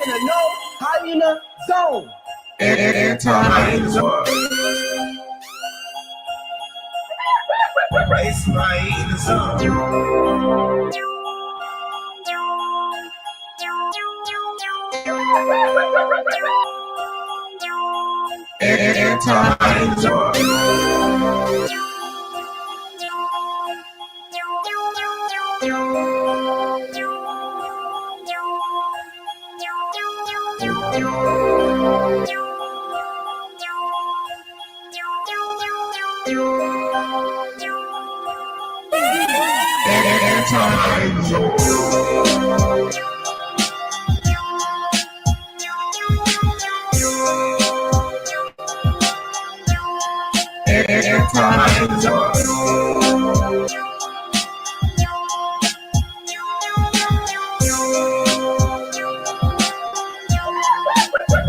in a no hyena zone. Anti-hyena. It's my hyena zone. Anti-hyena zone.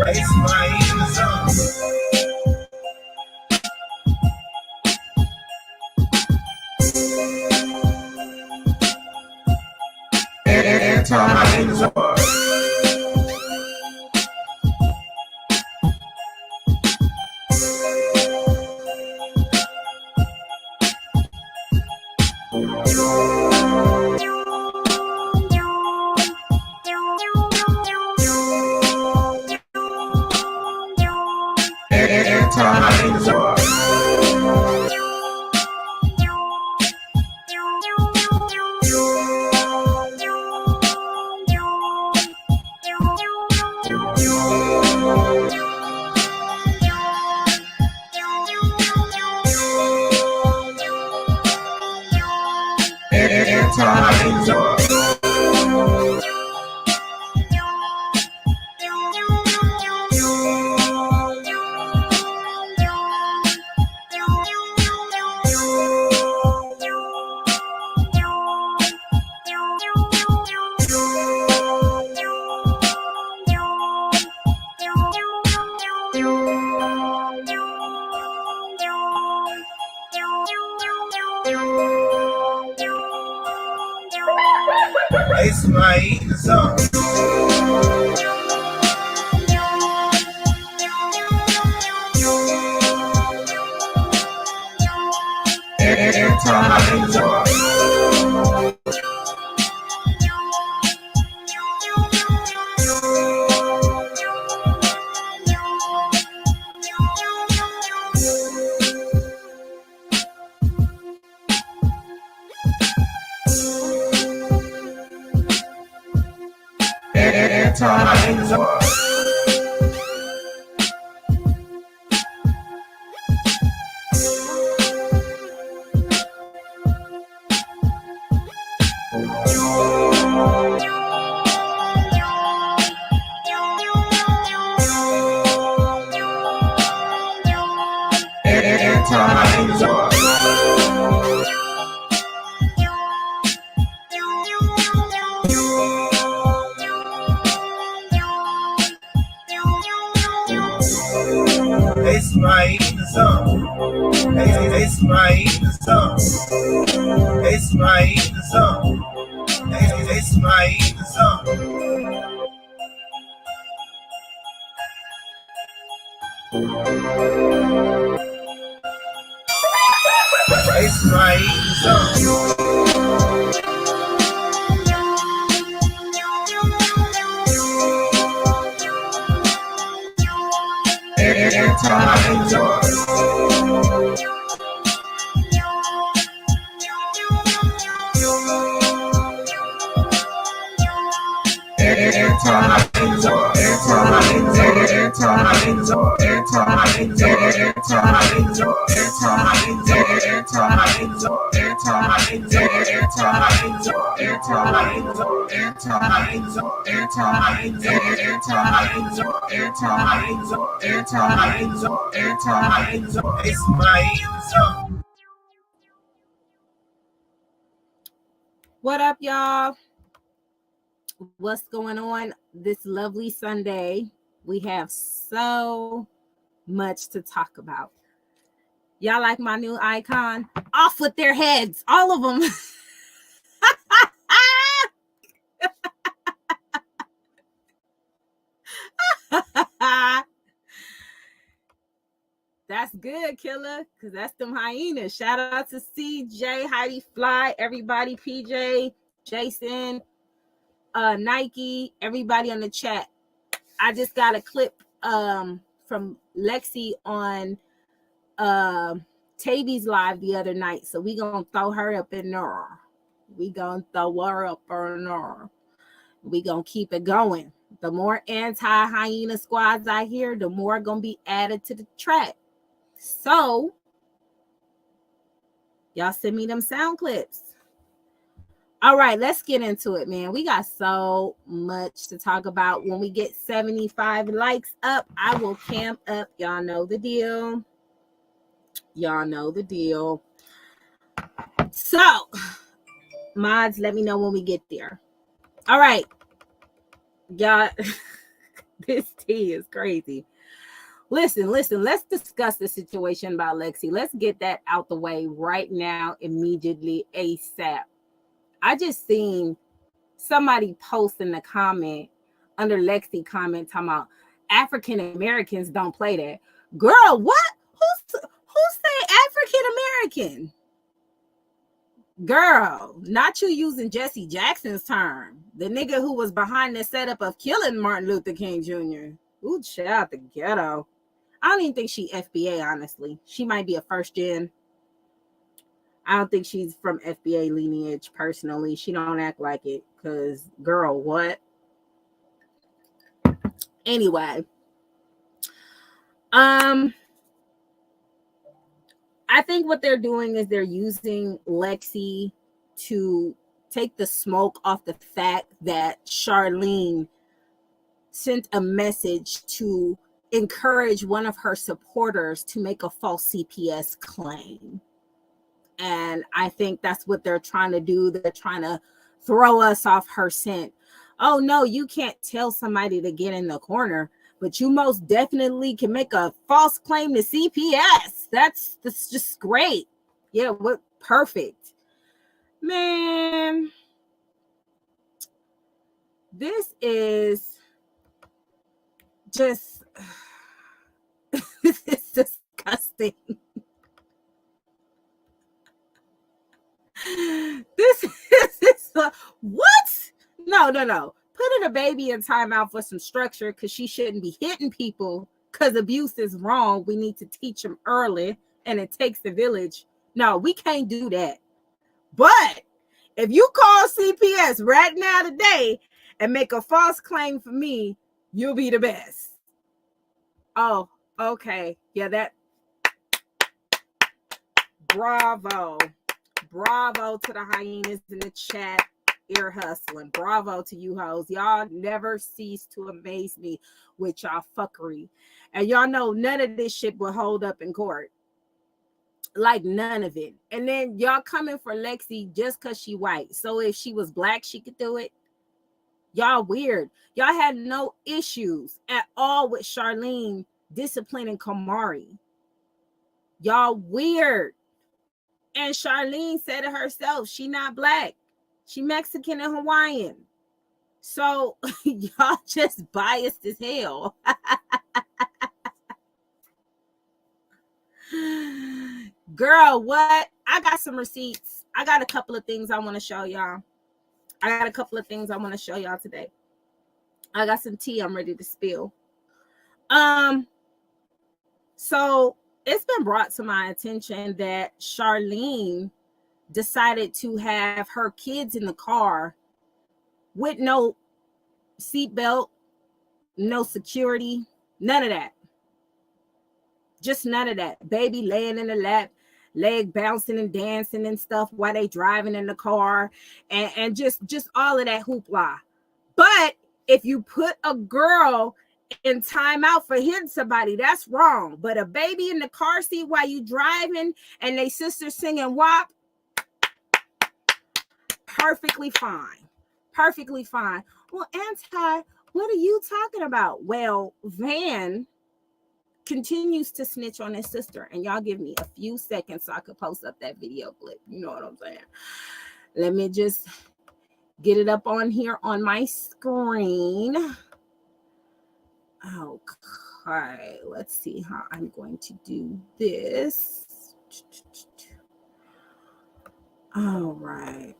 It's my hyena zone. Anti-hyena zone. It's my hyena zone. It's my hyena zone. It's my hyena zone. It's my hyena zone. It's my hyena zone. Anti-hyena zone. It's my hyena zone. What up, y'all? What's going on this lovely Sunday? We have so much to talk about. Y'all like my new icon? Off with their heads, all of them. good, killer? Because that's them hyenas. Shout out to CJ, Heidi Fly, everybody, PJ, Jason, Nike, everybody on the chat. I just got a clip from Lexi on Tavy's live the other night. So we gonna throw her up in there. We gonna throw her up in there. We gonna keep it going. The more anti-hyena squads I hear, the more gonna be added to the track. So y'all send me them sound clips. All right, let's get into it, man. We got so much to talk about. When we get 75 likes up, I will cam up. Y'all know the deal. Y'all know the deal. So, mods, let me know when we get there. All right. Y'all, this tea is crazy. Listen. Let's discuss the situation about Lexi. Let's get that out the way right now, immediately, ASAP. I just seen somebody post in the comment under Lexi comment talking about African Americans don't play that. Girl, what? Who say African American? Girl, not you using Jesse Jackson's term. The nigga who was behind the setup of killing Martin Luther King Jr. Ooh, shout out the ghetto. I don't even think she FBA, honestly. She might be a first gen. I don't think she's from FBA lineage personally. She don't act like it because, girl, what? Anyway, I think what they're doing is they're using Lexi to take the smoke off the fact that Charlene sent a message to encourage one of her supporters to make a false CPS claim. And I think that's what they're trying to do. They're trying to throw us off her scent. Oh, no, you can't tell somebody to get in the corner, but you most definitely can make a false claim to CPS. That's just great. Yeah, what perfect. Man, this is just this is disgusting. This is what? No. Putting a baby in timeout for some structure because she shouldn't be hitting people because abuse is wrong. We need to teach them early, and it takes the village. No, we can't do that. But if you call CPS right now today and make a false claim for me, you'll be the best. Oh, okay. Yeah, that. Bravo to the hyenas in the chat, ear hustling. Bravo to you hoes. Y'all never cease to amaze me with y'all fuckery. And y'all know none of this shit will hold up in court. Like none of it. And then y'all coming for Lexi just because she white. So if she was black, she could do it. Y'all weird. Y'all had no issues at all with Charlene disciplining Kamari. Y'all weird. And Charlene said it herself. She not black. She Mexican and Hawaiian. So y'all just biased as hell. Girl, what? I got some receipts. I got a couple of things I want to show y'all. Today. I got some tea I'm ready to spill. So it's been brought to my attention that Charlene decided to have her kids in the car with no seatbelt, no security, none of that. Just none of that. Baby laying in the lap, leg bouncing and dancing and stuff while they driving in the car, and just all of that hoopla. But if you put a girl in timeout for hitting somebody, that's wrong. But a baby in the car seat while you driving and they sister singing WAP, perfectly fine. Well, Anti, what are you talking about? Well, Van continues to snitch on his sister, and y'all give me a few seconds so I could post up that video clip. You know what I'm saying? Let me just get it up on here on my screen. Okay. Okay, let's see how I'm going to do this. All right.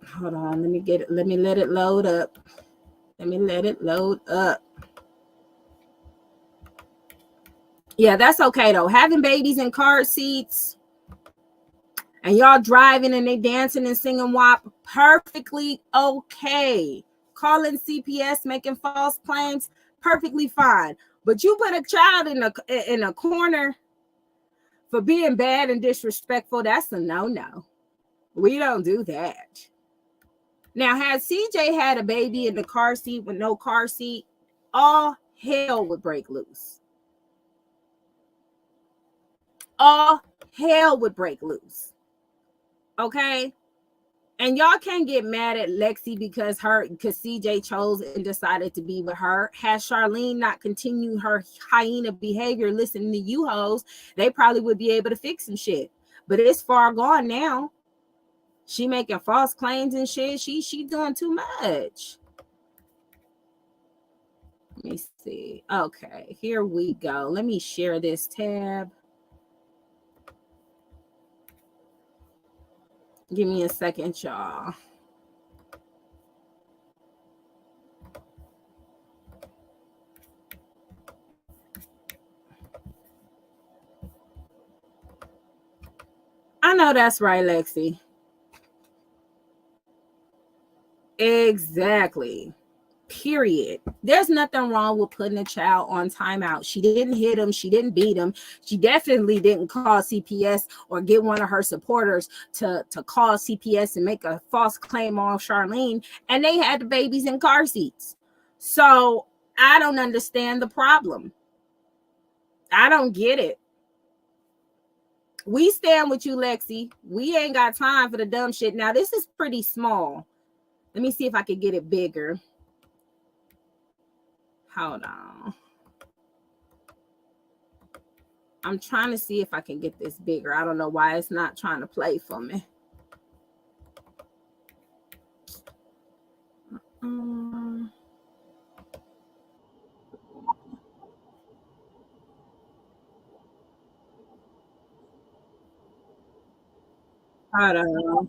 Hold on, let me get it. Let me let it load up. Let me let it load up. Yeah, that's okay though. Having babies in car seats and y'all driving and they dancing and singing WAP, perfectly okay. Calling CPS, making false claims, perfectly fine. But you put a child in a corner for being bad and disrespectful, that's a no-no. We don't do that. Now, had CJ had a baby in the car seat with no car seat, all hell would break loose. All hell would break loose. Okay? And y'all can't get mad at Lexi because CJ chose and decided to be with her. Had Charlene not continued her hyena behavior listening to you hoes, they probably would be able to fix some shit. But it's far gone now. She making false claims and shit. She doing too much. Let me see. Okay, here we go. Let me share this tab. Give me a second, y'all. I know that's right, Lexi. Exactly. Period. There's nothing wrong with putting a child on timeout. She didn't hit him. She didn't beat him. She definitely didn't call CPS or get one of her supporters to call CPS and make a false claim on Charlene. And they had the babies in car seats. So I don't understand the problem. I don't get it. We stand with you, Lexi. We ain't got time for the dumb shit. Now, this is pretty small. Let me see if I can get it bigger. Hold on. I'm trying to see if I can get this bigger. I don't know why it's not trying to play for me. I don't know.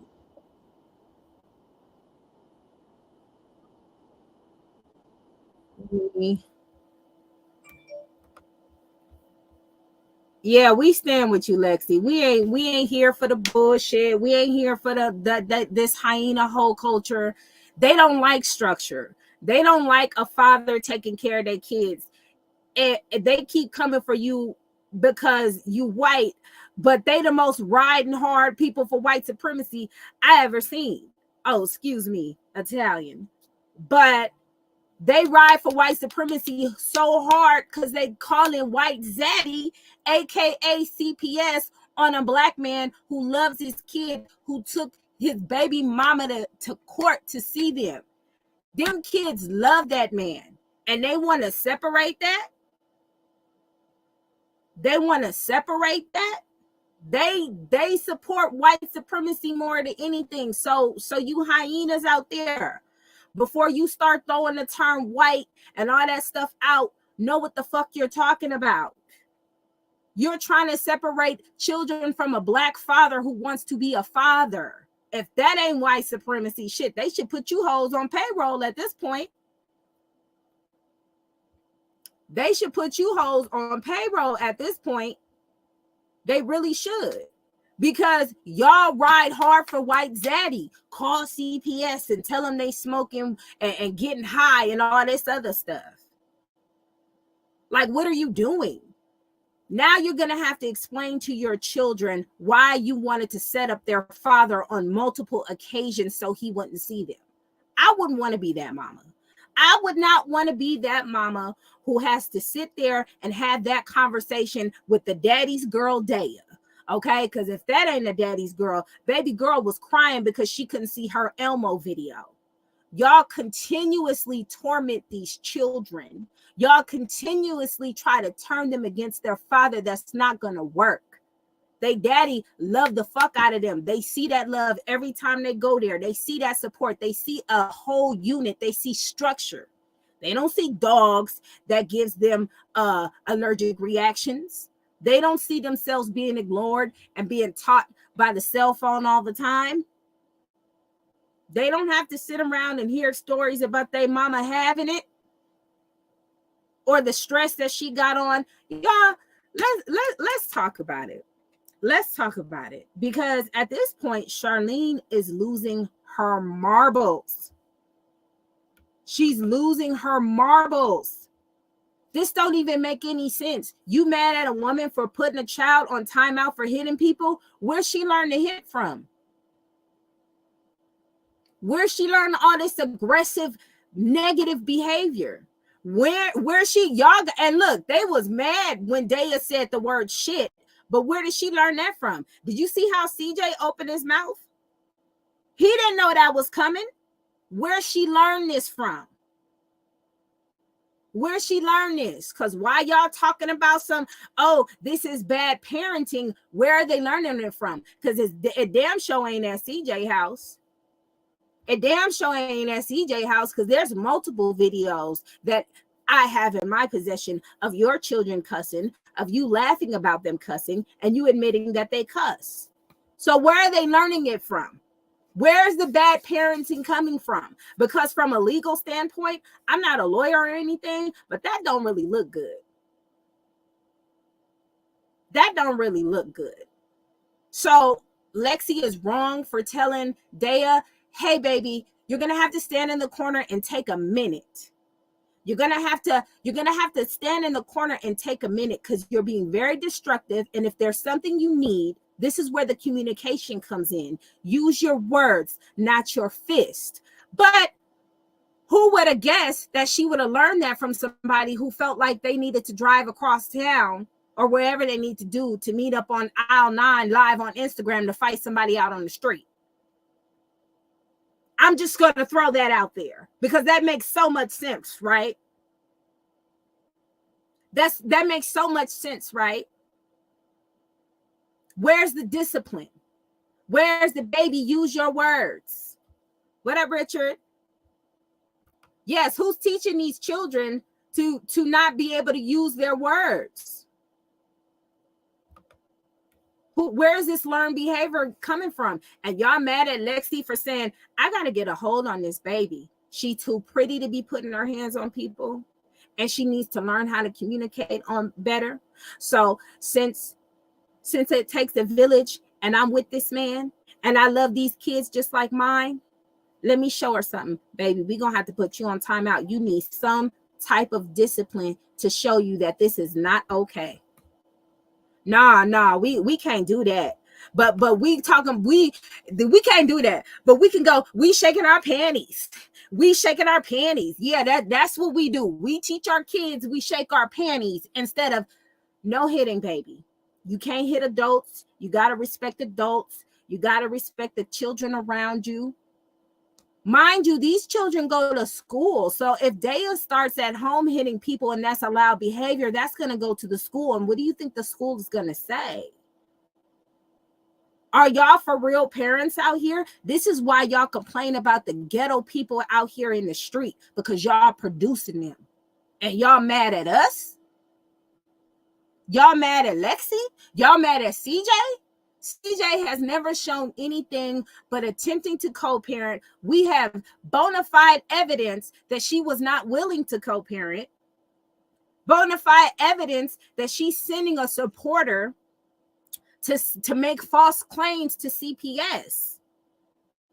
Yeah, we stand with you, Lexi. We ain't here for the bullshit. We ain't here for this hyena whole culture. They don't like structure. They don't like a father taking care of their kids. And they keep coming for you because you white, but they the most riding hard people for white supremacy I ever seen. Oh, excuse me, Italian. But they ride for white supremacy so hard because they calling white zaddy, aka CPS, on a black man who loves his kid, who took his baby mama to court to see them. Them kids love that man, and they want to separate that. They want to separate that. They support white supremacy more than anything. So you hyenas out there, before you start throwing the term white and all that stuff out, know what the fuck you're talking about. You're trying to separate children from a black father who wants to be a father. If that ain't white supremacy, shit, they should put you hoes on payroll at this point. They should put you hoes on payroll at this point. They really should. Because y'all ride hard for white zaddy. Call CPS and tell them they smoking and getting high and all this other stuff. Like, what are you doing? Now you're going to have to explain to your children why you wanted to set up their father on multiple occasions so he wouldn't see them. I wouldn't want to be that mama. I would not want to be that mama who has to sit there and have that conversation with the daddy's girl, Daya. Okay, because if that ain't a daddy's girl, baby girl was crying because she couldn't see her Elmo video. Y'all continuously torment these children. Y'all continuously try to turn them against their father. That's not going to work. They daddy love the fuck out of them. They see that love every time they go there. They see that support. They see a whole unit. They see structure. They don't see dogs that gives them allergic reactions. They don't see themselves being ignored and being taught by the cell phone all the time. They don't have to sit around and hear stories about their mama having it or the stress that she got on. Y'all, let's talk about it. Let's talk about it, because at this point, Charlene is losing her marbles. She's losing her marbles. This don't even make any sense. You mad at a woman for putting a child on timeout for hitting people? Where's she learn to hit from? Where's she learn all this aggressive, negative behavior? Where she, y'all, and look, they was mad when Daya said the word shit, but where did she learn that from? Did you see how CJ opened his mouth? He didn't know that was coming. Where she learned this from? Where she learned this? Because why y'all talking about some, oh, this is bad parenting? Where are they learning it from? Because it damn sure ain't at CJ house. It damn sure ain't at CJ house, because there's multiple videos that I have in my possession of your children cussing, of you laughing about them cussing, and you admitting that they cuss. So where are they learning it from? Where's the bad parenting coming from? Because from a legal standpoint, I'm not a lawyer or anything, but that don't really look good. That don't really look good. So Lexi is wrong for telling Daya, hey, baby, you're going to have to stand in the corner and take a minute. You're going to have to stand in the corner and take a minute, because you're being very destructive. And if there's something you need, this is where the communication comes in. Use your words, not your fist. But who would have guessed that she would have learned that from somebody who felt like they needed to drive across town or wherever they need to do to meet up on aisle 9 live on Instagram to fight somebody out on the street? I'm just going to throw that out there because that makes so much sense, right? That makes so much sense, right? Where's the discipline? Where's the baby? Use your words. What up, Richard? Yes, who's teaching these children to not be able to use their words? Where is this learned behavior coming from? And y'all mad at Lexi for saying, I got to get a hold on this baby. She too pretty to be putting her hands on people, and she needs to learn how to communicate on better. So since it takes a village and I'm with this man and I love these kids just like mine, let me show her something, baby. We're going to have to put you on timeout. You need some type of discipline to show you that this is not okay. Nah, we can't do that. But we talking, we can't do that. But we can go, we shaking our panties. We shaking our panties. Yeah, that's what we do. We teach our kids, we shake our panties instead of no hitting, baby. You can't hit adults. You got to respect adults. You got to respect the children around you. Mind you, these children go to school. So if Daya starts at home hitting people and that's allowed behavior, that's going to go to the school. And what do you think the school is going to say? Are y'all for real parents out here? This is why y'all complain about the ghetto people out here in the street, because y'all producing them. And y'all mad at us? Y'all mad at Lexi? Y'all mad at CJ? CJ has never shown anything but attempting to co-parent. We have bona fide evidence that she was not willing to co-parent. Bona fide evidence that she's sending a supporter to make false claims to CPS.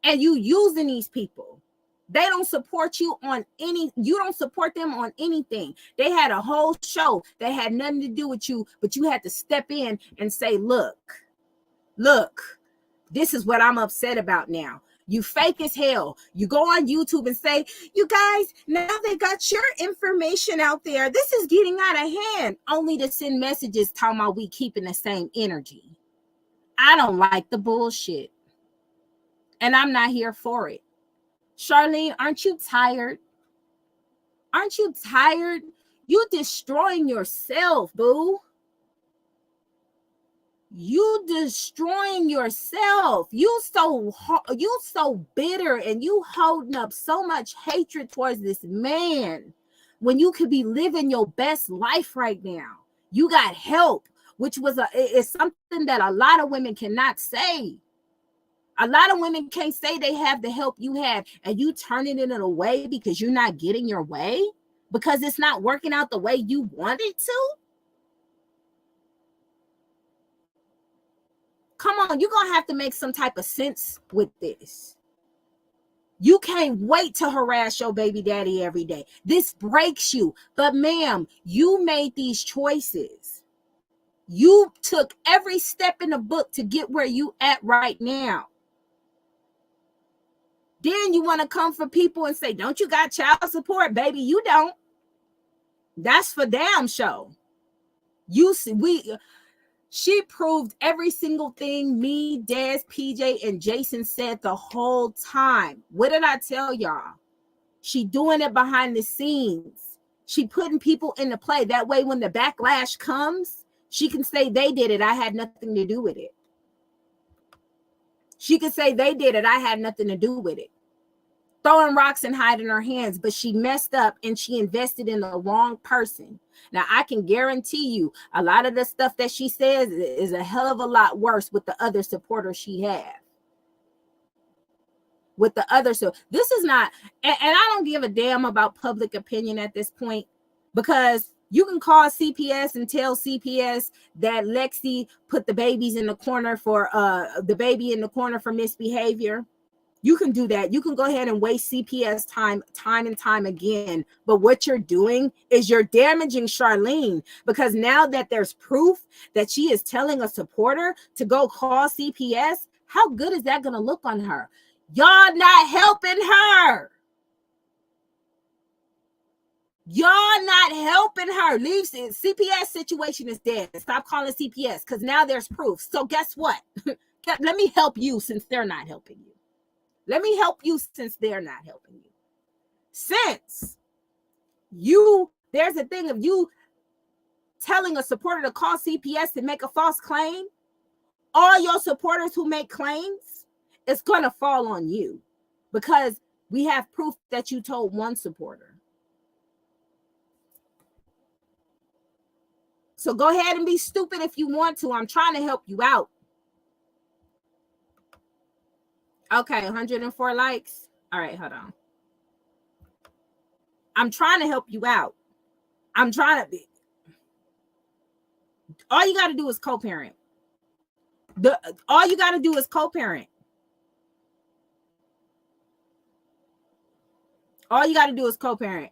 And you using these people. They don't support you on you don't support them on anything. They had a whole show that had nothing to do with you, but you had to step in and say, look, this is what I'm upset about now. You fake as hell. You go on YouTube and say, you guys, now they got your information out there. This is getting out of hand. Only to send messages talking about we keeping the same energy. I don't like the bullshit. And I'm not here for it. Charlene, aren't you tired? Aren't you tired? You destroying yourself, boo. You destroying yourself. You so bitter, and you holding up so much hatred towards this man. when you could be living your best life right now. You got help, which is something that a lot of women cannot say. A lot of women can't say they have the help you have, and you turning it away because you're not getting your way, because it's not working out the way you want it to. Come on, you're going to have to make some type of sense with this. You can't wait to harass your baby daddy every day. This breaks you. But ma'am, you made these choices. You took every step in the book to get where you at right now. Then you want to come for people and say, don't you got child support? Baby, you don't. That's for damn sure. She proved every single thing me, Des, PJ, and Jason said the whole time. What did I tell y'all? She doing it behind the scenes. She putting people into play. That way, when the backlash comes, she can say they did it. I had nothing to do with it. She could say they did it. I had nothing to do with it. Throwing rocks and hiding her hands, but she messed up and she invested in the wrong person. Now, I can guarantee you a lot of the stuff that she says is a hell of a lot worse with the other supporters she has. With the other, so this is not, and I don't give a damn about public opinion at this point, because you can call CPS and tell CPS that Lexi put the baby in the corner for misbehavior. You can do that. You can go ahead and waste CPS time and time again. But what you're doing is you're damaging Charlene, because now that there's proof that she is telling a supporter to go call CPS, how good is that going to look on her? Y'all not helping her. Y'all not helping her. Leave CPS situation is dead. Stop calling CPS, because now there's proof. So guess what? Let me help you since they're not helping you. Let me help you since they're not helping you. Since there's a thing of you telling a supporter to call CPS to make a false claim, all your supporters who make claims, it's going to fall on you, because we have proof that you told one supporter. So go ahead and be stupid if you want to. I'm trying to help you out. Okay, 104 likes. All right, hold on. I'm trying to help you out. I'm trying to be. All you got to do is co-parent. All you got to do is co-parent. All you got to do is co-parent.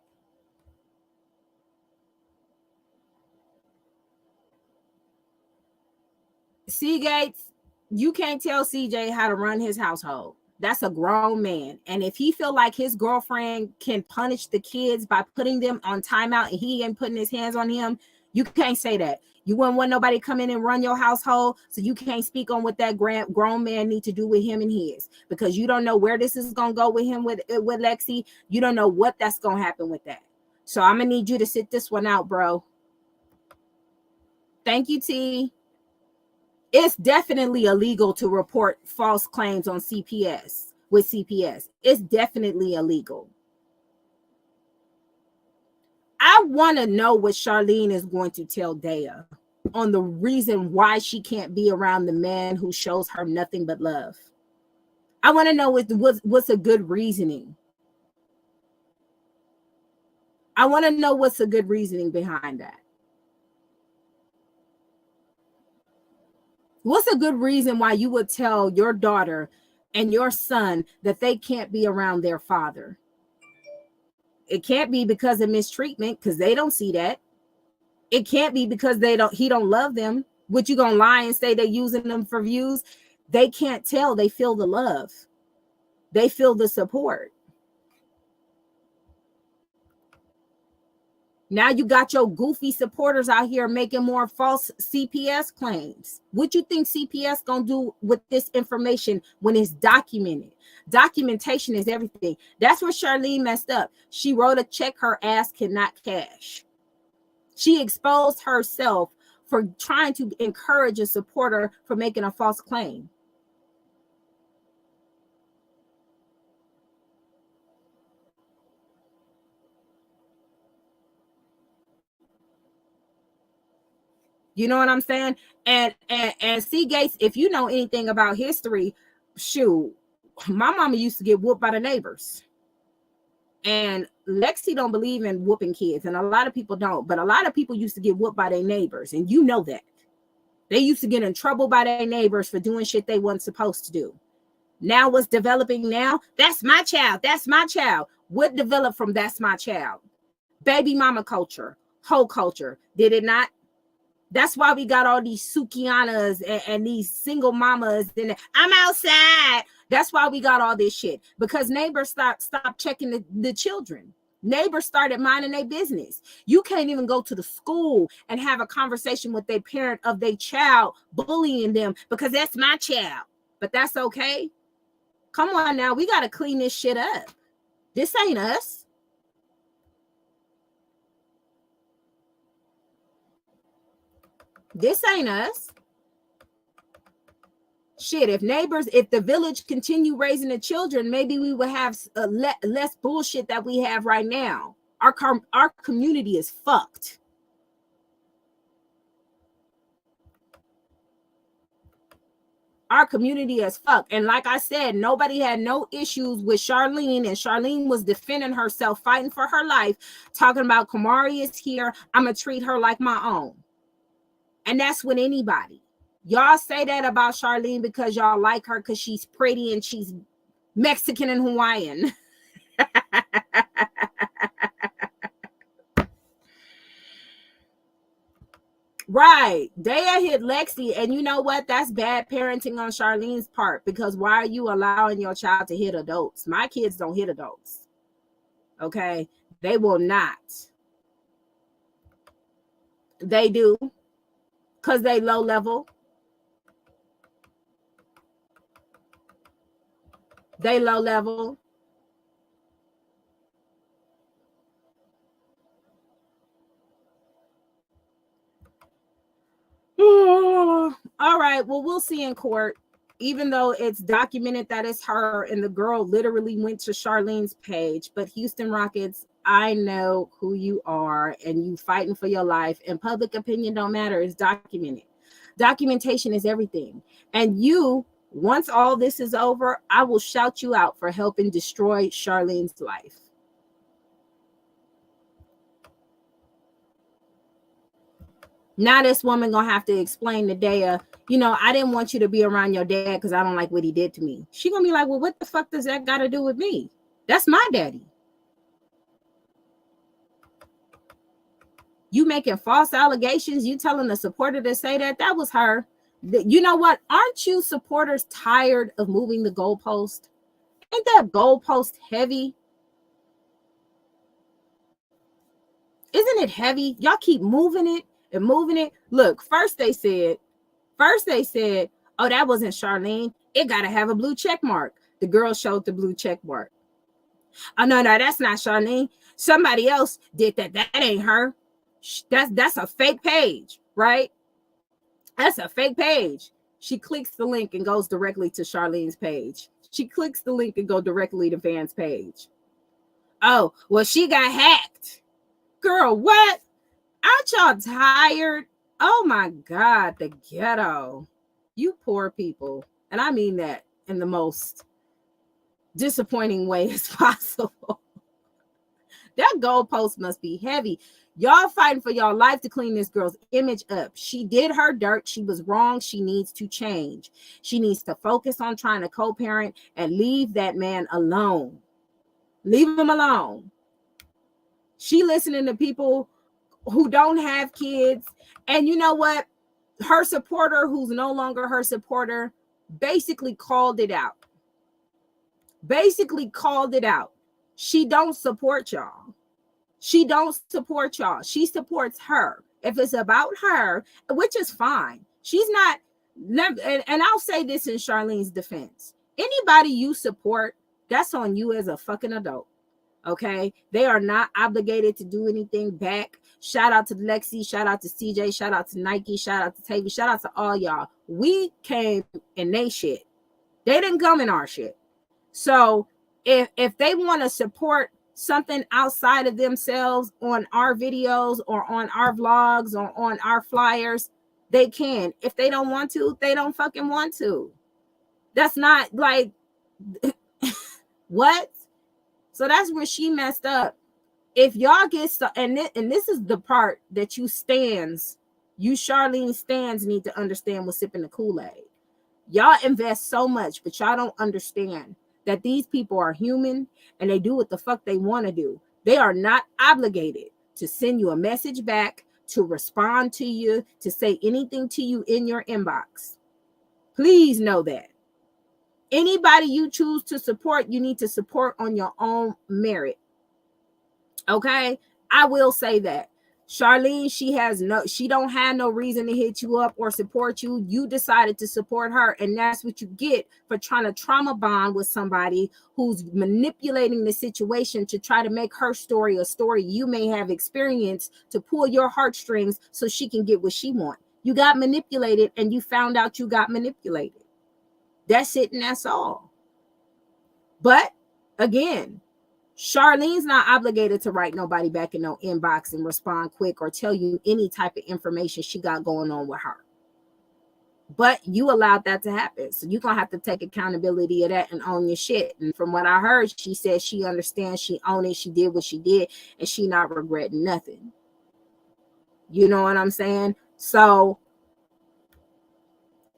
Seagates, you can't tell CJ how to run his household. That's a grown man. And if he feel like his girlfriend can punish the kids by putting them on timeout and he ain't putting his hands on him, you can't say that. You wouldn't want nobody come in and run your household, so you can't speak on what that grown man need to do with him and his, because you don't know where this is going to go with him, with Lexi. You don't know what that's going to happen with that. So I'm going to need you to sit this one out, bro. Thank you, T. It's definitely illegal to report false claims on CPS with CPS. It's definitely illegal. I want to know what Charlene is going to tell Daya on the reason why she can't be around the man who shows her nothing but love. I want to know what's a good reasoning. I want to know what's a good reasoning behind that. What's a good reason why you would tell your daughter and your son that they can't be around their father? It can't be because of mistreatment, because they don't see that. It can't be because he don't love them. What, you gonna lie and say they're using them for views? They can't tell. They feel the love. They feel the support. Now you got your goofy supporters out here making more false CPS claims. What you think CPS gonna do with this information when it's documented? Documentation is everything. That's where Charlene messed up. She wrote a check her ass cannot cash. She exposed herself for trying to encourage a supporter for making a false claim. You know what I'm saying? And see, Gates, if you know anything about history, shoot, my mama used to get whooped by the neighbors. And Lexi don't believe in whooping kids, and a lot of people don't, but a lot of people used to get whooped by their neighbors, and you know that. They used to get in trouble by their neighbors for doing shit they wasn't supposed to do. Now what's developing now? That's my child. That's my child. What developed from that's my child? Baby mama culture, hoe culture. Did it not? That's why we got all these Sukianas and these single mamas. And I'm outside. That's why we got all this shit. Because neighbors stopped checking the children. Neighbors started minding their business. You can't even go to the school and have a conversation with their parent of their child bullying them because that's my child. But that's okay. Come on now. We got to clean this shit up. This ain't us. This ain't us. Shit, if the village continue raising the children, maybe we would have less bullshit that we have right now. Our community is fucked. Our community is fucked. And like I said, nobody had no issues with Charlene, and Charlene was defending herself, fighting for her life, talking about Kamari is here. I'm going to treat her like my own. And that's with anybody. Y'all say that about Charlene because y'all like her because she's pretty and she's Mexican and Hawaiian. Right. Daya hit Lexi, and you know what? That's bad parenting on Charlene's part, because why are you allowing your child to hit adults? My kids don't hit adults. Okay? They will not. They do. Because they low level. They low level. All right. Well, we'll see in court. Even though it's documented that it's her, and the girl literally went to Charlene's page. But Houston Rockets, I know who you are, and you fighting for your life, and public opinion don't matter. It's documented. Documentation is everything. And you, once all this is over, I will shout you out for helping destroy Charlene's life. Now this woman gonna have to explain to Daya, I didn't want you to be around your dad because I don't like what he did to me. She gonna be like, well, what the fuck does that got to do with me? That's my daddy. You making false allegations. You telling the supporter to say that was her. You know what? Aren't you supporters tired of moving the goalpost? Ain't that goalpost heavy? Isn't it heavy? Y'all keep moving it and moving it. Look, first they said, oh, that wasn't Charlene. It got to have a blue check mark. The girl showed the blue check mark. Oh, no, that's not Charlene. Somebody else did that. That ain't her. That's a fake page, right? That's a fake page. She clicks the link and goes directly to Charlene's page. She clicks the link and go directly to Van's page. Oh, well, she got hacked. Girl, what? Aren't y'all tired? Oh my God, the ghetto. You poor people. And I mean that in the most disappointing way as possible. That goalpost must be heavy. Y'all fighting for y'all life to clean this girl's image up. She did her dirt. She was wrong. She needs to change. She needs to focus on trying to co-parent and leave that man alone. Leave him alone. She listening to people who don't have kids. And you know what? Her supporter, who's no longer her supporter, basically called it out. She don't support y'all. She supports her. If it's about her, which is fine. She's not, and I'll say this in Charlene's defense. Anybody you support, that's on you as a fucking adult. Okay? They are not obligated to do anything back. Shout out to Lexi, shout out to CJ, shout out to Nike, shout out to Tavy, shout out to all y'all. We came in they shit. They didn't come in our shit. So if they want to support something outside of themselves on our videos or on our vlogs or on our flyers, they can. If they don't want to, they don't fucking want to. That's not like what? So that's where she messed up. If y'all get so, and this is the part that you Charlene stands need to understand with sipping the KoolAid. Y'all invest so much, but y'all don't understand that these people are human and they do what the fuck they want to do. They are not obligated to send you a message back, to respond to you, to say anything to you in your inbox. Please know that. Anybody you choose to support, you need to support on your own merit. Okay? I will say that. Charlene, she don't have no reason to hit you up or support you. You decided to support her, and that's what you get for trying to trauma bond with somebody who's manipulating the situation to try to make her story a story you may have experienced to pull your heartstrings so she can get what she wants. You got manipulated, and you found out you got manipulated. That's it, and that's all. But again, Charlene's not obligated to write nobody back in no inbox and respond quick or tell you any type of information she got going on with her. But you allowed that to happen. So you're going to have to take accountability of that and own your shit. And from what I heard, she said she understands, she owned it, she did what she did, and she not regretting nothing. You know what I'm saying? So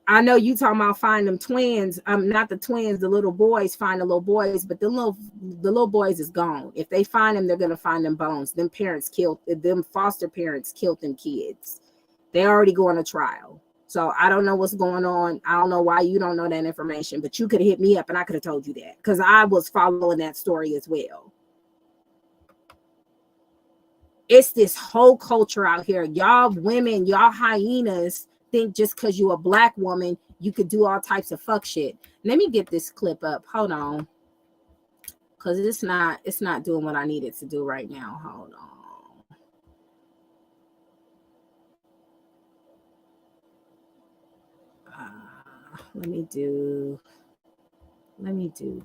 I know you talking about find them twins. Not the twins, the little boys, find the little boys, but the little boys is gone. If they find them, they're gonna find them bones. Them foster parents killed them kids. They already going to trial. So I don't know what's going on. I don't know why you don't know that information, but you could have hit me up and I could have told you that because I was following that story as well. It's this whole culture out here. Y'all women, y'all hyenas think just because you're a black woman, you could do all types of fuck shit. Let me get this clip up. Hold on. Because it's not doing what I need it to do right now. Hold on. Let me do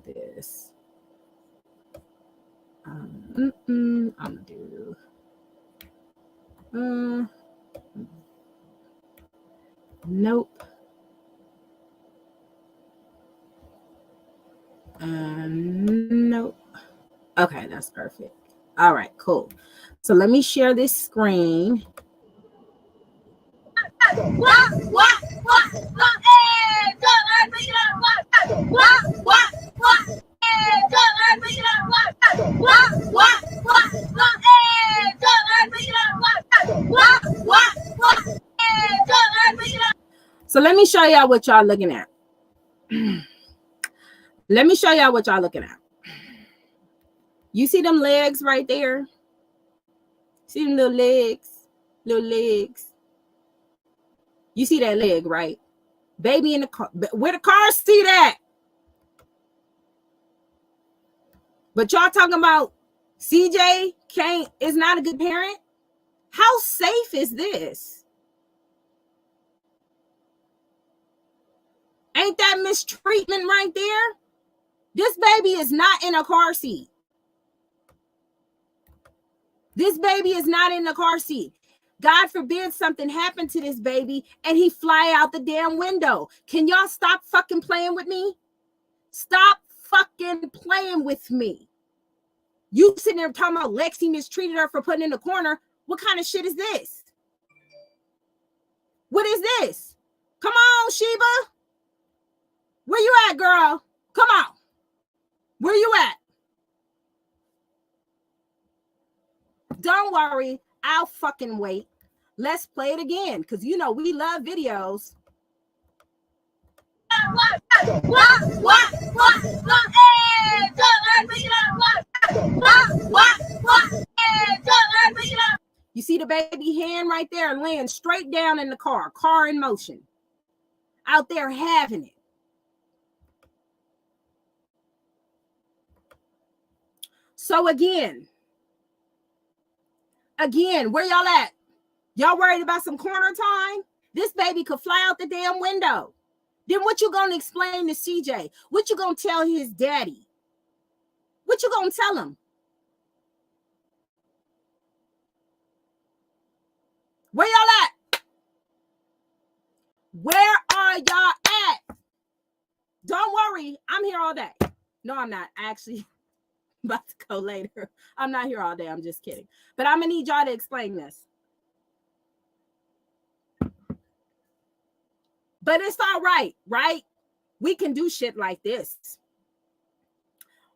this. I'm gonna do nope. Nope. Okay, that's perfect. All right, cool. So let me share this screen. So let me show y'all what y'all looking at. Let me show y'all what y'all looking at. You see them legs right there? See them little legs? Little legs. You see that leg, right? Baby in the car. Where the car seat at? But y'all talking about CJ is not a good parent? How safe is this? Ain't that mistreatment right there? This baby is not in a car seat. This baby is not in the car seat. God forbid something happened to this baby and he fly out the damn window. Can y'all stop fucking playing with me? Stop fucking playing with me. You sitting there talking about Lexi mistreated her for putting in the corner. What kind of shit is this? What is this? Come on, Sheba. Where you at, girl? Come on. Where you at? Don't worry. I'll fucking wait. Let's play it again because you know we love videos. You see the baby hand right there laying straight down in the car in motion. Out there having it. So again, where y'all at? Y'all worried about some corner time? This baby could fly out the damn window. Then what you gonna explain to CJ? What you gonna tell his daddy? What you gonna tell him? Where y'all at? Where are y'all at? Don't worry, I'm here all day. No, I'm not. I actually about to go later. I'm not here all day. I'm just kidding. But I'm gonna need y'all to explain this. But it's all right, right? We can do shit like this.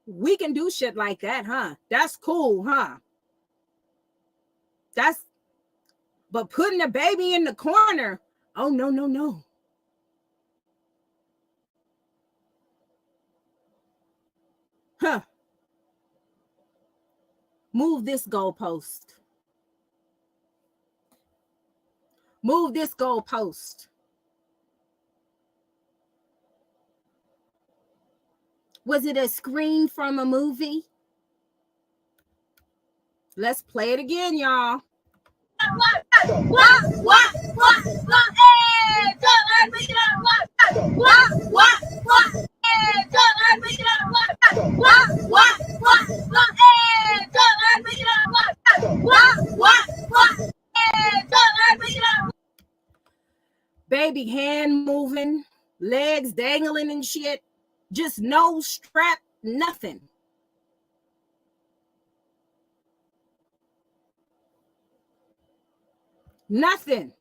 We can do shit like that, huh? That's cool, huh? But putting the baby in the corner, oh, no, no, no. Huh. Move this goalpost. Move this goalpost. Was it a screen from a movie? Let's play it again, y'all. Baby hand moving, legs dangling and shit. Just no strap, nothing. Nothing.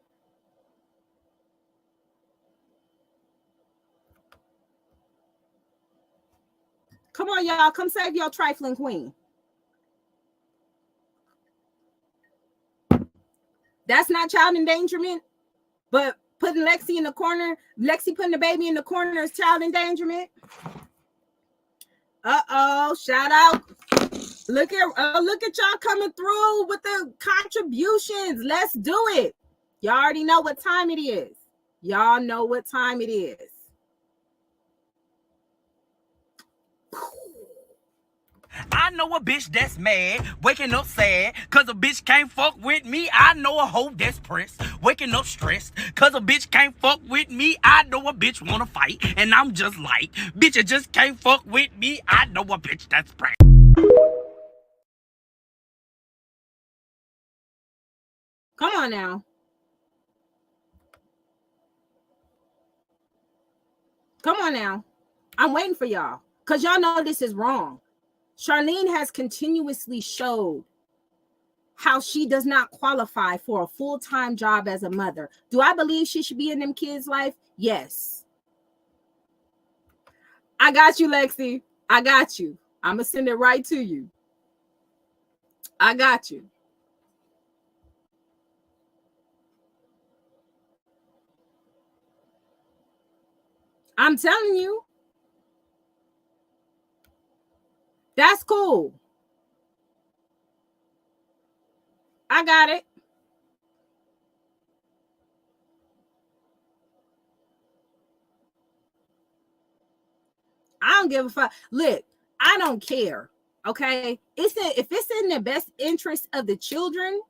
Come on, y'all. Come save your trifling queen. That's not child endangerment, but putting Lexi in the corner, Lexi putting the baby in the corner is child endangerment. Uh-oh, shout out. Look at y'all coming through with the contributions. Let's do it. Y'all already know what time it is. Y'all know what time it is. I know a bitch that's mad, waking up sad, cause a bitch can't fuck with me. I know a hoe that's pressed, waking up stressed, cause a bitch can't fuck with me. I know a bitch wanna fight, and I'm just like, bitch, you just can't fuck with me. I know a bitch that's pressed. Come on now. Come on now. I'm waiting for y'all, because y'all know this is wrong. Charlene has continuously showed how she does not qualify for a full-time job as a mother. Do I believe she should be in them kids' life? Yes. I got you, Lexi. I got you. I'm going to send it right to you. I got you. I'm telling you. That's cool. I got it. I don't give a fuck. Look, I don't care. Okay. If it's in the best interest of the children,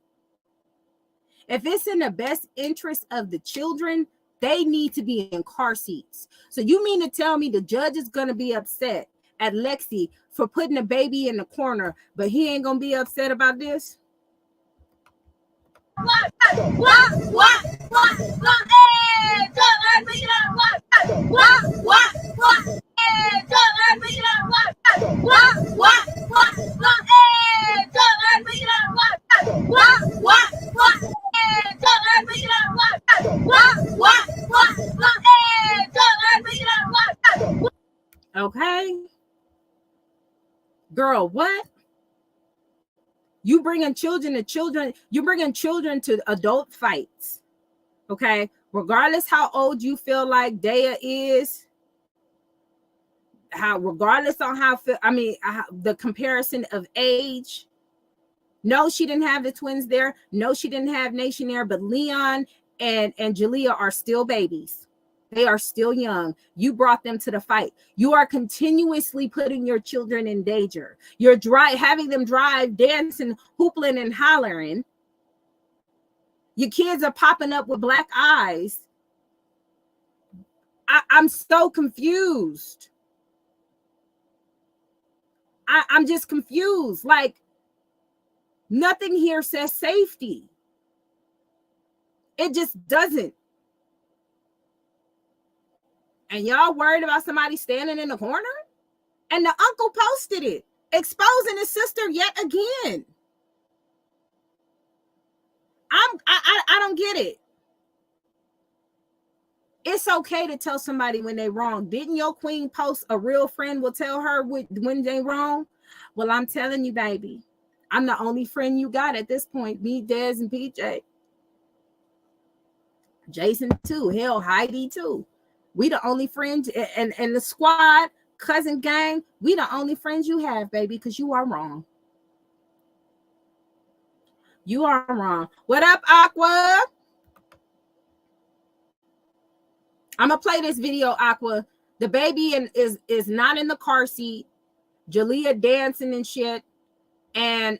if it's in the best interest of the children, they need to be in car seats. So you mean to tell me the judge is going to be upset at Lexi for putting a baby in the corner, but he ain't going to be upset about this? Okay. Girl, what? You bringing children to adult fights. Okay. Regardless how old you feel like Daya is, regardless on the comparison of age. No, she didn't have the twins there. No, she didn't have Nation there, but Leon and Jalea are still babies. They are still young. You brought them to the fight. You are continuously putting your children in danger. You're having them drive, dancing, hoopling, and hollering. Your kids are popping up with black eyes. I'm so confused. I'm just confused. Like, nothing here says safety. It just doesn't. And y'all worried about somebody standing in the corner? And the uncle posted it, exposing his sister yet again. I don't get it. It's okay to tell somebody when they're wrong. Didn't your queen post a real friend will tell her when they wrong? Well, I'm telling you, baby, I'm the only friend you got at this point. Me, Des, and PJ. Jason too. Hell, Heidi too. We the only friends, and the squad, cousin gang, we the only friends you have, baby, because you are wrong. You are wrong. What up, Aqua? I'm gonna play this video, Aqua. The baby is not in the car seat. Jalea dancing and shit. And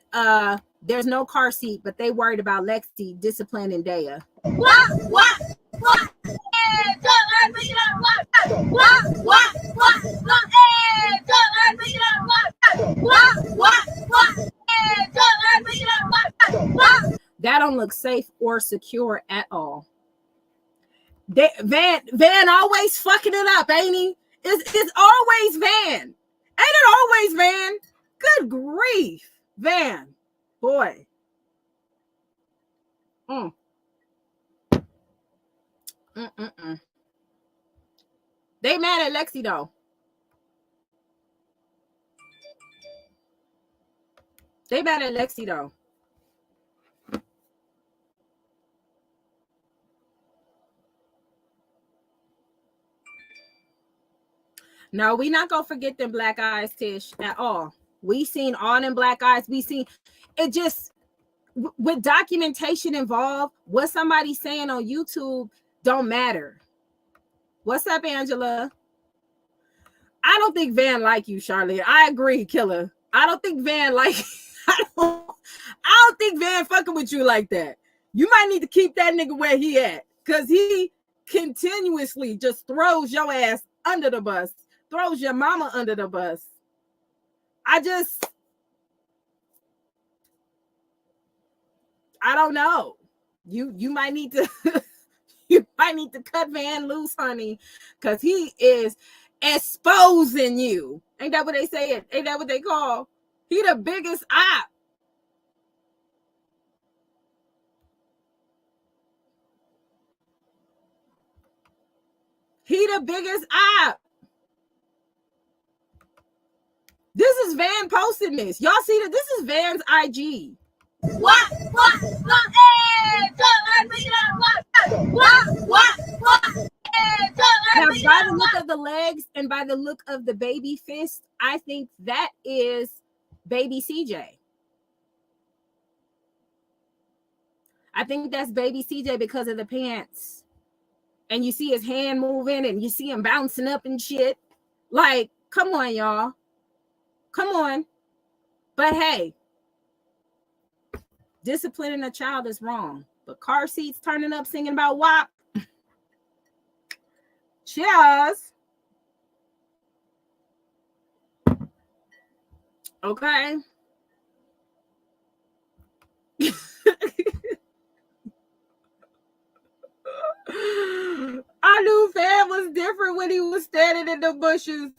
there's no car seat, but they worried about Lexi disciplining Daya. What? That don't look safe or secure at all. Van always fucking it up, ain't he? It's always Van. Ain't it always Van? Good grief, Van, boy. They mad at Lexi though. They mad at Lexi though. No, we not gonna forget them black eyes, Tish, at all. We seen all them black eyes. We seen it. Just with documentation involved, what somebody's saying on YouTube don't matter. What's up, Angela? I don't think Van like you, Charlene. I agree, Killer. I don't think Van like. I don't think Van fucking with you like that. You might need to keep that nigga where he at, because he continuously just throws your ass under the bus, throws your mama under the bus. I don't know. You might need to you might need to cut Van loose, honey, because he is exposing you. Ain't that what they say? Ain't that what they call? He the biggest op. He the biggest op. This is Van posting this. Y'all see that? This is Van's IG. What? Now, by the look of the legs and by the look of the baby fist, I think that is baby CJ. I think that's baby CJ because of the pants. And you see his hand moving and you see him bouncing up and shit. Like, come on, y'all. Come on. But hey, disciplining a child is wrong. But car seats turning up singing about WAP. Cheers. Okay. I knew Fan was different when he was standing in the bushes.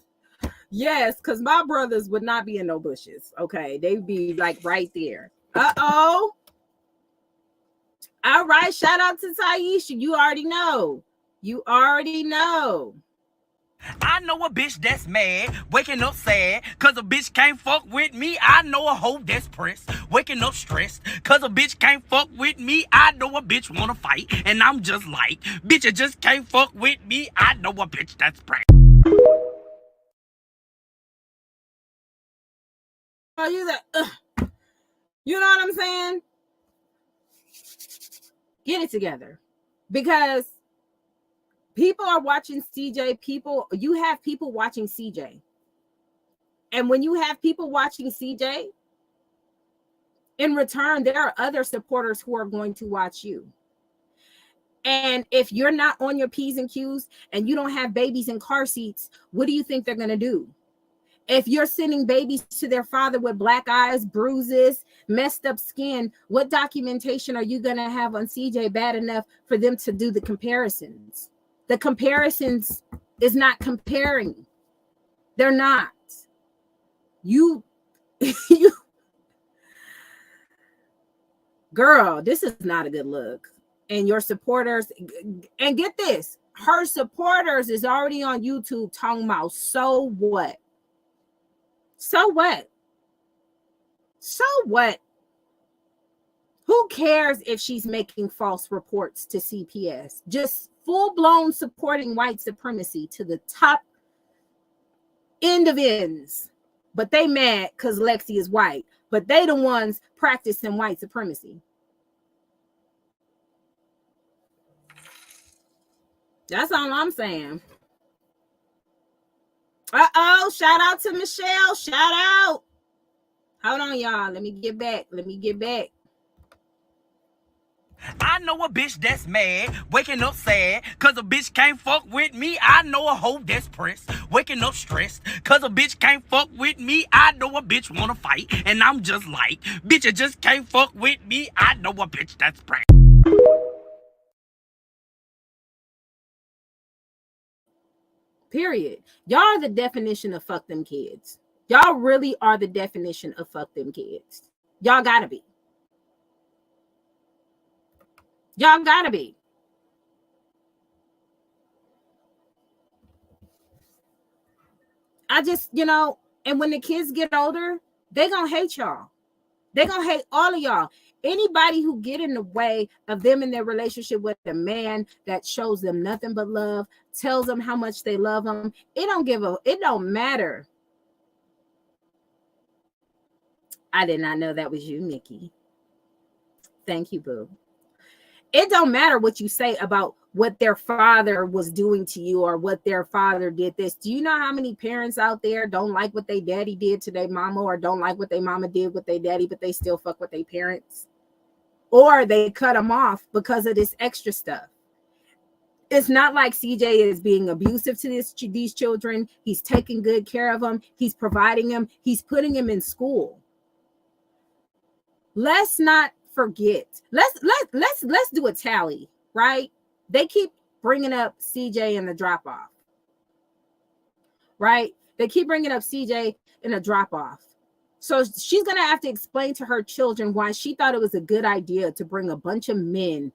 Yes, because my brothers would not be in no bushes. Okay, they'd be like right there. Uh-oh. All right, shout out to Taisha. You already know. You already know. I know a bitch that's mad, waking up sad, cause a bitch can't fuck with me. I know a hoe that's pressed, waking up stressed, cause a bitch can't fuck with me. I know a bitch wanna fight, and I'm just like, bitch, you just can't fuck with me. I know a bitch that's pressed. Oh, you that? You know what I'm saying? Get it together, because people are watching CJ. You have people watching CJ. And when you have people watching CJ, in return, there are other supporters who are going to watch you. And if you're not on your P's and Q's and you don't have babies in car seats, what do you think they're going to do? If you're sending babies to their father with black eyes, bruises, messed up skin, what documentation are you going to have on CJ bad enough for them to do the comparisons? The comparisons is not comparing. They're not. You girl, this is not a good look. And your supporters, and get this, her supporters is already on YouTube talking about, so what? So what? So what? Who cares if she's making false reports to CPS? Just full-blown supporting white supremacy to the top end of ends. But they mad because Lexi is white. But they the ones practicing white supremacy. That's all I'm saying. Uh-oh, shout out to Michelle. Shout out. Hold on, y'all. Let me get back. I know a bitch that's mad, waking up sad, cause a bitch can't fuck with me. I know a hoe that's pressed, waking up stressed, cause a bitch can't fuck with me. I know a bitch wanna fight, and I'm just like, bitch, you just can't fuck with me. I know a bitch that's pressed. Period. Y'all are the definition of fuck them kids. Y'all really are the definition of fuck them kids. Y'all gotta be. Y'all gotta be. I just, and when the kids get older, they gonna hate y'all. They gonna hate all of y'all. Anybody who get in the way of them in their relationship with a man that shows them nothing but love, tells them how much they love them, it don't matter. I did not know that was you, Nikki. Thank you, boo. It don't matter what you say about what their father was doing to you or what their father did this. Do you know how many parents out there don't like what their daddy did to their mama, or don't like what their mama did with their daddy, but they still fuck with their parents? Or they cut them off because of this extra stuff. It's not like CJ is being abusive to these children. He's taking good care of them. He's providing them. He's putting them in school. Let's not forget. Let's do a tally, right? They keep bringing up CJ and the drop off, right? They keep bringing up CJ and a drop off. So she's going to have to explain to her children why she thought it was a good idea to bring a bunch of men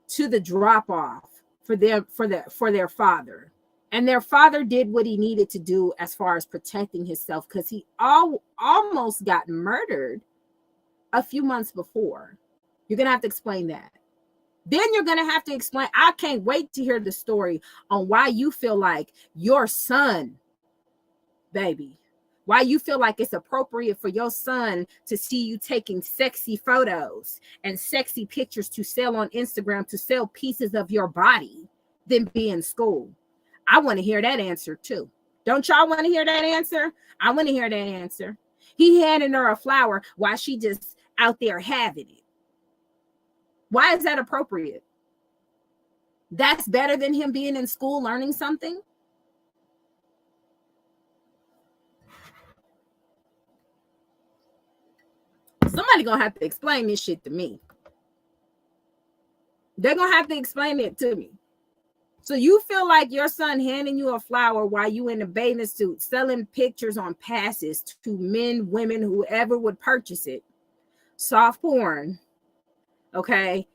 to the drop off for their father. And their father did what he needed to do as far as protecting himself, because he almost got murdered a few months before. You're going to have to explain that. Then you're going to have to explain. I can't wait to hear the story on why you feel like your son, baby, why you feel like it's appropriate for your son to see you taking sexy photos and sexy pictures to sell on Instagram, to sell pieces of your body, than be in school. I want to hear that answer too. Don't y'all want to hear that answer? I want to hear that answer. He handing her a flower while she just out there having it. Why is that appropriate? That's better than him being in school learning something? Somebody gonna have to explain this shit to me. They're gonna have to explain it to me. So you feel like your son handing you a flower while you in a bathing suit, selling pictures on passes to men, women, whoever would purchase it. Soft porn. Okay,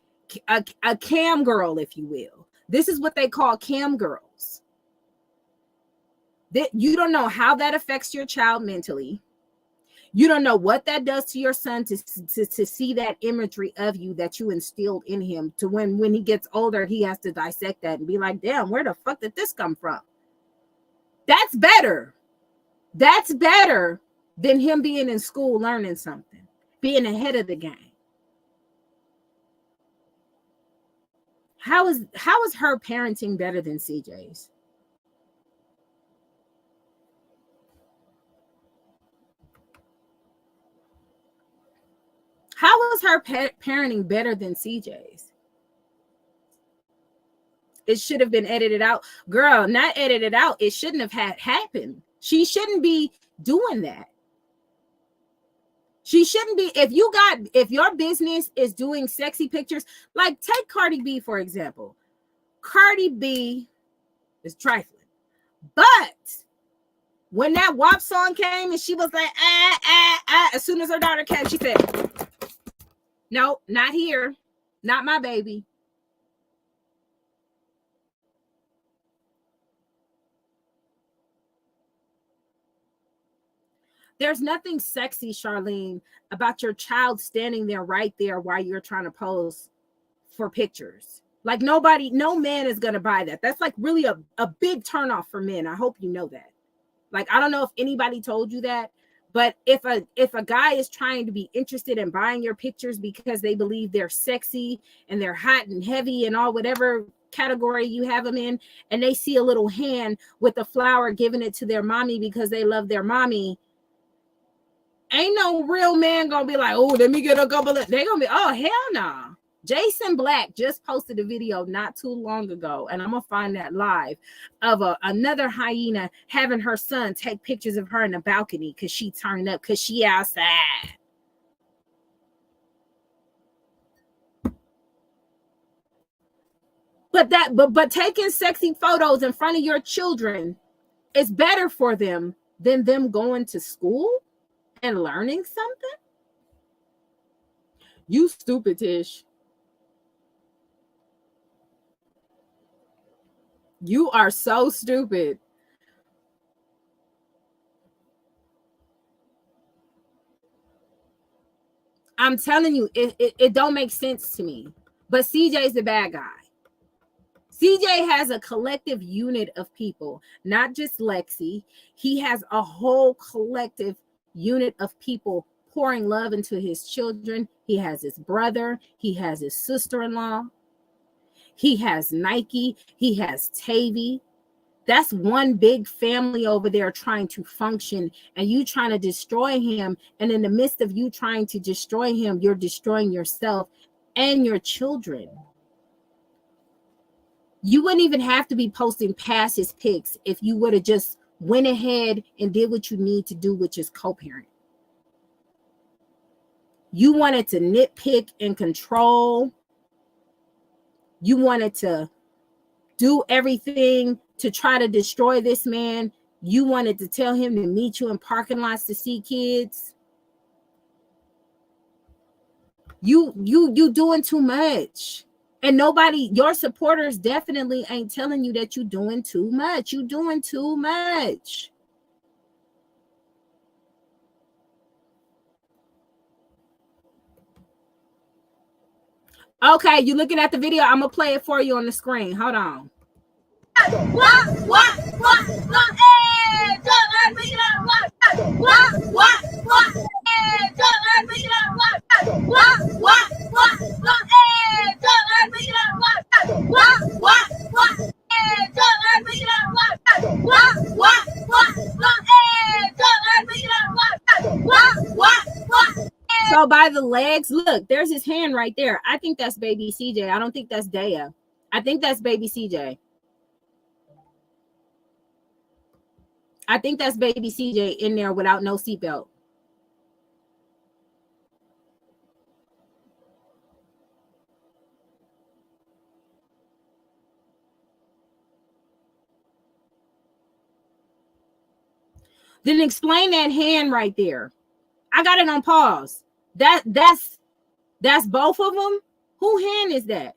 a cam girl, if you will. This is what they call cam girls. That you don't know how that affects your child mentally. You don't know what that does to your son to see that imagery of you that you instilled in him, to when he gets older, he has to dissect that and be like, damn, where the fuck did this come from? That's better. That's better than him being in school learning something, being ahead of the game. How is her parenting better than CJ's? How is her parenting better than CJ's? It should have been edited out. Girl, not edited out. It shouldn't have happened. She shouldn't be doing that. She shouldn't be. If your business is doing sexy pictures, like take Cardi B, for example. Cardi B is trifling. But when that WAP song came and she was like, as soon as her daughter came, she said, no, not here. Not my baby. There's nothing sexy, Charlene, about your child standing there right there while you're trying to pose for pictures. Like no man is going to buy that. That's like really a big turnoff for men. I hope you know that. Like, I don't know if anybody told you that, but if a guy is trying to be interested in buying your pictures because they believe they're sexy and they're hot and heavy and all whatever category you have them in, and they see a little hand with a flower giving it to their mommy because they love their mommy, ain't no real man gonna be like, oh, let me get a couple of, they gonna be, oh, hell no. Nah. Jason Black just posted a video not too long ago, and I'm gonna find that live, of another hyena having her son take pictures of her in the balcony because she turned up because she outside. But taking sexy photos in front of your children is better for them than them going to school and learning something. You stupid, Tish. You are so stupid. I'm telling you, it don't make sense to me. But CJ's the bad guy. CJ has a collective unit of people, not just Lexi. He has a whole collective unit of people pouring love into his children. He has his brother. He has his sister-in-law. He has Nike. He has Tavy. That's one big family over there trying to function, and you trying to destroy him. And in the midst of you trying to destroy him, you're destroying yourself and your children. You wouldn't even have to be posting past his pics if you would have just went ahead and did what you need to do, which is co-parent. You wanted to nitpick and control. You wanted to do everything to try to destroy this man. You wanted to tell him to meet you in parking lots to see kids. You doing too much. And nobody, your supporters definitely ain't telling you that you're doing too much. You're doing too much. Okay, you looking at the video? I'm gonna play it for you on the screen. Hold on. So by the legs, look, there's his hand right there. I think that's baby CJ. I don't think that's Daya. I think that's baby CJ. I think that's baby CJ in there without no seatbelt. Then explain that hand right there. I got it on pause. That's both of them. Who hand is that?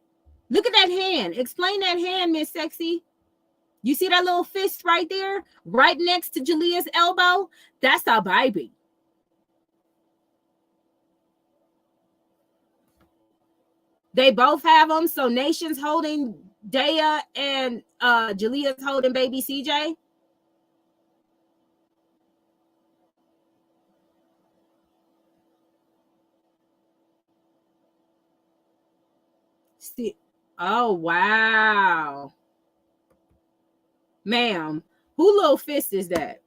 Look at that hand. Explain that hand, Miss Sexy. You see that little fist right there, right next to Jalea's elbow? That's our baby. They both have them. So Nation's holding Daya and Jalea's holding baby CJ. See, oh wow. Ma'am, who little fist is that?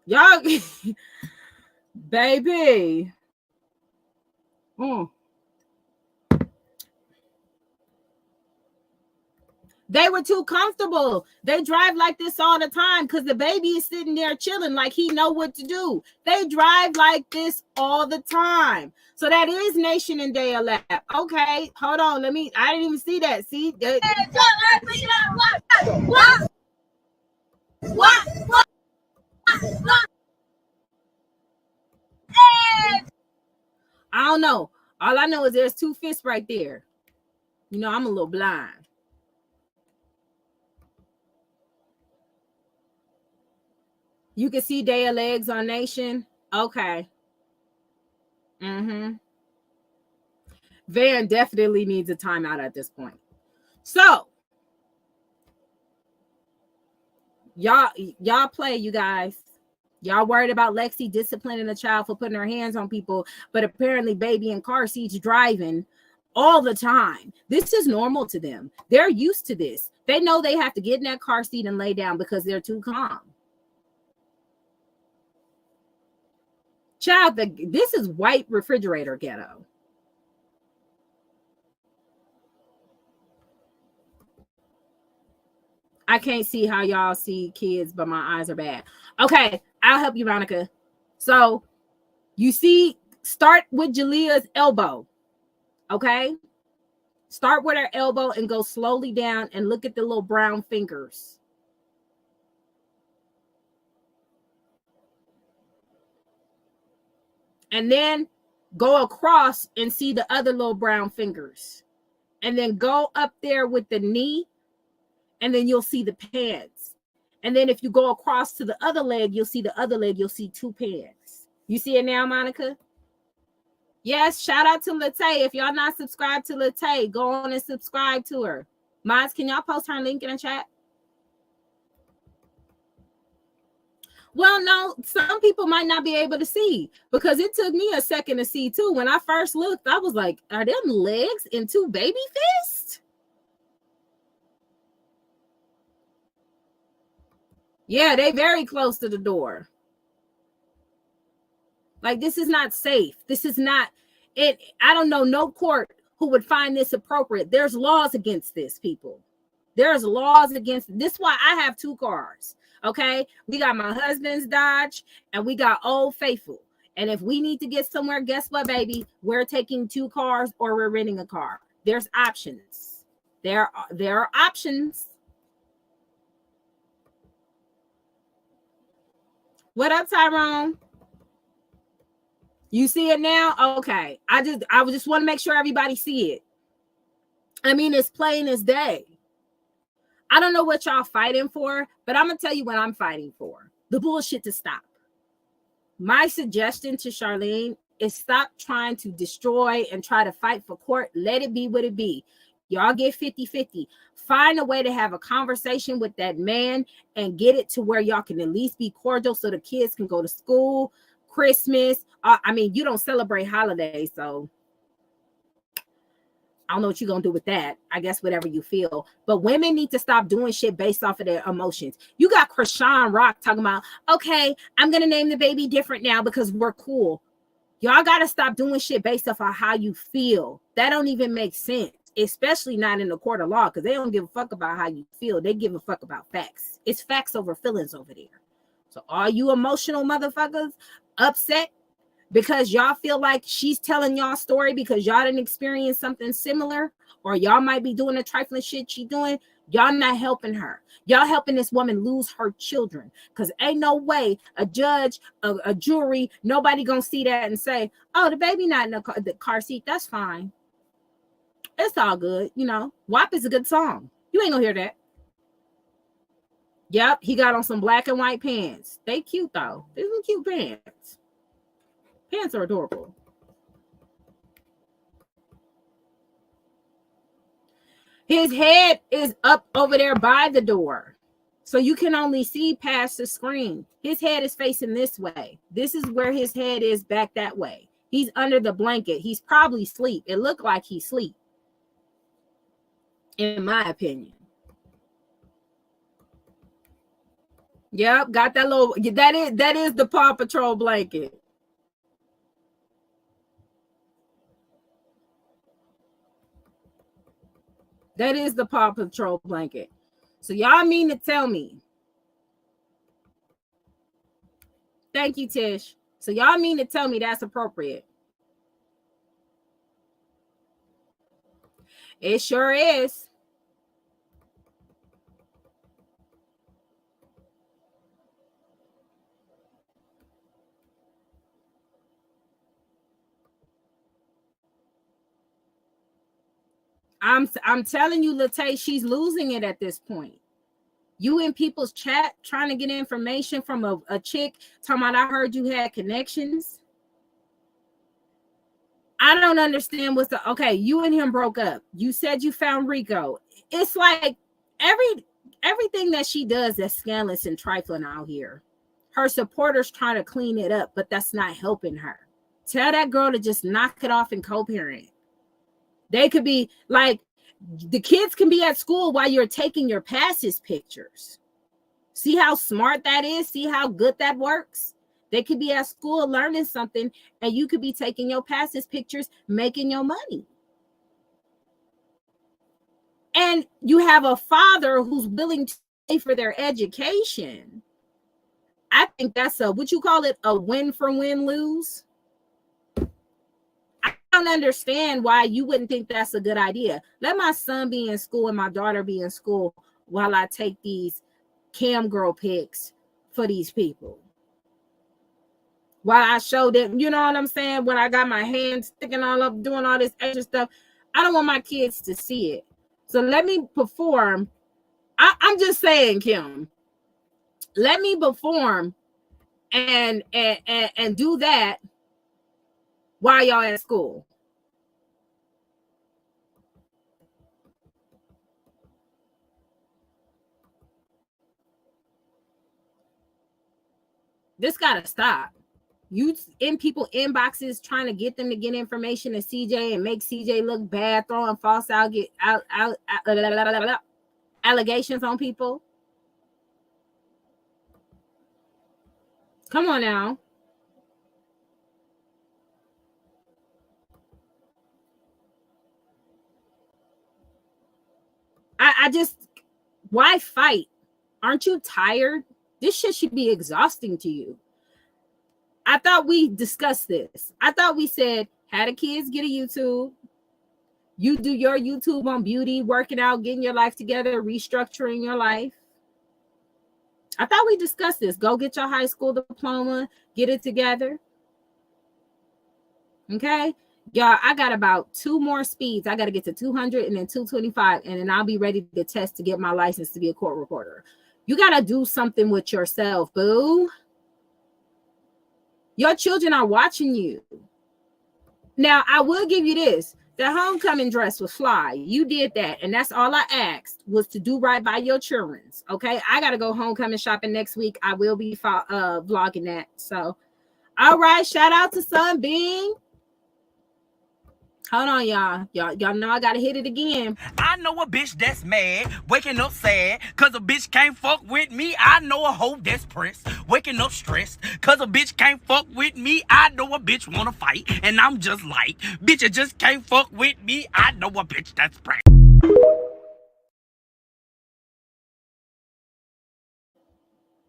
Y'all, baby. They were too comfortable. They drive like this all the time because the baby is sitting there chilling like he know what to do. They drive like this all the time. So that is Nation and Daya lap. Okay, hold on. I didn't even see that. See? What? I don't know. All I know is there's two fists right there. You know, I'm a little blind. You can see their legs on Nation. Okay. Mm-hmm. Van definitely needs a timeout at this point. So, y'all play, you guys. Y'all worried about Lexi disciplining a child for putting her hands on people, but apparently baby in car seats driving all the time. This is normal to them. They're used to this. They know they have to get in that car seat and lay down because they're too calm. Child, this is white refrigerator ghetto. I can't see how y'all see kids, but my eyes are bad. Okay, I'll help you, Monica. So you see, start with Jalea's elbow. Okay? Start with her elbow and go slowly down and look at the little brown fingers. And then go across and see the other little brown fingers. And then go up there with the knee, and then you'll see the pants. And then if you go across to the other leg, you'll see the other leg. You'll see two pants. You see it now, Monica? Yes, shout out to Latay. If y'all not subscribed to Latay, go on and subscribe to her. Mods, can y'all post her link in the chat? Well, no, some people might not be able to see because it took me a second to see too. When I first looked, I was like, are them legs and two baby fists? Yeah, they very close to the door. Like, this is not safe. This is not it. I don't know no court who would find this appropriate. There's laws against this, people. There's laws against this. Why I have two cars. Okay, we got my husband's Dodge and we got Old Faithful. And if we need to get somewhere, guess what, baby? We're taking two cars or we're renting a car. There's options. There are options. What up, Tyrone? You see it now? Okay. I just want to make sure everybody see it. I mean, it's plain as day. I don't know what y'all fighting for, but I'm going to tell you what I'm fighting for. The bullshit to stop. My suggestion to Charlene is stop trying to destroy and try to fight for court. Let it be what it be. Y'all get 50-50. Find a way to have a conversation with that man and get it to where y'all can at least be cordial so the kids can go to school, Christmas. I mean, you don't celebrate holidays, so I don't know what you're going to do with that. I guess whatever you feel. But women need to stop doing shit based off of their emotions. You got Krishan Rock talking about, okay, I'm going to name the baby different now because we're cool. Y'all got to stop doing shit based off of how you feel. That don't even make sense, especially not in the court of law, because they don't give a fuck about how you feel. They give a fuck about facts. It's facts over feelings over there. So all you emotional motherfuckers upset because y'all feel like she's telling y'all story because y'all didn't experience something similar, or y'all might be doing the trifling shit she doing, y'all not helping her. Y'all helping this woman lose her children, because ain't no way a judge, a jury, nobody gonna see that and say, oh, the baby not in the car seat. That's fine. It's all good. You know, WAP is a good song. You ain't gonna hear that. Yep, he got on some black and white pants. They cute though. These are cute pants. Pants are adorable. His head is up over there by the door, so you can only see past the screen. His head is facing this way. This is where his head is, back that way. He's under the blanket. He's probably asleep. It looked like he's asleep, in my opinion. Yep, got that little, that is the Paw Patrol blanket. That is the Paw Patrol blanket. So y'all mean to tell me. Thank you, Tish. So y'all mean to tell me that's appropriate? It sure is. I'm telling you, Latae, she's losing it at this point. You in people's chat trying to get information from a chick talking about, I heard you had connections. I don't understand what's the, okay, you and him broke up. You said you found Rico. It's like everything that she does that's scandalous and trifling out here. Her supporters trying to clean it up, but that's not helping her. Tell that girl to just knock it off and co-parent. They could be like, the kids can be at school while you're taking your passes pictures. See how smart that is? See how good that works? They could be at school learning something, and you could be taking your passes pictures, making your money. And you have a father who's willing to pay for their education. I think that's a, what you call it, a win for win lose. I don't understand why you wouldn't think that's a good idea. Let my son be in school and my daughter be in school while I take these cam girl pics for these people. While I show them, you know what I'm saying? When I got my hands sticking all up, doing all this extra stuff, I don't want my kids to see it. So let me perform. I'm just saying, Kim, let me perform and do that while y'all at school. This gotta stop. You in people inboxes trying to get them to get information to CJ and make CJ look bad, throwing false allegations on people. Come on now. I just, why fight? Aren't you tired? This shit should be exhausting to you. I thought we discussed this. I thought we said, had the kids get a YouTube. You do your YouTube on beauty, working out, getting your life together, restructuring your life. I thought we discussed this. Go get your high school diploma, get it together. Okay? Y'all, I got about 2 more speeds. I got to get to 200 and then 225, and then I'll be ready to test to get my license to be a court reporter. You got to do something with yourself, boo. Your children are watching you. Now, I will give you this. The homecoming dress was fly. You did that, and that's all I asked was to do right by your children. Okay? I got to go homecoming shopping next week. I will be vlogging that. So, all right. Shout out to Sunbeam. Hold on, y'all. Y'all know I gotta hit it again. I know a bitch that's mad, waking up sad, cause a bitch can't fuck with me. I know a hoe that's pressed, waking up stressed, cause a bitch can't fuck with me. I know a bitch wanna fight, and I'm just like, bitch, you just can't fuck with me. I know a bitch that's pressed.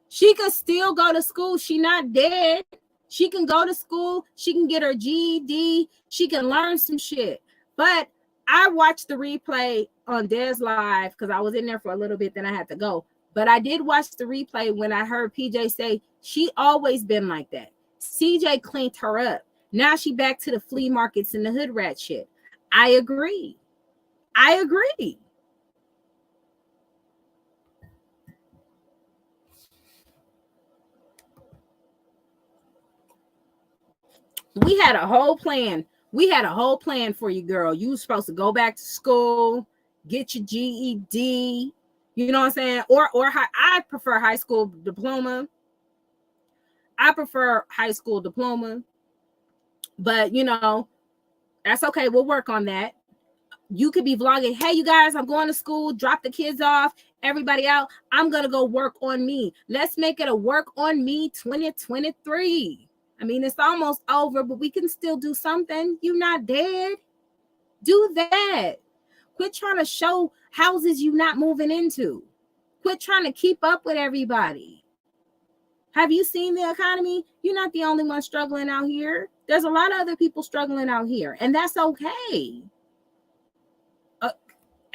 She could still go to school. She not dead. She can go to school. She can get her GED. She can learn some shit. But I watched the replay on Des Live because I was in there for a little bit. Then I had to go. But I did watch the replay when I heard PJ say she always been like that. CJ cleaned her up. Now she back to the flea markets and the hood rat shit. I agree. We had a whole plan. We had a whole plan for you, girl. You were supposed to go back to school, get your GED. You know what I'm saying? Or I prefer high school diploma. But you know, that's okay. We'll work on that. You could be vlogging. Hey, you guys, I'm going to school. Drop the kids off. Everybody out. I'm gonna go work on me. Let's make it a work on me 2023. I mean, it's almost over, but we can still do something. You're not dead. Do that. Quit trying to show houses you're not moving into. Quit trying to keep up with everybody. Have you seen the economy? You're not the only one struggling out here. There's a lot of other people struggling out here, and that's okay.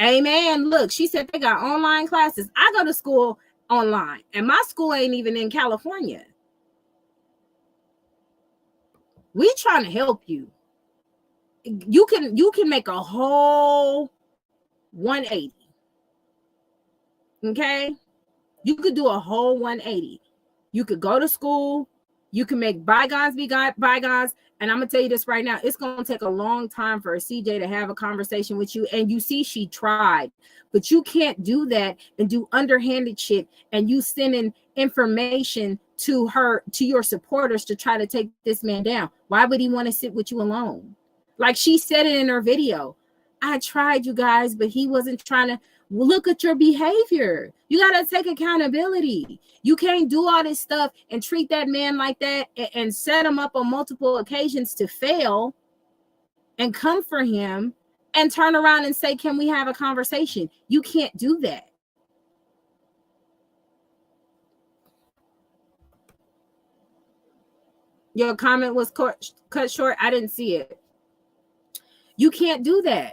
Amen. Look, she said they got online classes. I go to school online, and my school ain't even in California. We trying to help you. You can make a whole 180. Okay? You could do a whole 180. You could go to school. You can make bygones be bygones. And I'm going to tell you this right now. It's going to take a long time for CJ to have a conversation with you. And you see she tried. But you can't do that and do underhanded shit. And you sending information to your supporters to try to take this man down. Why would he want to sit with you alone? Like she said it in her video. I tried, you guys, but he wasn't trying to. Look at your behavior. You got to take accountability. You can't do all this stuff and treat that man like that and set him up on multiple occasions to fail and come for him and turn around and say, can we have a conversation? You can't do that. Your comment was cut short. I didn't see it. You can't do that.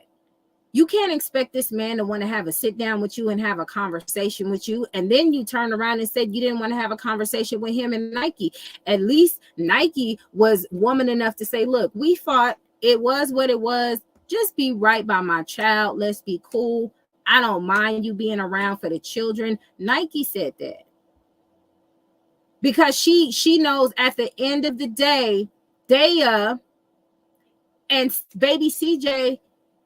You can't expect this man to want to have a sit down with you and have a conversation with you. And then you turn around and said you didn't want to have a conversation with him and Nike. At least Nike was woman enough to say, look, we fought. It was what it was. Just be right by my child. Let's be cool. I don't mind you being around for the children. Nike said that. Because she knows at the end of the day, Daya and baby CJ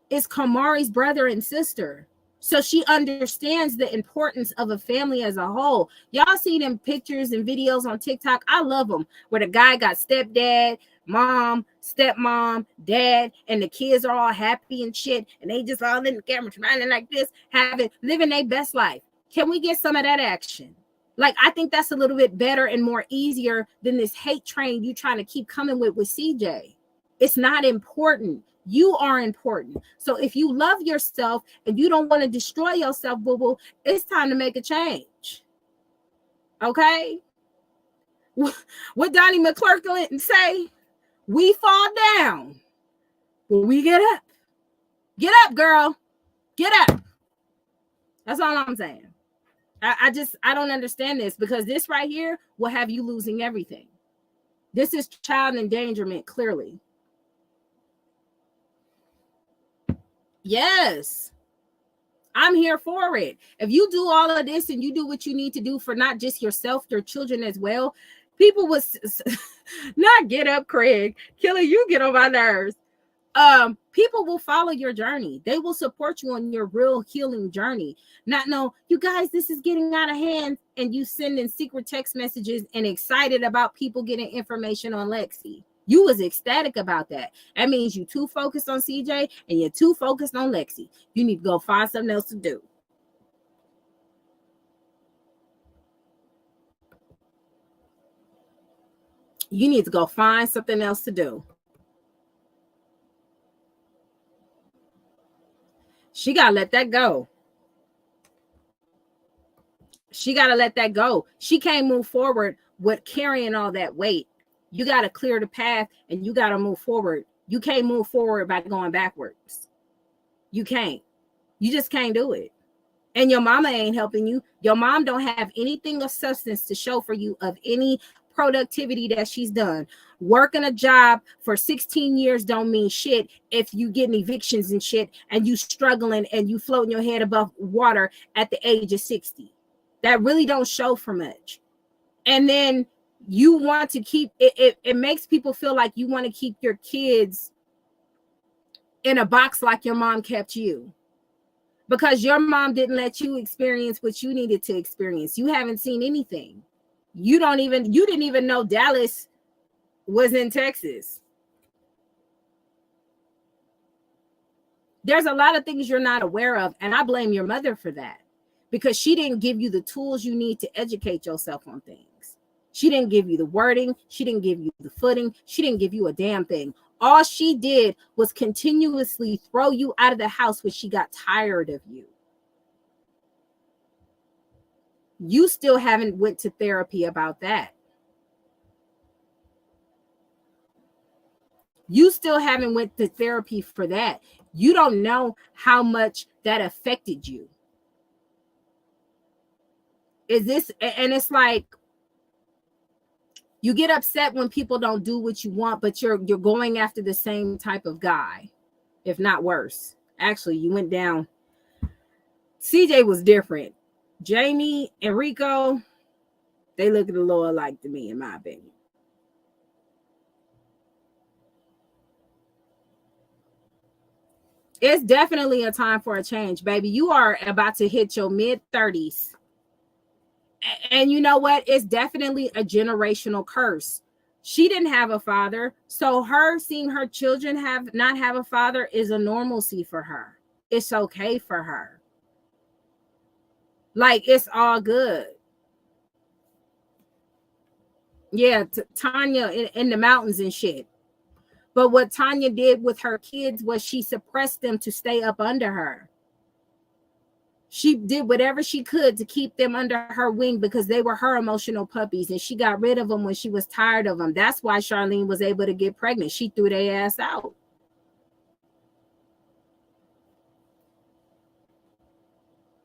is Kamari's brother and sister. So she understands the importance of a family as a whole. Y'all see them pictures and videos on TikTok. I love them. Where the guy got stepdad, mom, stepmom, dad, and the kids are all happy and shit. And they just all in the camera smiling like this, living their best life. Can we get some of that action? Like, I think that's a little bit better and more easier than this hate train you trying to keep coming with CJ. It's not important. You are important. So if you love yourself and you don't want to destroy yourself, boo-boo, it's time to make a change. Okay? What Donnie McClurkin say? We fall down, but we get up. Get up, girl. Get up. That's all I'm saying. I don't understand this, because this right here will have you losing everything. This is child endangerment, clearly. Yes, I'm here for it. If you do all of this and you do what you need to do for not just yourself, your children as well, people will not get up, Craig. Killer, you get on my nerves. People will follow your journey. They will support you on your real healing journey. Not know, you guys, this is getting out of hand, and you sending secret text messages and excited about people getting information on Lexi. You was ecstatic about that. That means you too focused on CJ and you're too focused on Lexi. You need to go find something else to do. You need to go find something else to do. She got to let that go. She got to let that go. She can't move forward with carrying all that weight. You got to clear the path and you got to move forward. You can't move forward by going backwards. You can't. You just can't do it. And your mama ain't helping you. Your mom don't have anything of substance to show for you of any productivity that she's done. Working a job for 16 years don't mean shit if you getting evictions and shit and you struggling and you floating your head above water at the age of 60. That really don't show for much. And then you want to keep it, it makes people feel like you want to keep your kids in a box like your mom kept you, because your mom didn't let you experience what you needed to experience. You haven't seen anything. You didn't even know Dallas was in Texas. There's a lot of things you're not aware of, and I blame your mother for that, because she didn't give you the tools you need to educate yourself on things. She didn't give you the wording. She didn't give you the footing. She didn't give you a damn thing. All she did was continuously throw you out of the house when she got tired of you. You still haven't went to therapy about that. You still haven't went to therapy for that. You don't know how much that affected you. Is this, and it's like, you get upset when people don't do what you want, but you're going after the same type of guy, if not worse. Actually, you went down CJ was different. Jamie and Rico, they look a little alike to me, in my opinion. It's definitely a time for a change, baby. You are about to hit your mid-30s. And you know what? It's definitely a generational curse. She didn't have a father, so her seeing her children not have a father is a normalcy for her. It's okay for her. Like, it's all good. Yeah, Tanya in the mountains and shit. But what Tanya did with her kids was she suppressed them to stay up under her. She did whatever she could to keep them under her wing because they were her emotional puppies, and she got rid of them when she was tired of them. That's why Charlene was able to get pregnant. She threw their ass out.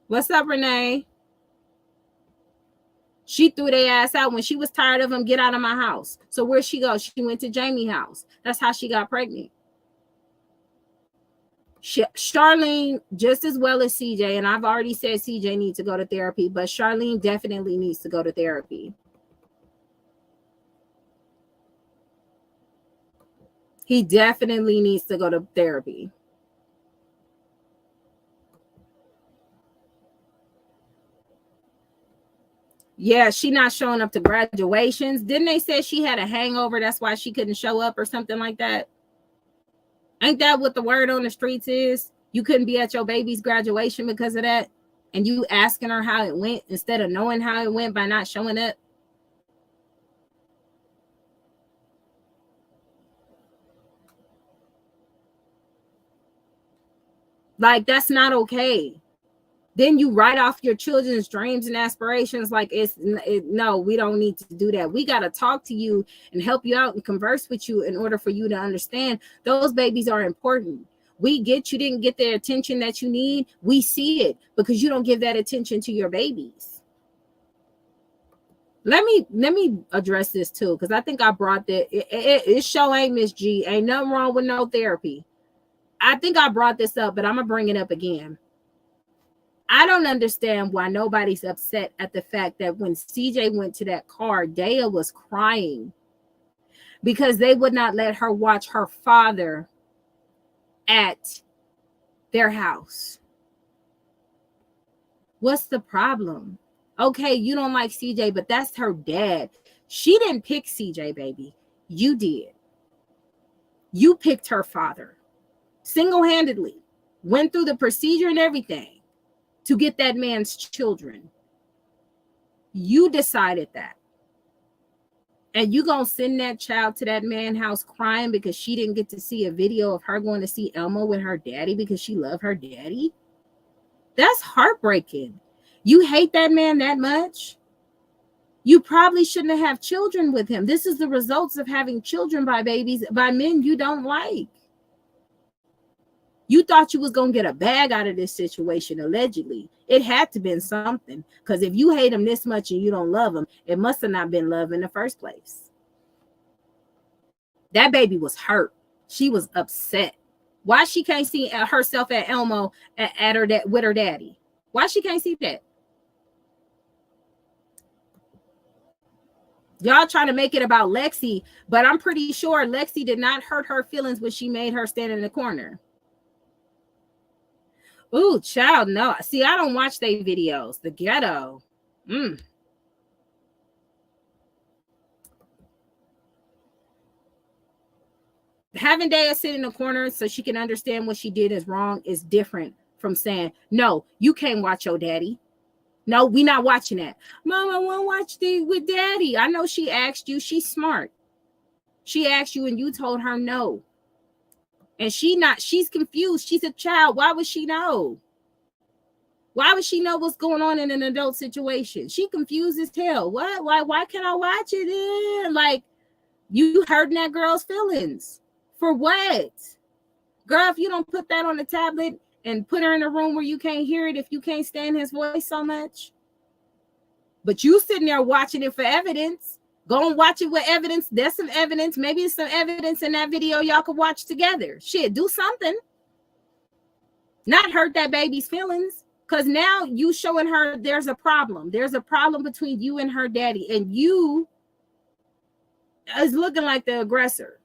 What's up, Renee? She threw their ass out when she was tired of them. Get out of my house. So where'd she go? She went to Jamie's house. That's how she got pregnant. Charlene, just as well as CJ, and I've already said CJ needs to go to therapy, but Charlene definitely needs to go to therapy. He definitely needs to go to therapy. Yeah, she not showing up to graduations. Didn't they say she had a hangover? That's why she couldn't show up or something like that. Ain't that what the word on the streets is? You couldn't be at your baby's graduation because of that? And you asking her how it went instead of knowing how it went by not showing up? Like, that's not okay. Then you write off your children's dreams and aspirations like no, we don't need to do that. We got to talk to you and help you out and converse with you in order for you to understand those babies are important. We get you didn't get the attention that you need. We see it because you don't give that attention to your babies. Let me address this too, because I think I brought that. It show ain't Miss G. Ain't nothing wrong with no therapy. I think I brought this up, but I'm gonna bring it up again. I don't understand why nobody's upset at the fact that when CJ went to that car, Dea was crying because they would not let her watch her father at their house. What's the problem? Okay, you don't like CJ, but that's her dad. She didn't pick CJ, baby. You did. You picked her father single-handedly, went through the procedure and everything to get that man's children. You decided that. And you gonna send that child to that man's house crying because she didn't get to see a video of her going to see Elmo with her daddy because she loved her daddy? That's heartbreaking. You hate that man that much? You probably shouldn't have children with him. This is the results of having children by men you don't like. You thought you was going to get a bag out of this situation, allegedly. It had to been something, because if you hate him this much and you don't love him, it must have not been love in the first place. That baby was hurt. She was upset. Why she can't see herself at Elmo with her daddy? Why she can't see that? Y'all trying to make it about Lexi, but I'm pretty sure Lexi did not hurt her feelings when she made her stand in the corner. Ooh, child, no. See, I don't watch their videos. The ghetto. Having Dea sit in the corner so she can understand what she did is wrong is different from saying, no, you can't watch your daddy. No, we not watching that. Mom, I want to watch with daddy. I know she asked you. She's smart. She asked you and you told her no. And she's confused. She's a child. Why would she know? Why would she know what's going on in an adult situation? She confused as hell. What? Why can't I watch it? Like, you hurting that girl's feelings. For what? Girl, if you don't put that on the tablet and put her in a room where you can't hear it, if you can't stand his voice so much. But you sitting there watching it for evidence. Go and watch it with evidence. There's some evidence. Maybe it's some evidence in that video y'all could watch together. Shit, do something. Not hurt that baby's feelings. Because now you showing her there's a problem. There's a problem between you and her daddy, and you is looking like the aggressor.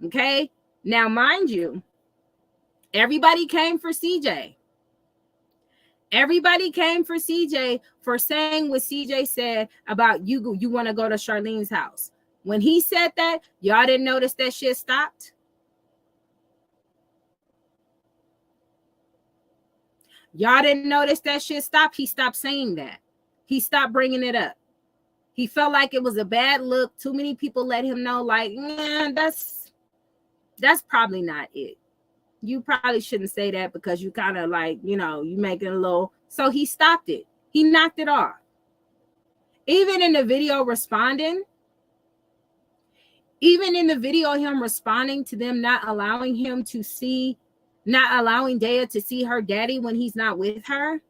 Okay? Now, mind you, everybody came for CJ. Everybody came for CJ for saying what CJ said about you want to go to Charlene's house. When he said that, y'all didn't notice that shit stopped? Y'all didn't notice that shit stopped? He stopped saying that. He stopped bringing it up. He felt like it was a bad look. Too many people let him know, like, that's probably not it. You probably shouldn't say that because you kind of like, you making a little. So he stopped it. He knocked it off. Even in the video responding, him responding to them not allowing Daya to see her daddy when he's not with her,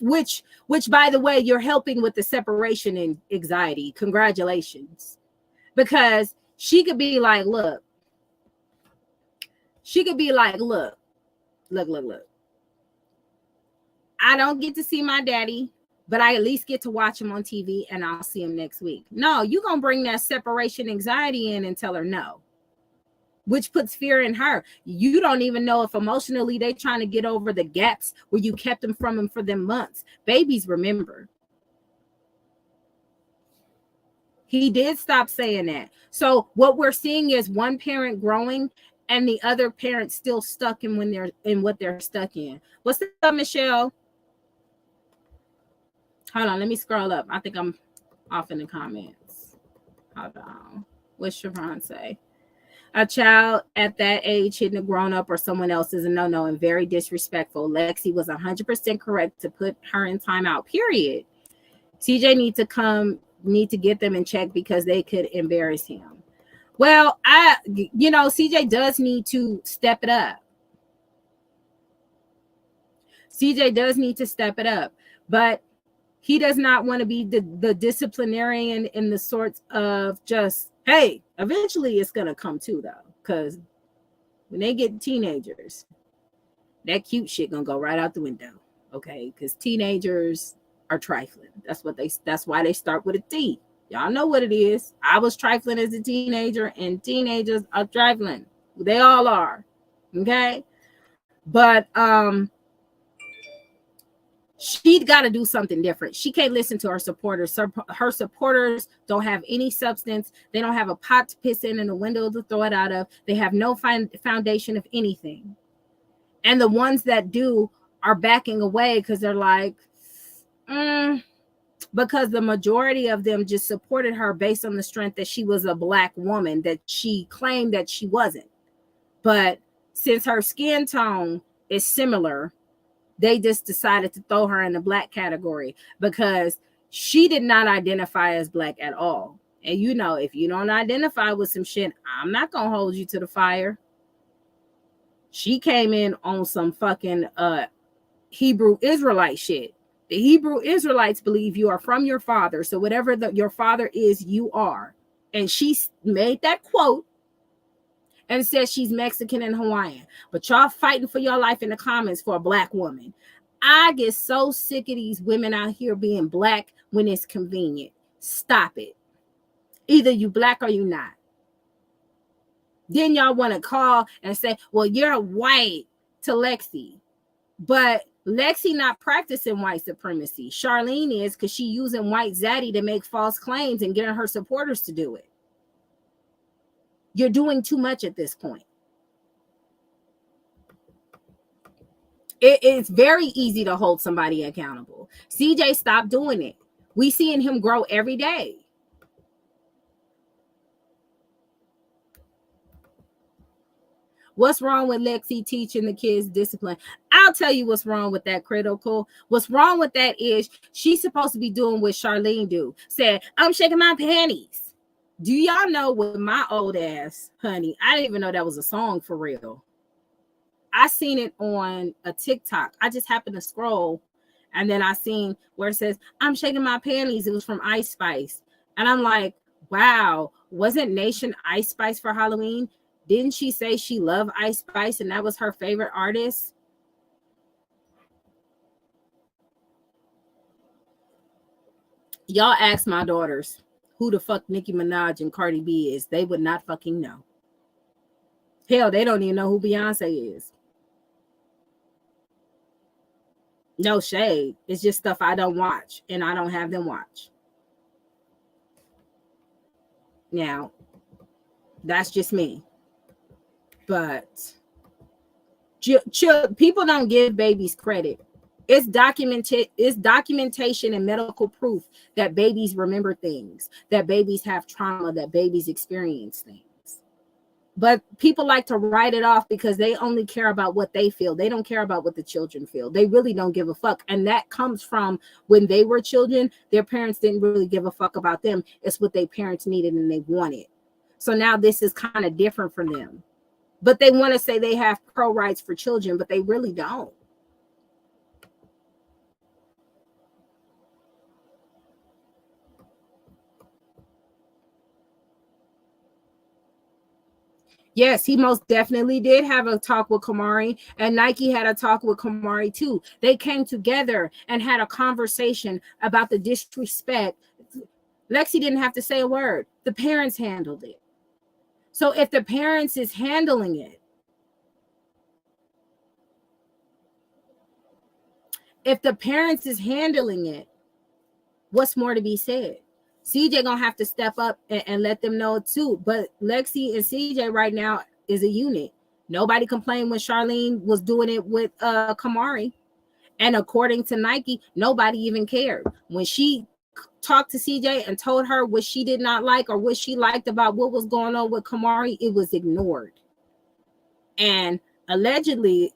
which by the way, you're helping with the separation and anxiety. Congratulations. Because she could be like, look. I don't get to see my daddy, but I at least get to watch him on TV, and I'll see him next week. No, you're going to bring that separation anxiety in and tell her no, which puts fear in her. You don't even know if emotionally they trying to get over the gaps where you kept them from him for them months. Babies remember. He did stop saying that. So what we're seeing is one parent growing and the other parent still stuck in what they're stuck in. What's up, Michelle? Hold on, let me scroll up. I think I'm off in the comments. Hold on. What's Siobhan say? A child at that age hitting a grown-up or someone else is a no-no and very disrespectful. Lexi was 100% correct to put her in timeout, period. CJ need to get them in check because they could embarrass him. Well, CJ does need to step it up. CJ does need to step it up, but he does not want to be the disciplinarian in the sorts of just, hey, eventually it's going to come to, though, because when they get teenagers, that cute shit going to go right out the window, okay? Because teenagers are trifling. That's why they start with a T. Y'all know what it is. I was trifling as a teenager, and teenagers are trifling. They all are. Okay. But she got to do something different. She can't listen to her supporters. Her supporters don't have any substance. They don't have a pot to piss in and a window to throw it out of. They have no foundation of anything. And the ones that do are backing away because they're like, because the majority of them just supported her based on the strength that she was a Black woman that she claimed that she wasn't. But since her skin tone is similar, they just decided to throw her in the Black category because she did not identify as Black at all. And if you don't identify with some shit, I'm not going to hold you to the fire. She came in on some fucking Hebrew Israelite shit. The Hebrew Israelites believe you are from your father. So whatever your father is, you are. And she made that quote and said she's Mexican and Hawaiian. But y'all fighting for your life in the comments for a Black woman. I get so sick of these women out here being Black when it's convenient. Stop it. Either you Black or you not. Then y'all want to call and say, well, you're white to Lexi. But Lexi not practicing white supremacy. Charlene is, because she using white zaddy to make false claims and getting her supporters to do it. You're doing too much at this point. It's very easy to hold somebody accountable. CJ stopped doing it. We seeing him grow every day. What's wrong with Lexi teaching the kids discipline? I'll tell you what's wrong with that, Critical. What's wrong with that is she's supposed to be doing what Charlene do. Said, I'm shaking my panties. Do y'all know what my old ass, honey, I didn't even know that was a song for real. I seen it on a TikTok. I just happened to scroll, and then I seen where it says, I'm shaking my panties. It was from Ice Spice. And I'm like, wow, wasn't Nation Ice Spice for Halloween? Didn't she say she loved Ice Spice and that was her favorite artist? Y'all ask my daughters who the fuck Nicki Minaj and Cardi B is. They would not fucking know. Hell, they don't even know who Beyonce is. No shade. It's just stuff I don't watch and I don't have them watch. Now, that's just me. But people don't give babies credit. It's documentation and medical proof that babies remember things, that babies have trauma, that babies experience things. But people like to write it off because they only care about what they feel. They don't care about what the children feel. They really don't give a fuck. And that comes from when they were children, their parents didn't really give a fuck about them. It's what their parents needed and they wanted. So now this is kind of different for them. But they want to say they have pro rights for children, but they really don't. Yes, he most definitely did have a talk with Kamari, and Nike had a talk with Kamari too. They came together and had a conversation about the disrespect. Lexi didn't have to say a word. The parents handled it. So if the parents is handling it, what's more to be said? CJ gonna have to step up and let them know too. But Lexi and CJ right now is a unit. Nobody complained when Charlene was doing it with Kamari. And according to Nike, nobody even cared. When she talked to CJ and told her what she did not like or what she liked about what was going on with Kamari, it was ignored. And allegedly,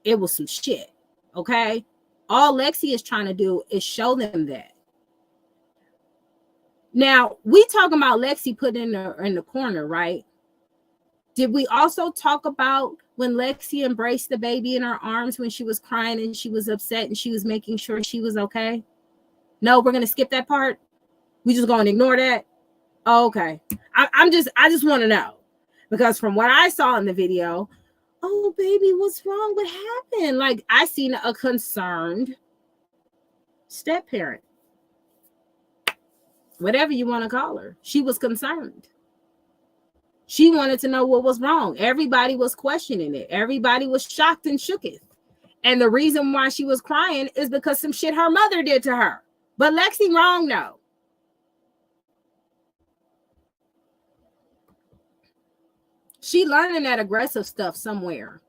it was some shit. Okay? All Lexi is trying to do is show them that. Now, we talking about Lexi put in the corner, right? Did we also talk about when Lexi embraced the baby in her arms when she was crying and she was upset and she was making sure she was okay? No, we're going to skip that part. We just going to ignore that. Oh, okay. I just want to know, because from what I saw in the video, oh, baby, what's wrong? What happened? Like, I seen a concerned step parent. Whatever you want to call her. She was concerned. She wanted to know what was wrong. Everybody was questioning it. Everybody was shocked and shooketh. And the reason why she was crying is because some shit her mother did to her. But Lexi wrong, no. She learning that aggressive stuff somewhere.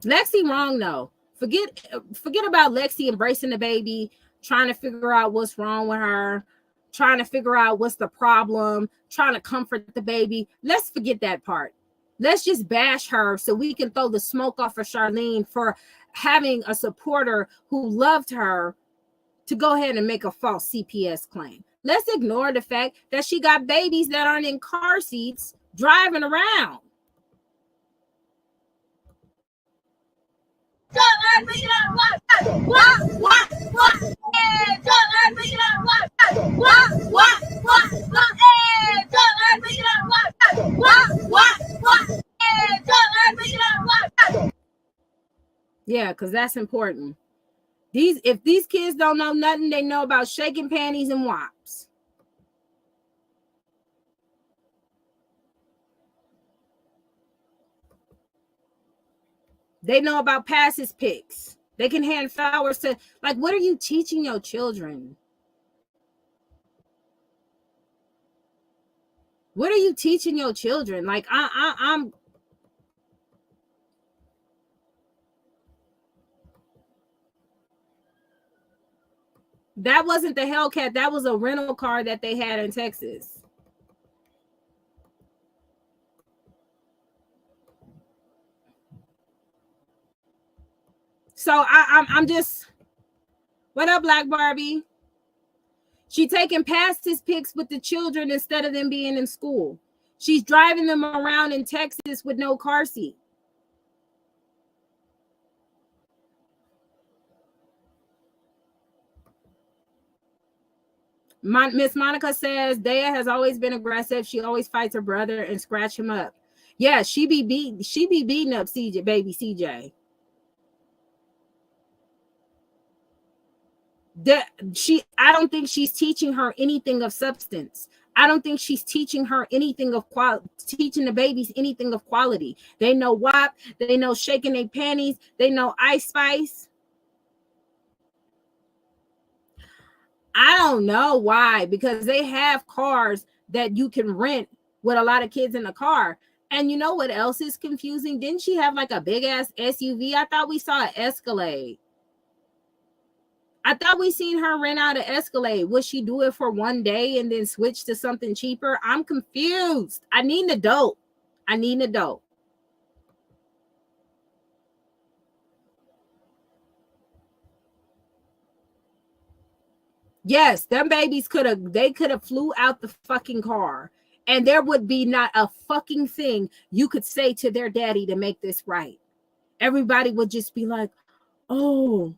Lexi wrong, no. Forget about Lexi embracing the baby, trying to figure out what's wrong with her, trying to figure out what's the problem, trying to comfort the baby. Let's forget that part. Let's just bash her so we can throw the smoke off of Charlene for having a supporter who loved her to go ahead and make a false CPS claim. Let's ignore the fact that she got babies that aren't in car seats driving around. Yeah, because that's important. If these kids don't know nothing, they know about shaking panties and wops. They know about passes picks. They can hand flowers to, like, what are you teaching your children? What are you teaching your children? Like, I'm that wasn't the Hellcat. That was a rental car that they had in Texas. So I'm just, what up, Black Barbie? She taking passes pics with the children instead of them being in school. She's driving them around in Texas with no car seat. Miss Monica says Daya has always been aggressive. She always fights her brother and scratch him up. Yeah, she be beating up CJ, baby CJ. I don't think she's teaching her anything of substance. I don't think she's teaching her anything of teaching the babies anything of quality. They know WAP, they know shaking their panties, they know Ice Spice. I don't know why, because they have cars that you can rent with a lot of kids in the car. And you know what else is confusing? Didn't she have like a big ass SUV? I thought we saw an Escalade. I thought we seen her rent out an Escalade. Would she do it for one day and then switch to something cheaper? I'm confused. I need an adult. I need an adult. Yes, them babies could have flew out the fucking car, and there would be not a fucking thing you could say to their daddy to make this right. Everybody would just be like, oh,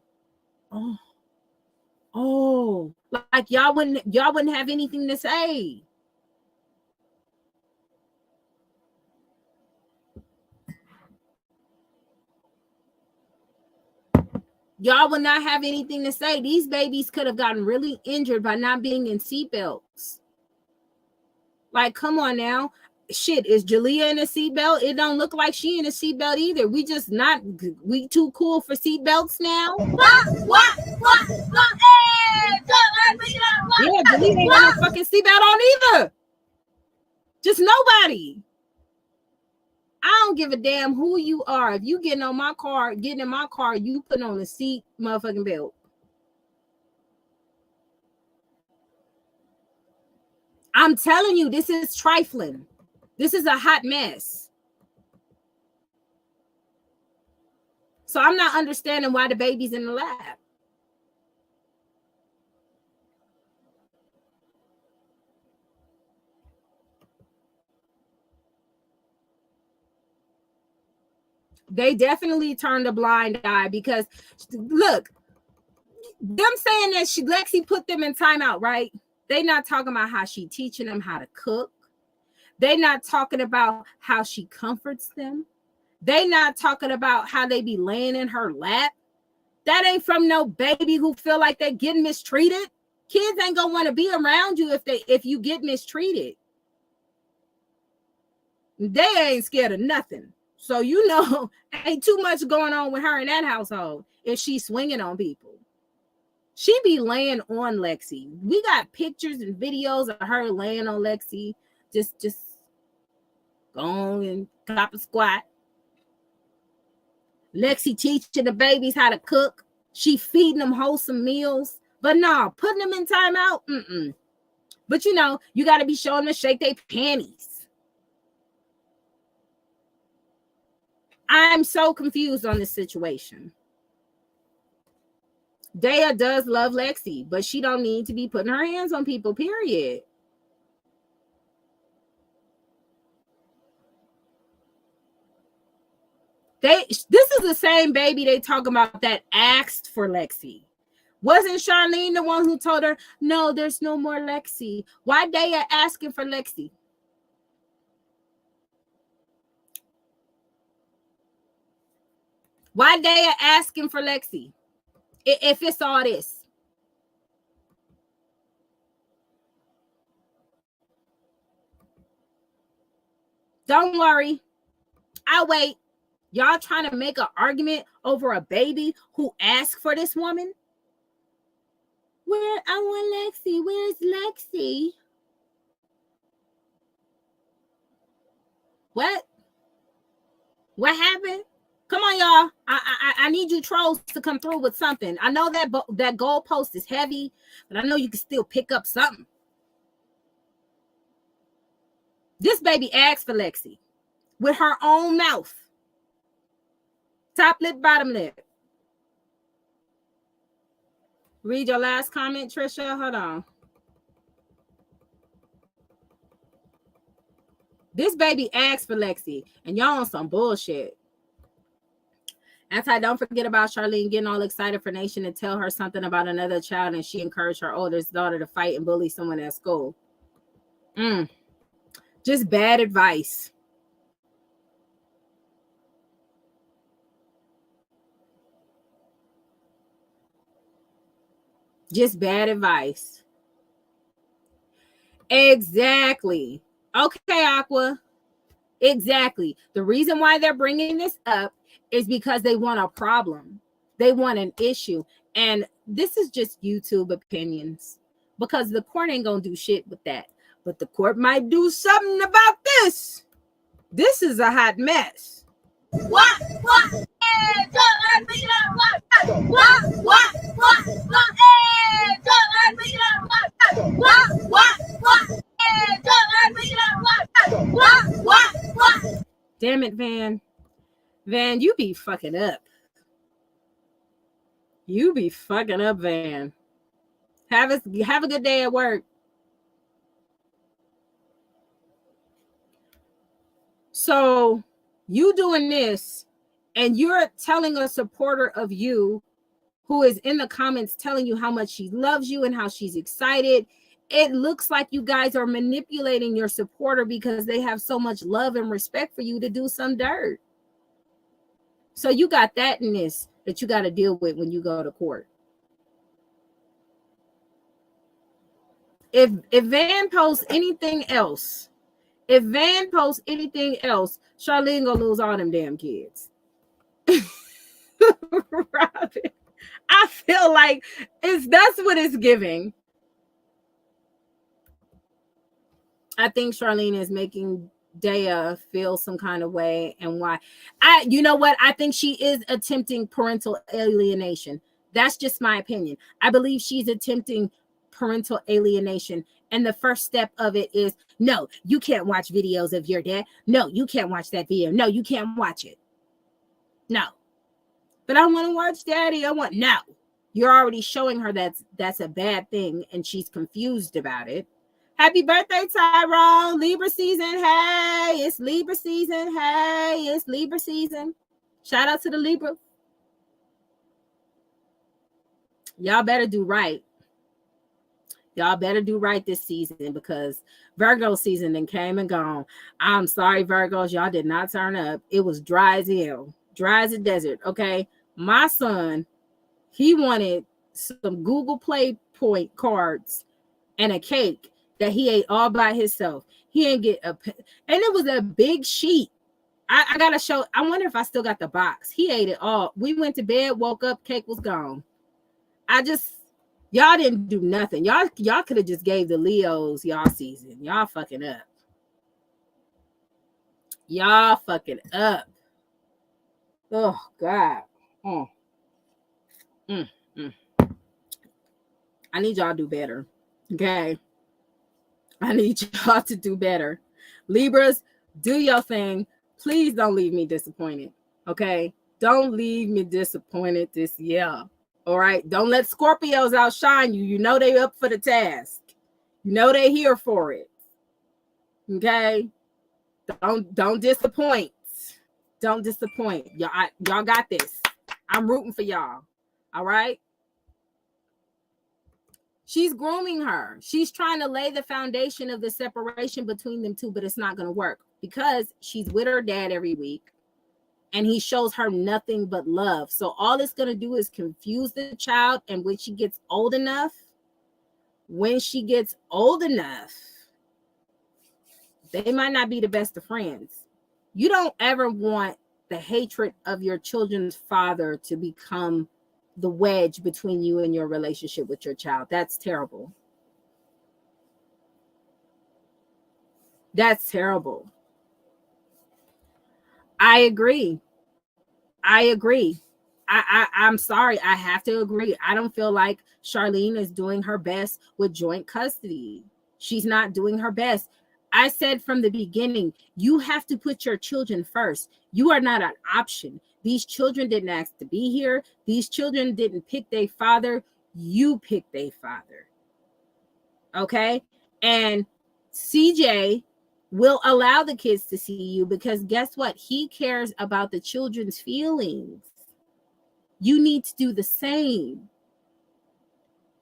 like y'all wouldn't have anything to say. Y'all would not have anything to say. These babies could have gotten really injured by not being in seatbelts. Like, come on now. Shit, is Jalea in a seatbelt? It don't look like she in a seatbelt either. We too cool for seatbelts now. What? Yeah, Jalea ain't got no fucking seatbelt on either. Just nobody. I don't give a damn who you are. If you getting in my car, you put on a seat motherfucking belt. I'm telling you, this is trifling. This is a hot mess. So I'm not understanding why the baby's in the lab. They definitely turned a blind eye because, look, them saying that Lexi put them in timeout, right? They not talking about how she teaching them how to cook. They not talking about how she comforts them. They not talking about how they be laying in her lap. That ain't from no baby who feel like they're getting mistreated. Kids ain't gonna want to be around you if you get mistreated. They ain't scared of nothing. So you know, ain't too much going on with her in that household if she's swinging on people. She be laying on Lexi. We got pictures and videos of her laying on Lexi, just going and cop a squat. Lexi teaching the babies how to cook. She feeding them wholesome meals. But no, putting them in timeout, But you know, you got to be showing them to shake their panties. I'm so confused on this situation. Daya does love Lexi, but she don't need to be putting her hands on people, period. This is the same baby they talk about that asked for Lexi. Wasn't Charlene the one who told her, no, there's no more Lexi? Why Daya asking for Lexi? Why Daya asking for Lexi? If it's all this. Don't worry. I'll wait. Y'all trying to make an argument over a baby who asked for this woman? I want Lexi. Where's Lexi? What? What happened? Come on, y'all. I need you trolls to come through with something. I know that goalpost is heavy, but I know you can still pick up something. This baby asked for Lexi with her own mouth. Top lip, bottom lip. Read your last comment, Trisha. Hold on. This baby asked for Lexi, and y'all on some bullshit. Don't forget about Charlene getting all excited for Nation and tell her something about another child, and she encouraged her oldest daughter to fight and bully someone at school. Just bad advice. Just bad advice. Exactly. Okay, Aqua. Exactly. The reason why they're bringing this up is because they want a problem. They want an issue. And this is just YouTube opinions, because the court ain't going to do shit with that. But the court might do something about this. This is a hot mess. What? Hey, don't pick it up. What? Hey, don't pick it up. What? Hey, don't pick it up. What? Damn it, Van. Van, you be fucking up. You be fucking up, Van. Have a good day at work. So you doing this, and you're telling a supporter of you who is in the comments telling you how much she loves you and how she's excited. It looks like you guys are manipulating your supporter because they have so much love and respect for you to do some dirt. So you got that in this that you got to deal with when you go to court. If Van posts anything else, Charlene gonna lose all them damn kids. Robin, I feel like that's what it's giving. I think Charlene is making Daya feel some kind of way, and why. You know what? I think she is attempting parental alienation. That's just my opinion. I believe she's attempting parental alienation. And the first step of it is, no, you can't watch videos of your dad. No, you can't watch that video. No, you can't watch it. No. But I want to watch daddy. No. You're already showing her that's a bad thing, and she's confused about it. Happy birthday, Tyrone. Libra season. Hey, it's Libra season. Hey, it's Libra season. Shout out to the Libra. Y'all better do right. Y'all better do right this season, because Virgo season then came and gone. I'm sorry, Virgos. Y'all did not turn up. It was dry as hell. Dry as a desert. Okay. My son, he wanted some Google Play Point cards and a cake that he ate all by himself. He didn't get and it was a big sheet. I gotta show. I wonder if I still got the box. He ate it all. We went to bed, woke up, cake was gone. Y'all didn't do nothing. Y'all could have just gave the Leos y'all season. Y'all fucking up. Y'all fucking up. Oh God. I need y'all to do better. Okay. I need y'all to do better. Libras, do your thing. Please don't leave me disappointed. Okay. Don't leave me disappointed this year. All right. Don't let Scorpios outshine you. You know they up for the task. You know they here for it. Okay. Don't disappoint. Don't disappoint. Y'all got this. I'm rooting for y'all. All right. She's grooming her. She's trying to lay the foundation of the separation between them two, but it's not going to work because she's with her dad every week and he shows her nothing but love. So all it's going to do is confuse the child. And when she gets old enough, they might not be the best of friends. You don't ever want the hatred of your children's father to become the wedge between you and your relationship with your child. That's terrible. That's terrible. I agree. I'm sorry. I have to agree. I don't feel like Charlene is doing her best with joint custody. She's not doing her best. I said from the beginning, you have to put your children first. You are not an option. These children didn't ask to be here. These children didn't pick their father. You picked their father. Okay? And CJ will allow the kids to see you because guess what? He cares about the children's feelings. You need to do the same.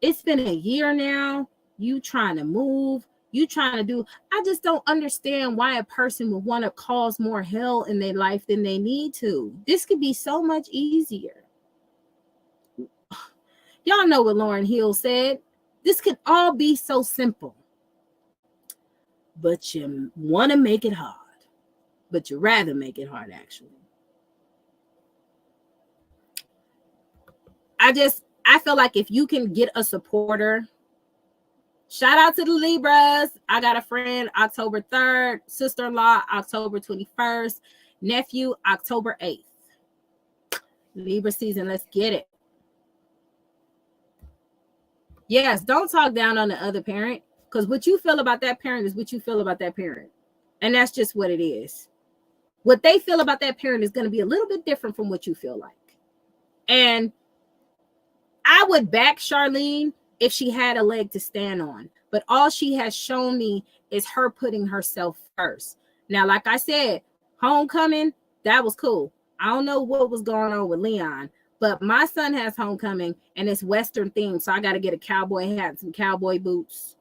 It's been a year now. You trying to move. You trying to do. I just don't understand why a person would want to cause more hell in their life than they need to. This could be so much easier. Y'all know what Lauryn Hill said. This could all be so simple. But you want to make it hard. But you rather make it hard, actually. I feel like if you can get a supporter, shout out to the Libras. I got a friend October 3rd, sister-in-law October 21st, nephew October 8th. Libra season, let's get it. Yes, don't talk down on the other parent, because what you feel about that parent is what you feel about that parent. And that's just what it is. What they feel about that parent is going to be a little bit different from what you feel like. And I would back Charlene if she had a leg to stand on. But all she has shown me is her putting herself first. Now, like I said, homecoming, that was cool. I don't know what was going on with Leon, but my son has homecoming and it's Western themed. So I got to get a cowboy hat, some cowboy boots.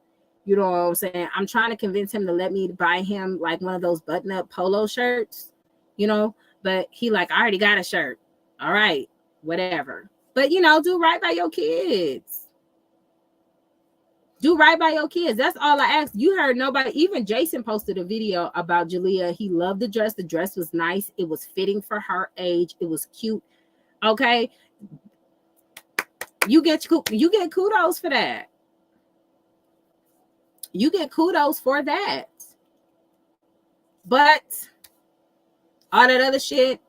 You know what I'm saying? I'm trying to convince him to let me buy him like one of those button-up polo shirts, you know, but he like, I already got a shirt. All right, whatever. But, you know, do right by your kids. Do right by your kids. That's all I ask. You heard nobody. Even Jason posted a video about Jalea. He loved the dress. The dress was nice. It was fitting for her age. It was cute. Okay. You get kudos for that. You get kudos for that. But all that other shit,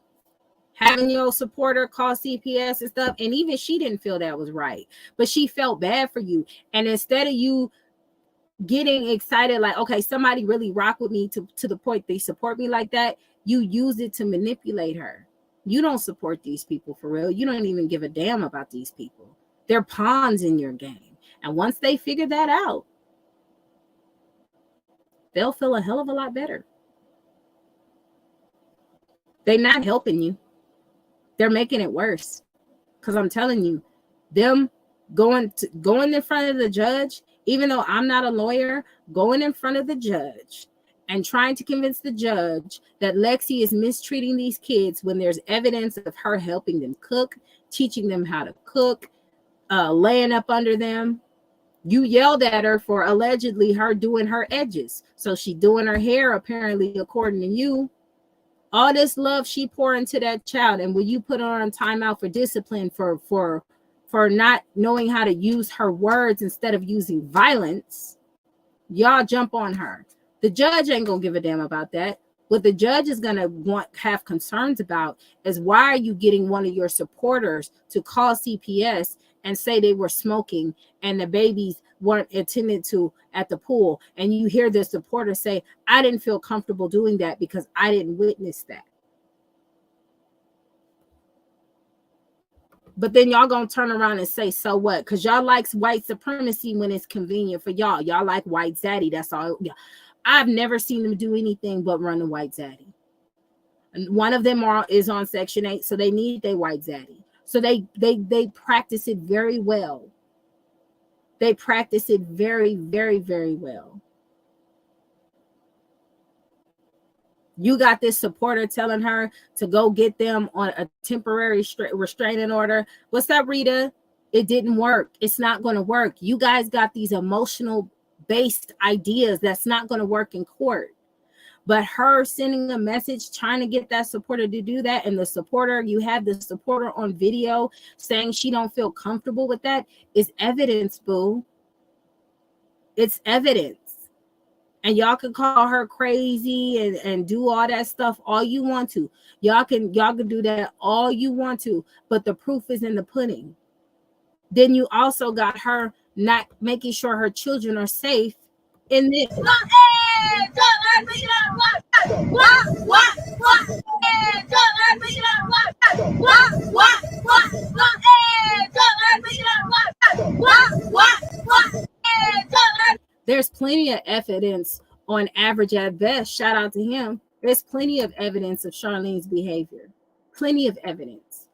having your supporter call CPS and stuff, and even she didn't feel that was right, but she felt bad for you. And instead of you getting excited, like, okay, somebody really rock with me to the point they support me like that, you use it to manipulate her. You don't support these people for real. You don't even give a damn about these people. They're pawns in your game. And once they figure that out, they'll feel a hell of a lot better. They're not helping you. They're making it worse. Because I'm telling you, them going in front of the judge, even though I'm not a lawyer, going in front of the judge and trying to convince the judge that Lexi is mistreating these kids when there's evidence of her helping them cook, teaching them how to cook, laying up under them. You yelled at her for allegedly her doing her edges. So she doing her hair, apparently, according to you. All this love she poured into that child, and when you put her on timeout for discipline for not knowing how to use her words instead of using violence, y'all jump on her. The judge ain't gonna give a damn about that. What the judge is gonna have concerns about is, why are you getting one of your supporters to call CPS and say they were smoking and the babies weren't attended to at the pool, and you hear the supporter say, I didn't feel comfortable doing that because I didn't witness that. But then y'all gonna turn around and say, so what? Because y'all like white supremacy when it's convenient for y'all. Y'all like white zaddy. That's all. Yeah. I've never seen them do anything but run the white zaddy. And one of them is on Section 8, so they need their white zaddy. So they practice it very well. They practice it very, very, very well. You got this supporter telling her to go get them on a temporary restraining order. What's up, Rita? It didn't work. It's not going to work. You guys got these emotional-based ideas that's not going to work in court. But her sending a message trying to get that supporter to do that, and the supporter, you have the supporter on video saying she don't feel comfortable with that, is evidence, boo. It's evidence. And y'all can call her crazy and do all that stuff all you want to. Y'all can do that all you want to, but the proof is in the pudding. Then you also got her not making sure her children are safe in this. There's plenty of evidence on Average at Best. Shout out to him. There's plenty of evidence of Charlene's behavior. Plenty of evidence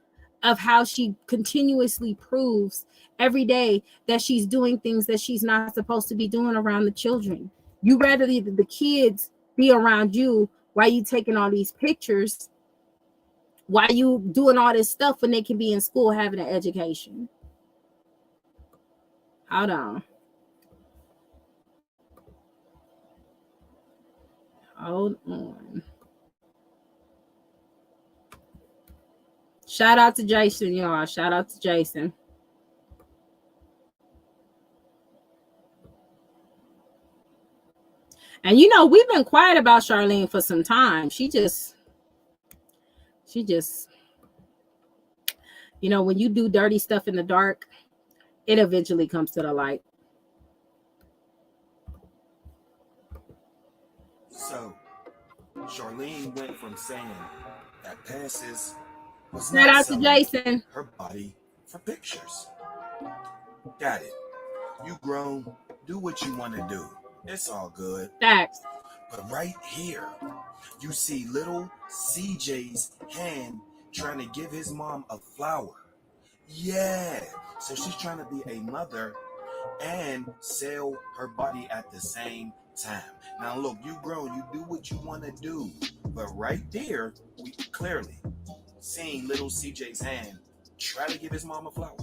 of how she continuously proves every day that she's doing things that she's not supposed to be doing around the children. You rather the kids be around you while you taking all these pictures, while you doing all this stuff when they can be in school having an education. Hold on. Hold on. Shout out to Jason, y'all. Shout out to Jason. And you know, we've been quiet about Charlene for some time. She just, you know, when you do dirty stuff in the dark, it eventually comes to the light. So, Charlene went from saying that passes was Shout not out to selling Jason. her body for pictures. Got it. You grown. Do what you want to do. It's all good. Facts. But right here, you see little CJ's hand trying to give his mom a flower. Yeah. So she's trying to be a mother and sell her body at the same time. Now look, you grown, you do what you want to do. But right there, we clearly seeing little CJ's hand try to give his mom a flower.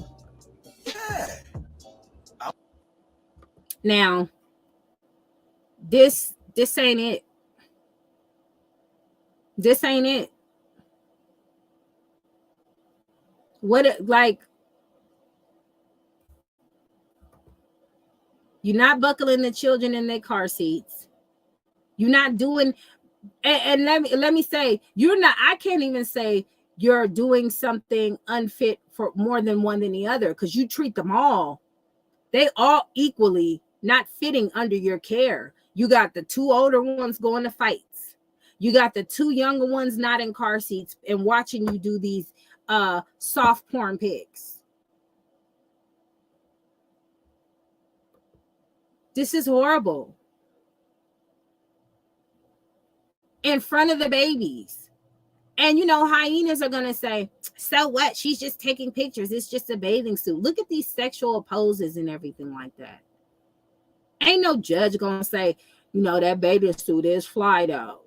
Yeah. Now, this ain't it. This ain't it. Like, you're not buckling the children in their car seats. You're not doing, and let me say, you're not, I can't even say you're doing something unfit for more than one than the other, because you treat them all. They all equally not fitting under your care. You got the 2 older ones going to fights. You got the 2 younger ones not in car seats and watching you do these soft porn pics. This is horrible. In front of the babies. And you know, hyenas are going to say, so what? She's just taking pictures. It's just a bathing suit. Look at these sexual poses and everything like that. Ain't no judge going to say, you know, that bathing suit is fly though.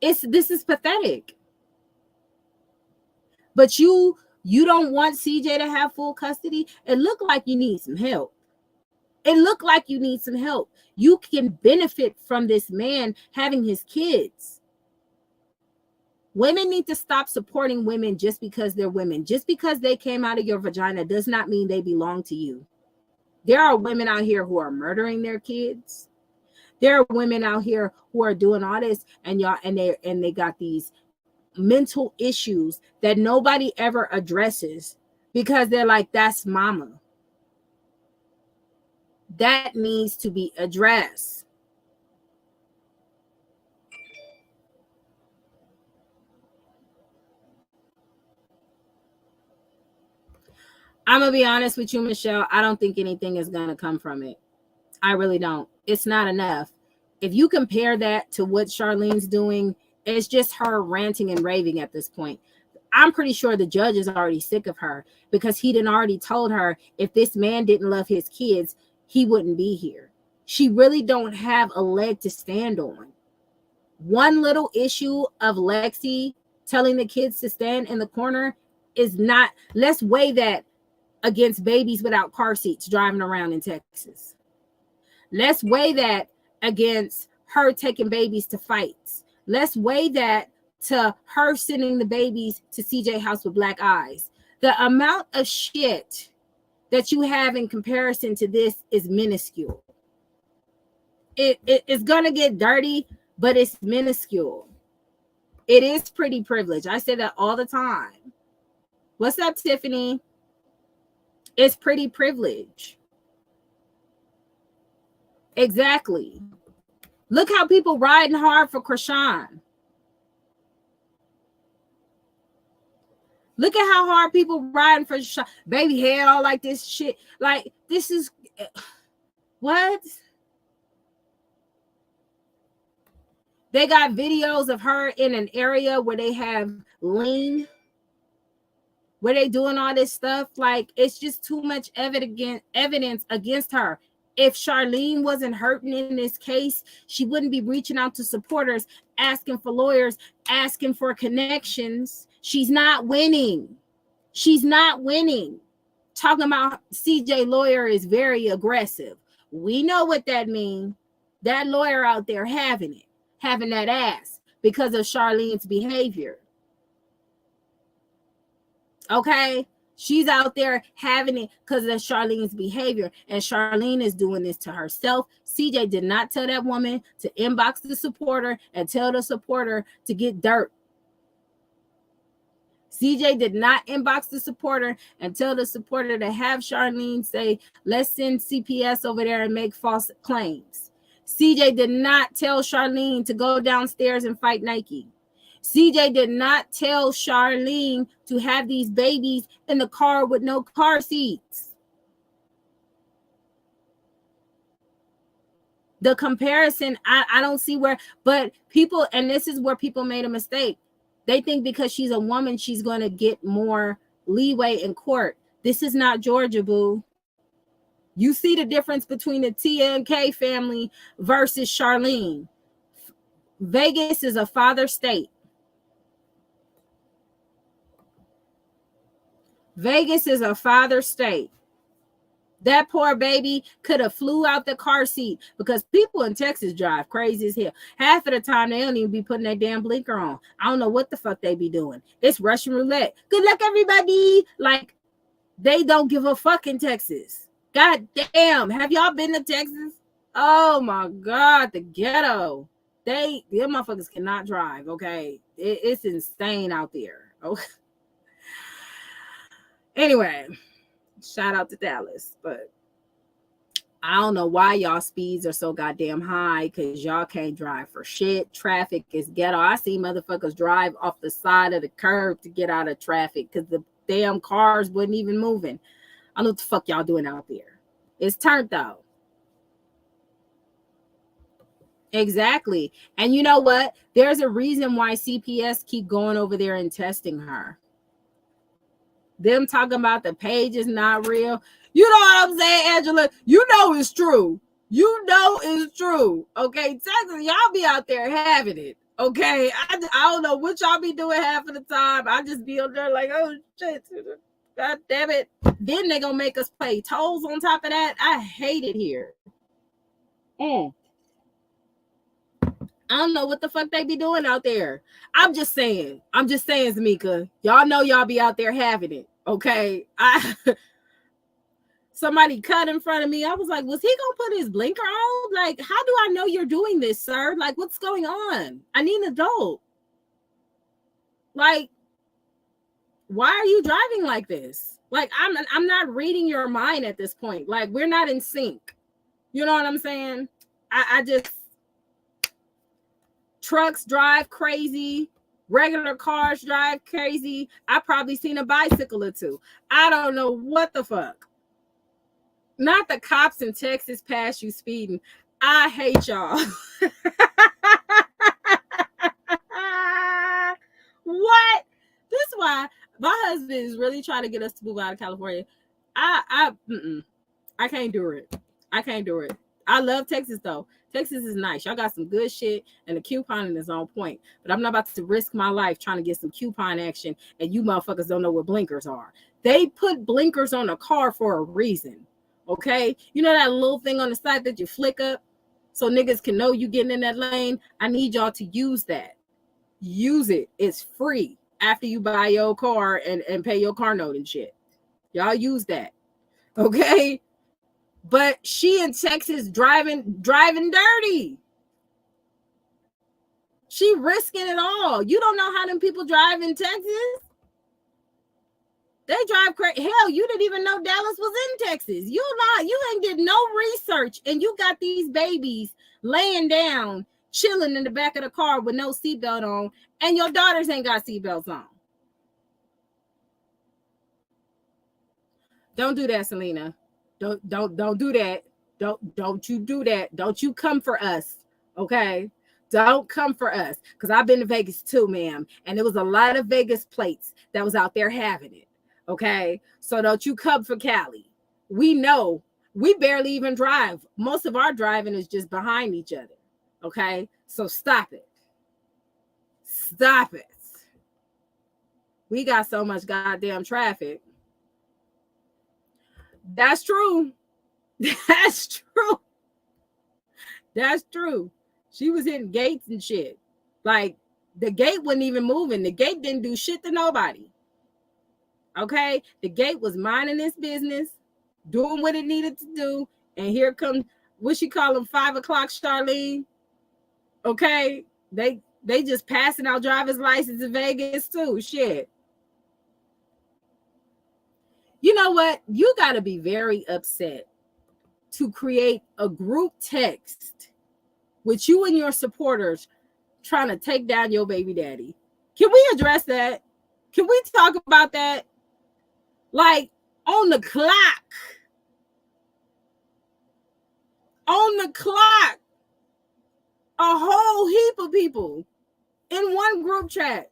This is pathetic. But you don't want CJ to have full custody. It looked like you need some help. It looked like you need some help. You can benefit from this man having his kids. Women need to stop supporting women just because they're women. Just because they came out of your vagina does not mean they belong to you. There are women out here who are murdering their kids. There are women out here who are doing all this, and they got these mental issues that nobody ever addresses because they're like, that's mama. That needs to be addressed. I'm going to be honest with you, Michelle. I don't think anything is going to come from it. I really don't. It's not enough. If you compare that to what Charlene's doing, it's just her ranting and raving at this point. I'm pretty sure the judge is already sick of her because he done already told her if this man didn't love his kids, he wouldn't be here. She really don't have a leg to stand on. One little issue of Lexi telling the kids to stand in the corner is not, let's weigh that against babies without car seats driving around in Texas. Let's weigh that against her taking babies to fights. Let's weigh that to her sending the babies to CJ house with black eyes. The amount of shit that you have in comparison to this is minuscule. It's gonna get dirty, but it's minuscule. It is pretty privilege. I say that all the time. What's up, Tiffany? It's pretty privilege. Exactly. Look how people riding hard for Krishan. Look at how hard people riding for Krishan. Baby head all like this shit. Like, this is what? They got videos of her in an area where they have lean, where they doing all this stuff. Like, it's just too much evidence against her. If Charlene wasn't hurting in this case, she wouldn't be reaching out to supporters asking for lawyers, asking for connections. She's not winning. She's not winning. Talking about CJ lawyer is very aggressive. We know what that means. That lawyer out there having that ass because of Charlene's behavior. Okay? She's out there having it because of Charlene's behavior. And Charlene is doing this to herself. CJ did not tell that woman to inbox the supporter and tell the supporter to get dirt. CJ did not inbox the supporter and tell the supporter to have Charlene say, let's send CPS over there and make false claims. CJ did not tell Charlene to go downstairs and fight Nike. CJ did not tell Charlene to have these babies in the car with no car seats. The comparison, I don't see where, but people, and this is where people made a mistake. They think because she's a woman, she's going to get more leeway in court. This is not Georgia, boo. You see the difference between the Tia and K family versus Charlene. Vegas is a father state. Vegas is a father state. That poor baby could have flew out the car seat because people in Texas drive crazy as hell. Half of the time, they don't even be putting that damn blinker on. I don't know what the fuck they be doing. It's Russian roulette. Good luck, everybody. Like, they don't give a fuck in Texas. God damn. Have y'all been to Texas? Oh, my God. The ghetto. Them motherfuckers cannot drive, okay? It's insane out there. Okay. Anyway. Shout out to Dallas, but I don't know why y'all speeds are so goddamn high because y'all can't drive for shit. Traffic is ghetto. I see motherfuckers drive off the side of the curb to get out of traffic because the damn cars wasn't even moving. I don't know what the fuck y'all doing out there. It's turned though. Exactly. And you know what? There's a reason why CPS keep going over there and testing her. Them talking about the page is not real. You know what I'm saying, Angela? You know it's true. You know it's true. Okay, Texas, y'all be out there having it. Okay, I don't know what y'all be doing half of the time. I just be out there like, oh shit, God damn it. Then they gonna make us pay tolls on top of that. I hate it here. I don't know what the fuck they be doing out there. I'm just saying, Zamika. Y'all know y'all be out there having it. Okay. Somebody cut in front of me. I was like, was he gonna put his blinker on? Like, how do I know you're doing this, sir? Like, what's going on? I need an adult. Like, why are you driving like this? Like, I'm not reading your mind at this point. Like, we're not in sync. You know what I'm saying? I just trucks drive crazy. Regular cars drive crazy. I probably seen a bicycle or two. I don't know what the fuck. Not the cops in Texas pass you speeding. I hate y'all. What? This is why my husband is really trying to get us to move out of California. I can't do it. I can't do it. I love Texas though. Texas is nice. Y'all got some good shit and the couponing is on point. But I'm not about to risk my life trying to get some coupon action and you motherfuckers don't know what blinkers are. They put blinkers on a car for a reason. Okay? You know that little thing on the side that you flick up so niggas can know you getting in that lane? I need y'all to use that. Use it. It's free after you buy your car and pay your car note and shit. Y'all use that. Okay? But she in Texas driving dirty. She risking it all. You don't know how them people drive in Texas. They drive crazy. Hell, you didn't even know Dallas was in Texas. You ain't did no research, and you got these babies laying down, chilling in the back of the car with no seatbelt on, and your daughters ain't got seatbelts on. Don't do that, Selena. Don't do that. Don't you do that. Don't you come for us. Okay. Don't come for us. Because I've been to Vegas too, ma'am. And there was a lot of Vegas plates that was out there having it. Okay. So don't you come for Cali. We know we barely even drive. Most of our driving is just behind each other. Okay. So stop it. Stop it. We got so much goddamn traffic. That's true. That's true. That's true. She was hitting gates and shit. Like, the gate wasn't even moving. The gate didn't do shit to nobody. Okay? The gate was minding its business, doing what it needed to do. And here comes, what she call them, 5 o'clock Charlene. Okay? They just passing out driver's license in Vegas too. Shit. You know what? You got to be very upset to create a group text with you and your supporters trying to take down your baby daddy. Can we address that? Can we talk about that? Like, on the clock. On the clock. A whole heap of people in one group chat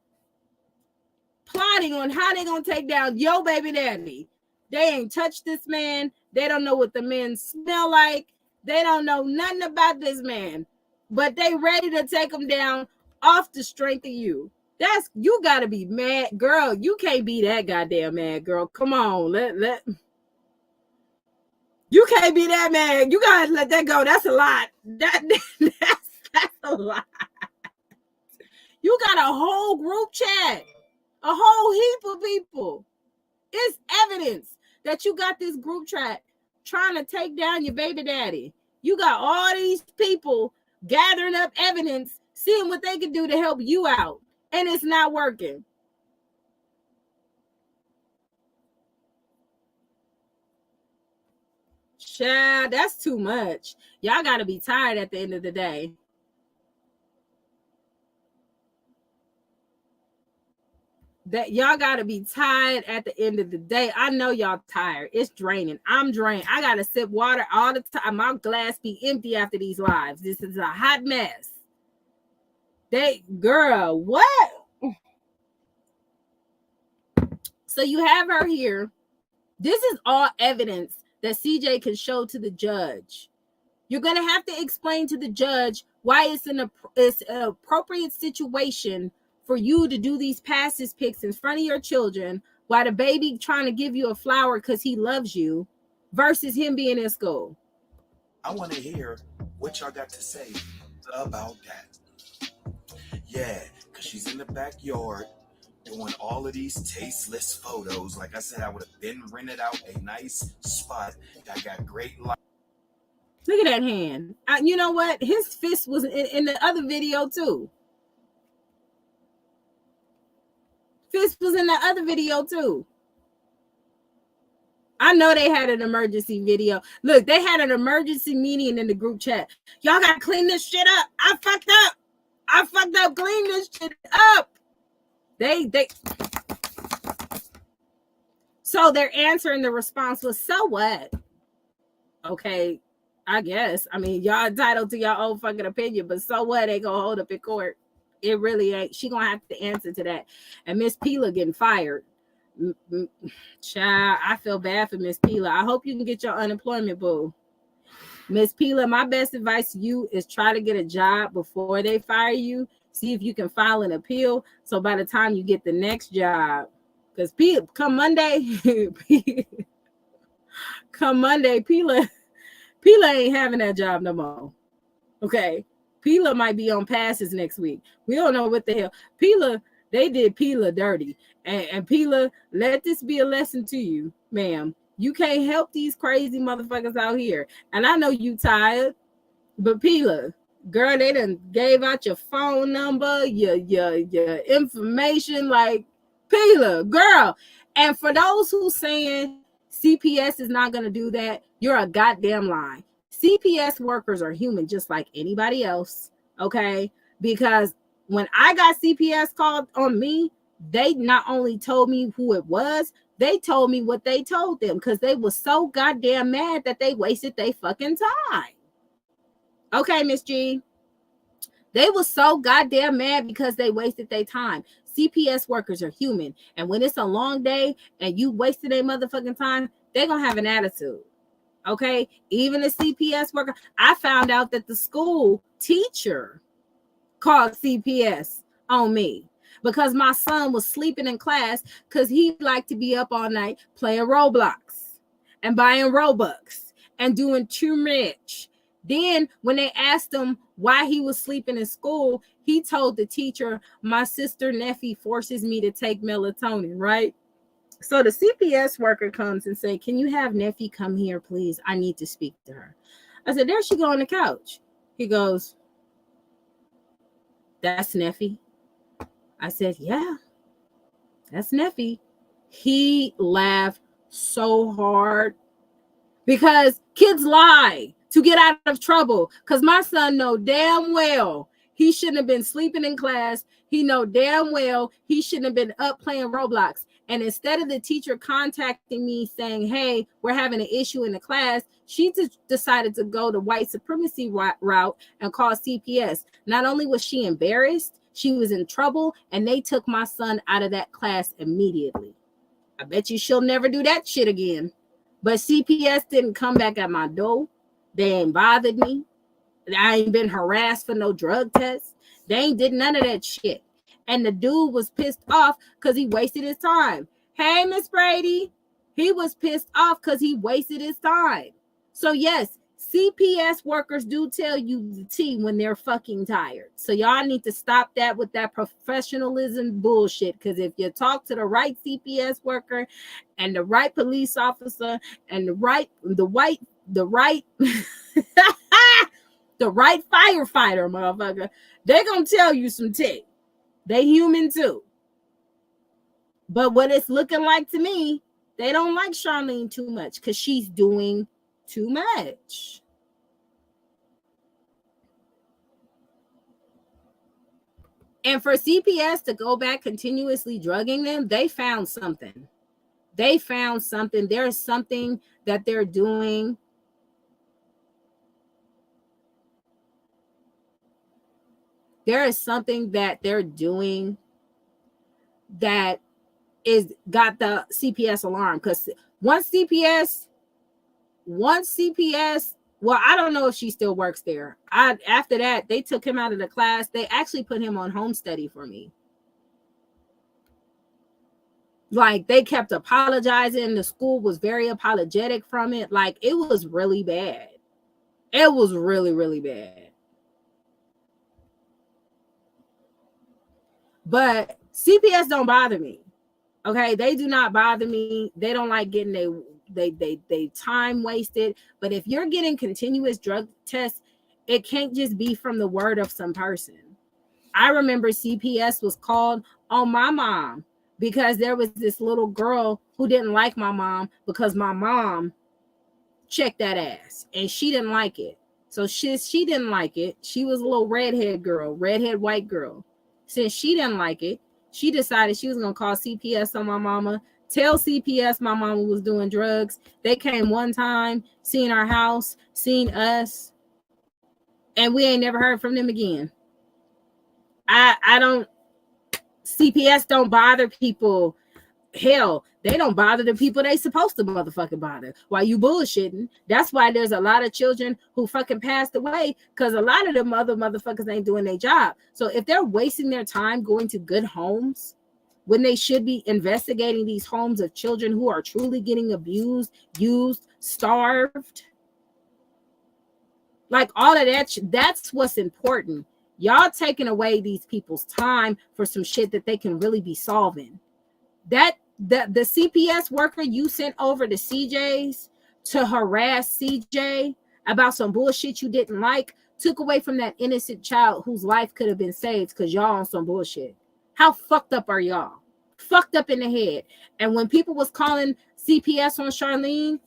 plotting on how they're going to take down your baby daddy. They ain't touched this man. They don't know what the men smell like. They don't know nothing about this man. But they ready to take him down off the strength of you. You got to be mad. Girl, you can't be that goddamn mad, girl. Come on. You can't be that mad. You got to let that go. That's a lot. That's a lot. You got a whole group chat. A whole heap of people. It's evidence that you got this group chat trying to take down your baby daddy. You got all these people gathering up evidence, seeing what they can do to help you out, and it's not working. Child, that's too much. Y'all got to be tired at the end of the day. That y'all gotta be tired at the end of the day. I know y'all tired. It's draining. I'm drained. I gotta sip water all the time. My glass be empty after these lives. This is a hot mess. Girl, what? So you have her here. This is all evidence that CJ can show to the judge. You're gonna have to explain to the judge why it's an appropriate situation for you to do these passes pics in front of your children while the baby trying to give you a flower because he loves you versus him being in school. I want to hear what y'all got to say about that. Yeah, because she's in the backyard doing all of these tasteless photos. Like I said, I would have been rented out a nice spot that got great light. Look at that hand. You know what? His fist was in the other video too. Fist was in the other video too. I know they had an emergency video. Look, they had an emergency meeting in the group chat. Y'all gotta clean this shit up. I fucked up. Clean this shit up. So their answer and the response was, so what? Okay, I guess. I mean, y'all entitled to your own fucking opinion, but so what? They gonna hold up in court. It really ain't. She gonna have to answer to that. And Miss Pila getting fired. Child, I feel bad for Miss Pila. I hope you can get your unemployment, boo. Miss Pila, my best advice to you is try to get a job before they fire you. See if you can file an appeal. So by the time you get the next job, because come Monday, Pila ain't having that job no more. Okay. Pila might be on passes next week. We don't know what the hell. Pila, they did Pila dirty. And Pila, let this be a lesson to you, ma'am. You can't help these crazy motherfuckers out here. And I know you tired, but Pila, girl, they done gave out your phone number, your information, like Pila, girl. And for those who saying CPS is not going to do that, you're a goddamn lie. CPS workers are human just like anybody else, okay? Because when I got CPS called on me, they not only told me who it was, they told me what they told them because they were so goddamn mad that they wasted their fucking time. Okay, Miss G. They were so goddamn mad because they wasted their time. CPS workers are human. And when it's a long day and you wasted their motherfucking time, they're going to have an attitude. Okay, even a CPS worker. I found out that the school teacher called CPS on me because my son was sleeping in class because he liked to be up all night playing Roblox and buying Robux and doing too much. Then when they asked him why he was sleeping in school, he told the teacher, my sister Neffy forces me to take melatonin, right? So the CPS worker comes and say, can you have Neffy come here, please? I need to speak to her. I said, there she go on the couch. He goes, that's Neffy. I said, yeah, that's Neffy. He laughed so hard because kids lie to get out of trouble. Because my son know damn well he shouldn't have been sleeping in class. He know damn well he shouldn't have been up playing Roblox. And instead of the teacher contacting me saying, hey, we're having an issue in the class, she decided to go the white supremacy route and call CPS. Not only was she embarrassed, she was in trouble, and they took my son out of that class immediately. I bet you she'll never do that shit again. But CPS didn't come back at my door. They ain't bothered me. I ain't been harassed for no drug tests. They ain't did none of that shit. And the dude was pissed off because he wasted his time. Hey, Miss Brady. He was pissed off because he wasted his time. So yes, CPS workers do tell you the tea when they're fucking tired. So y'all need to stop that with that professionalism bullshit. Because if you talk to the right CPS worker and the right police officer and the right the right firefighter, motherfucker, they're gonna tell you some tea. They human too. But what it's looking like to me, they don't like Charlene too much because she's doing too much. And for CPS to go back continuously drugging them, they found something. They found something. There's something that they're doing. There is something that they're doing that is got the CPS alarm. Because once CPS, well, I don't know if she still works there. After that, they took him out of the class. They actually put him on home study for me. Like, they kept apologizing. The school was very apologetic from it. Like, it was really bad. It was really, really bad. But CPS don't bother me. Okay, they do not bother me. They don't like getting they time wasted. But if you're getting continuous drug tests, it can't just be from the word of some person. I remember CPS was called on my mom because there was this little girl who didn't like my mom because my mom checked that ass and she didn't like it. So she didn't like it. She was a little redhead white girl. Since she didn't like it, she decided she was going to call CPS on my mama, tell CPS my mama was doing drugs. They came one time, seen our house, seen us, and we ain't never heard from them again. CPS don't bother people. Hell, they don't bother the people they supposed to motherfucking bother while you bullshitting. That's why there's a lot of children who fucking passed away because a lot of them other motherfuckers ain't doing their job. So if they're wasting their time going to good homes when they should be investigating these homes of children who are truly getting abused, used, starved, like all of that, that's what's important. Y'all taking away these people's time for some shit that they can really be solving. That the CPS worker you sent over to CJ's to harass CJ about some bullshit you didn't like took away from that innocent child whose life could have been saved because y'all on some bullshit. How fucked up are y'all? Fucked up in the head. And when people was calling CPS on Charlene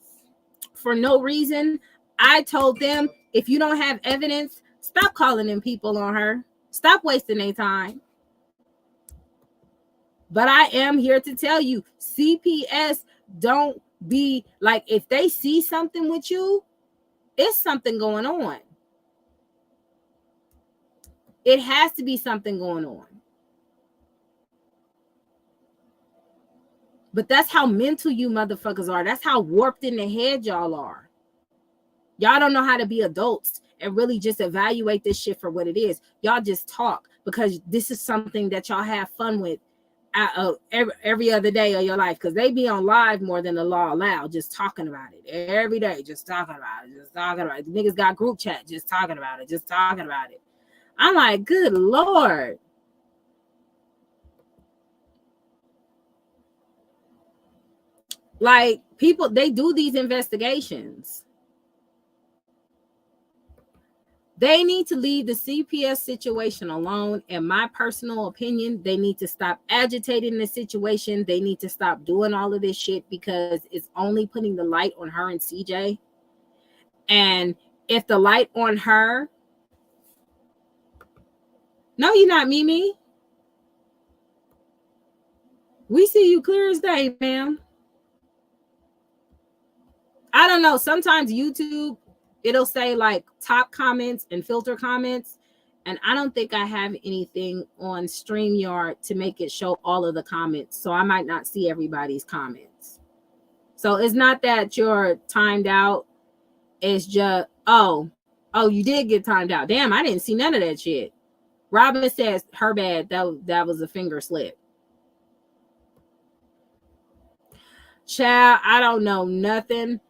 for no reason, I told them, if you don't have evidence, stop calling them people on her. Stop wasting their time. But I am here to tell you, CPS don't be like, if they see something with you, it's something going on. It has to be something going on. But that's how mental you motherfuckers are. That's how warped in the head y'all are. Y'all don't know how to be adults and really just evaluate this shit for what it is. Y'all just talk. because this is something that y'all have fun with every other day of your life, because they be on live more than the law allow, just talking about it every day, just talking about it. Niggas got group chat, just talking about it. I'm like, good Lord. Like, people, they do these investigations. They need to leave the CPS situation alone. In my personal opinion, they need to stop agitating the situation. They need to stop doing all of this shit, because it's only putting the light on her and CJ. And if the light on her, no, you're not, Mimi. We see you clear as day, ma'am. I don't know. Sometimes YouTube, it'll say like top comments and filter comments. And I don't think I have anything on StreamYard to make it show all of the comments. So I might not see everybody's comments. So it's not that you're timed out. It's just, oh, you did get timed out. Damn, I didn't see none of that shit. Robin says, her bad. That was a finger slip. Child, I don't know nothing.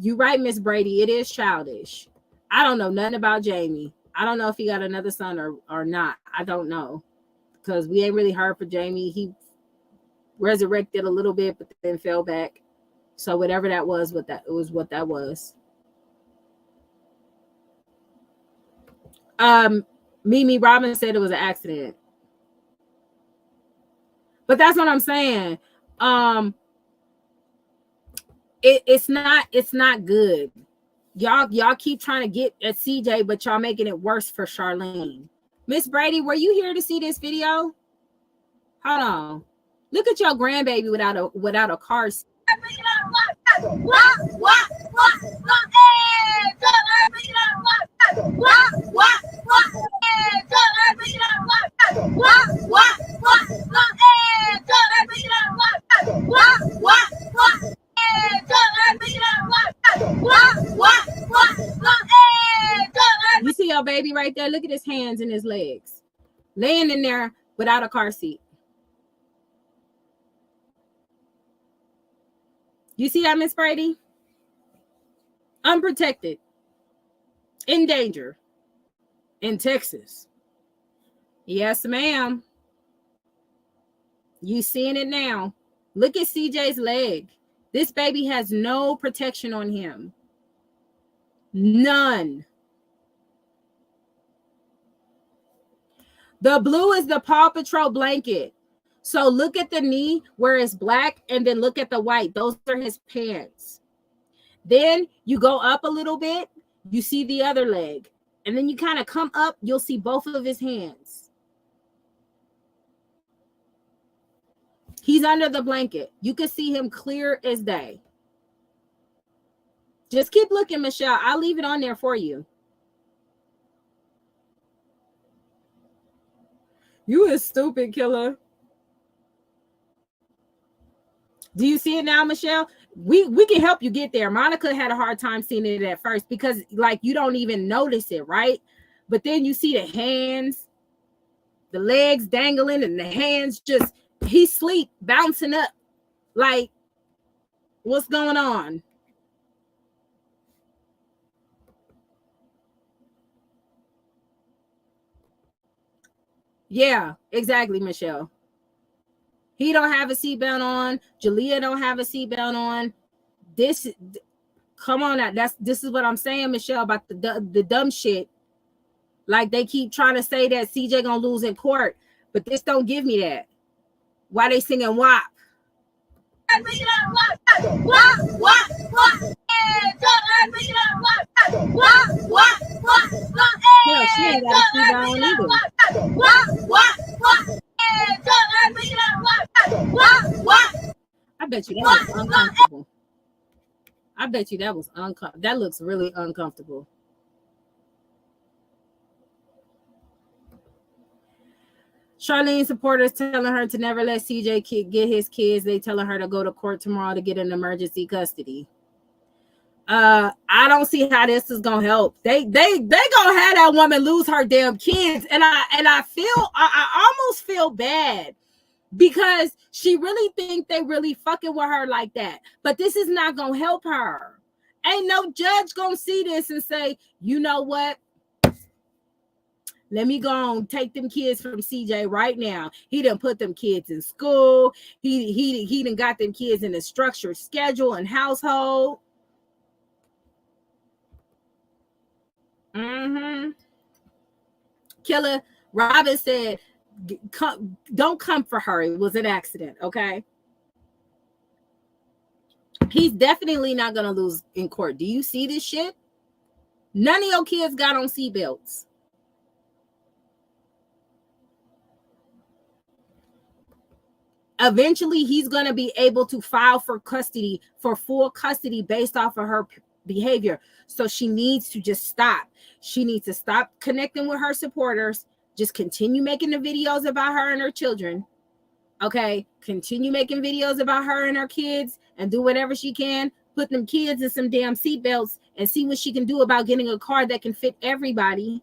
You right, Miss Brady. It is childish. I don't know nothing about Jamie. I don't know if he got another son or not. I don't know, because we ain't really heard from Jamie. He resurrected a little bit, but then fell back. So whatever that was, what that was. Mimi Robin said it was an accident. But that's what I'm saying. It's not good. Y'all keep trying to get at CJ, but y'all making it worse for Charlene. Miss Brady, were you here to see this video? Hold on. Look at your grandbaby without a car seat. You see your baby right there? Look at his hands and his legs, laying in there without a car seat. You see that, Miss Brady? Unprotected, in danger, in Texas. Yes, ma'am. You seeing it now? Look at CJ's leg. This baby has no protection on him. None. The blue is the Paw Patrol blanket. So look at the knee where it's black, and then look at the white. Those are his pants. Then you go up a little bit, you see the other leg. And then you kind of come up, you'll see both of his hands. He's under the blanket. You can see him clear as day. Just keep looking, Michelle. I'll leave it on there for you. You a stupid killer. Do you see it now, Michelle? We can help you get there. Monica had a hard time seeing it at first because like you don't even notice it, right? But then you see the hands, the legs dangling, and the hands just, he sleep bouncing up. Like, what's going on? Yeah, exactly, Michelle. He don't have a seatbelt on. Jalea don't have a seatbelt on. Come on now. This is what I'm saying, Michelle, about the dumb shit. Like they keep trying to say that CJ gonna lose in court, but this don't give me that. Why they singing WAP? Yeah, she ain't got a seatbelt on either. I bet you that was uncomfortable. I bet you that was uncomfortable. That looks really uncomfortable. Charlene supporters telling her to never let CJ get his kids. They telling her to go to court tomorrow to get an emergency custody. I don't see how this is gonna help. They gonna have that woman lose her damn kids, and I almost feel bad because she really think they really fucking with her like that. But this is not gonna help her. Ain't no judge gonna see this and say, you know what? Let me go and take them kids from CJ right now. He done put them kids in school. He done got them kids in a structured schedule and household. Killer Robin said, don't come for her. It was an accident, okay? He's definitely not going to lose in court. Do you see this shit? None of your kids got on seatbelts. Eventually, he's going to be able to file for custody, for full custody based off of her behavior. So she needs to just stop. She needs to stop connecting with her supporters. Just continue making the videos about her and her children. Okay? Continue making videos about her and her kids and do whatever she can. Put them kids in some damn seatbelts and see what she can do about getting a car that can fit everybody.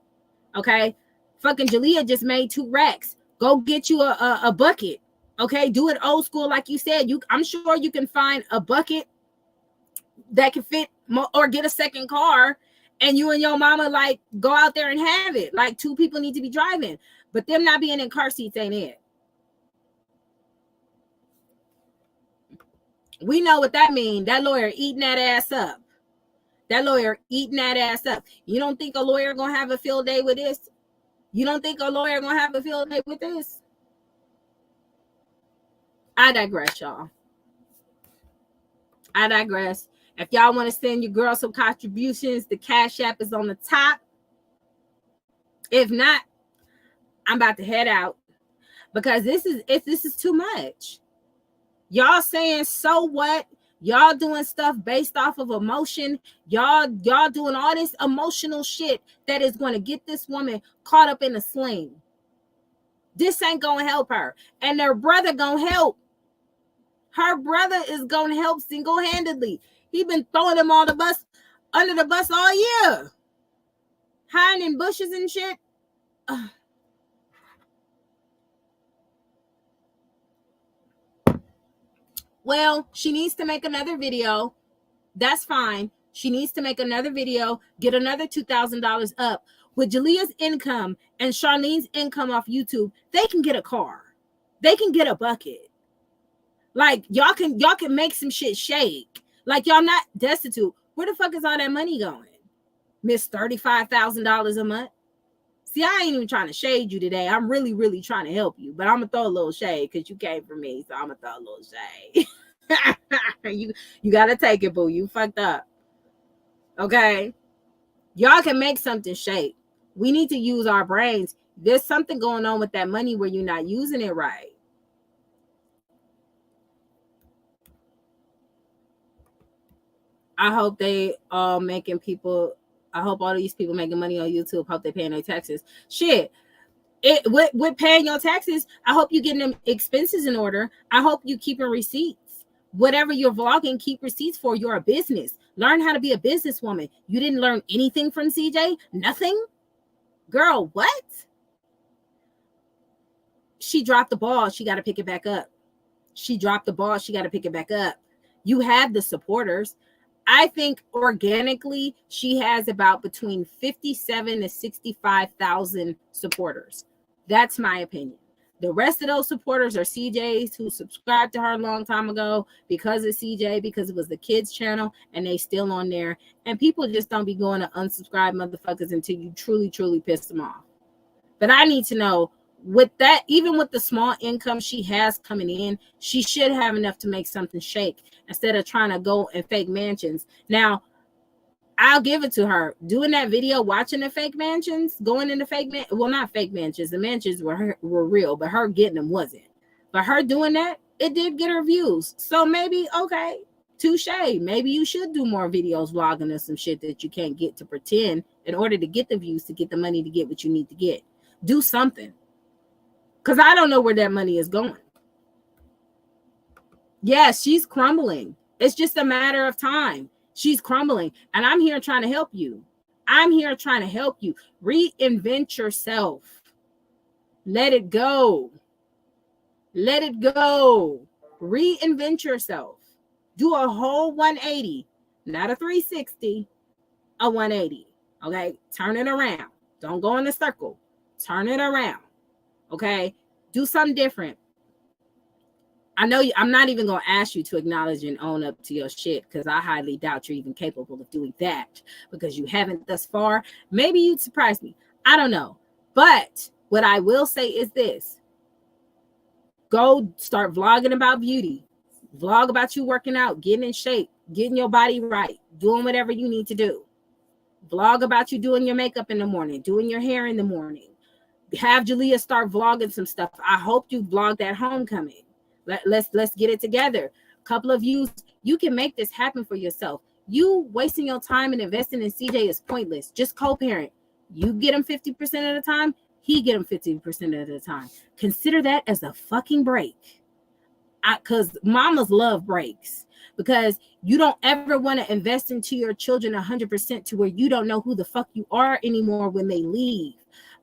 Okay? Fucking Jalea just made 2 racks. Go get you a bucket. Okay, do it old school, like you said. I'm sure you can find a bucket that can fit, or get a second car, and you and your mama like go out there and have it. Like 2 people need to be driving, but them not being in car seats ain't it. We know what that means. That lawyer eating that ass up. That lawyer eating that ass up. You don't think a lawyer gonna have a field day with this? You don't think a lawyer gonna have a field day with this? I digress, y'all. I digress. If y'all want to send your girl some contributions, the Cash App is on the top. If not, I'm about to head out because this is too much. Y'all saying so what? Y'all doing stuff based off of emotion. Y'all doing all this emotional shit that is going to get this woman caught up in a sling. This ain't going to help her. And their brother going to help. Her brother is going to help single-handedly. He been throwing them under the bus all year. Hiding in bushes and shit. Well, she needs to make another video. That's fine. She needs to make another video, get another $2,000 up. With Jalea's income and Charlene's income off YouTube, they can get a car. They can get a bucket. Like, y'all can make some shit shake. Like, y'all not destitute. Where the fuck is all that money going? Miss $35,000 a month? See, I ain't even trying to shade you today. I'm really, really trying to help you. But I'm going to throw a little shade because you came for me. So I'm going to throw a little shade. You got to take it, boo. You fucked up. Okay? Y'all can make something shake. We need to use our brains. There's something going on with that money where you're not using it right. I hope they making people. I hope all these people making money on YouTube. Hope they paying their taxes. Shit, with paying your taxes, I hope you getting them expenses in order. I hope you keeping receipts. Whatever you're vlogging, keep receipts for. You're a business. Learn how to be a businesswoman. You didn't learn anything from CJ? Nothing? Girl, what? She dropped the ball. She got to pick it back up. She dropped the ball. She got to pick it back up. You have the supporters. I think organically she has about between 57 to 65,000 supporters. That's my opinion. The rest of those supporters are CJs who subscribed to her a long time ago because of CJ, because it was the kids channel and they still on there. And people just don't be going to unsubscribe motherfuckers until you truly, truly piss them off. But I need to know, with that, even with the small income she has coming in, she should have enough to make something shake instead of trying to go and fake mansions. Now, I'll give it to her. Doing that video, watching the fake mansions, going into fake well, not fake mansions. The mansions were real, but her getting them wasn't. But her doing that, it did get her views. So maybe, okay, touche. Maybe you should do more videos vlogging or some shit that you can't get to pretend in order to get the views, to get the money, to get what you need to get. Do something. Because I don't know where that money is going. Yes, she's crumbling. It's just a matter of time. She's crumbling. And I'm here trying to help you. I'm here trying to help you. Reinvent yourself. Let it go. Let it go. Reinvent yourself. Do a whole 180, not a 360, a 180. Okay? Turn it around. Don't go in a circle. Turn it around. Okay? Do something different. I know I'm not even going to ask you to acknowledge and own up to your shit, because I highly doubt you're even capable of doing that, because you haven't thus far. Maybe you'd surprise me. I don't know. But what I will say is this. Go start vlogging about beauty. Vlog about you working out, getting in shape, getting your body right, doing whatever you need to do. Vlog about you doing your makeup in the morning, doing your hair in the morning. Have Julia start vlogging some stuff. I hope you vlogged that homecoming. Let's get it together. A couple of you can make this happen for yourself. You wasting your time and investing in CJ is pointless. Just co-parent. You get him 50% of the time, he get him 50% of the time. Consider that as a fucking break. Because mamas love breaks. Because you don't ever want to invest into your children 100% to where you don't know who the fuck you are anymore when they leave.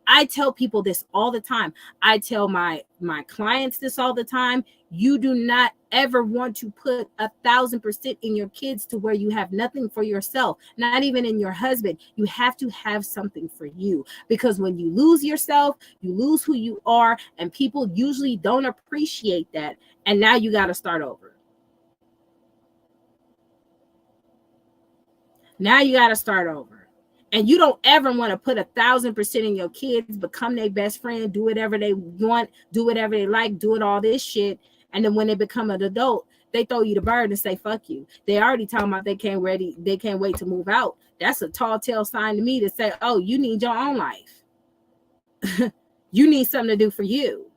I tell people this all the time. I tell my clients this all the time. You do not ever want to put 1,000% in your kids to where you have nothing for yourself, not even in your husband. You have to have something for you, because when you lose yourself, you lose who you are, and people usually don't appreciate that. And now you got to start over. Now you got to start over. And you don't ever want to put 1,000% in your kids, become their best friend, do whatever they want, do whatever they like, do it all this shit. And then when they become an adult, they throw you the bird and say, fuck you. They already talking about they can't wait to move out. That's a tall tale sign to me to say, oh, you need your own life. You need something to do for you.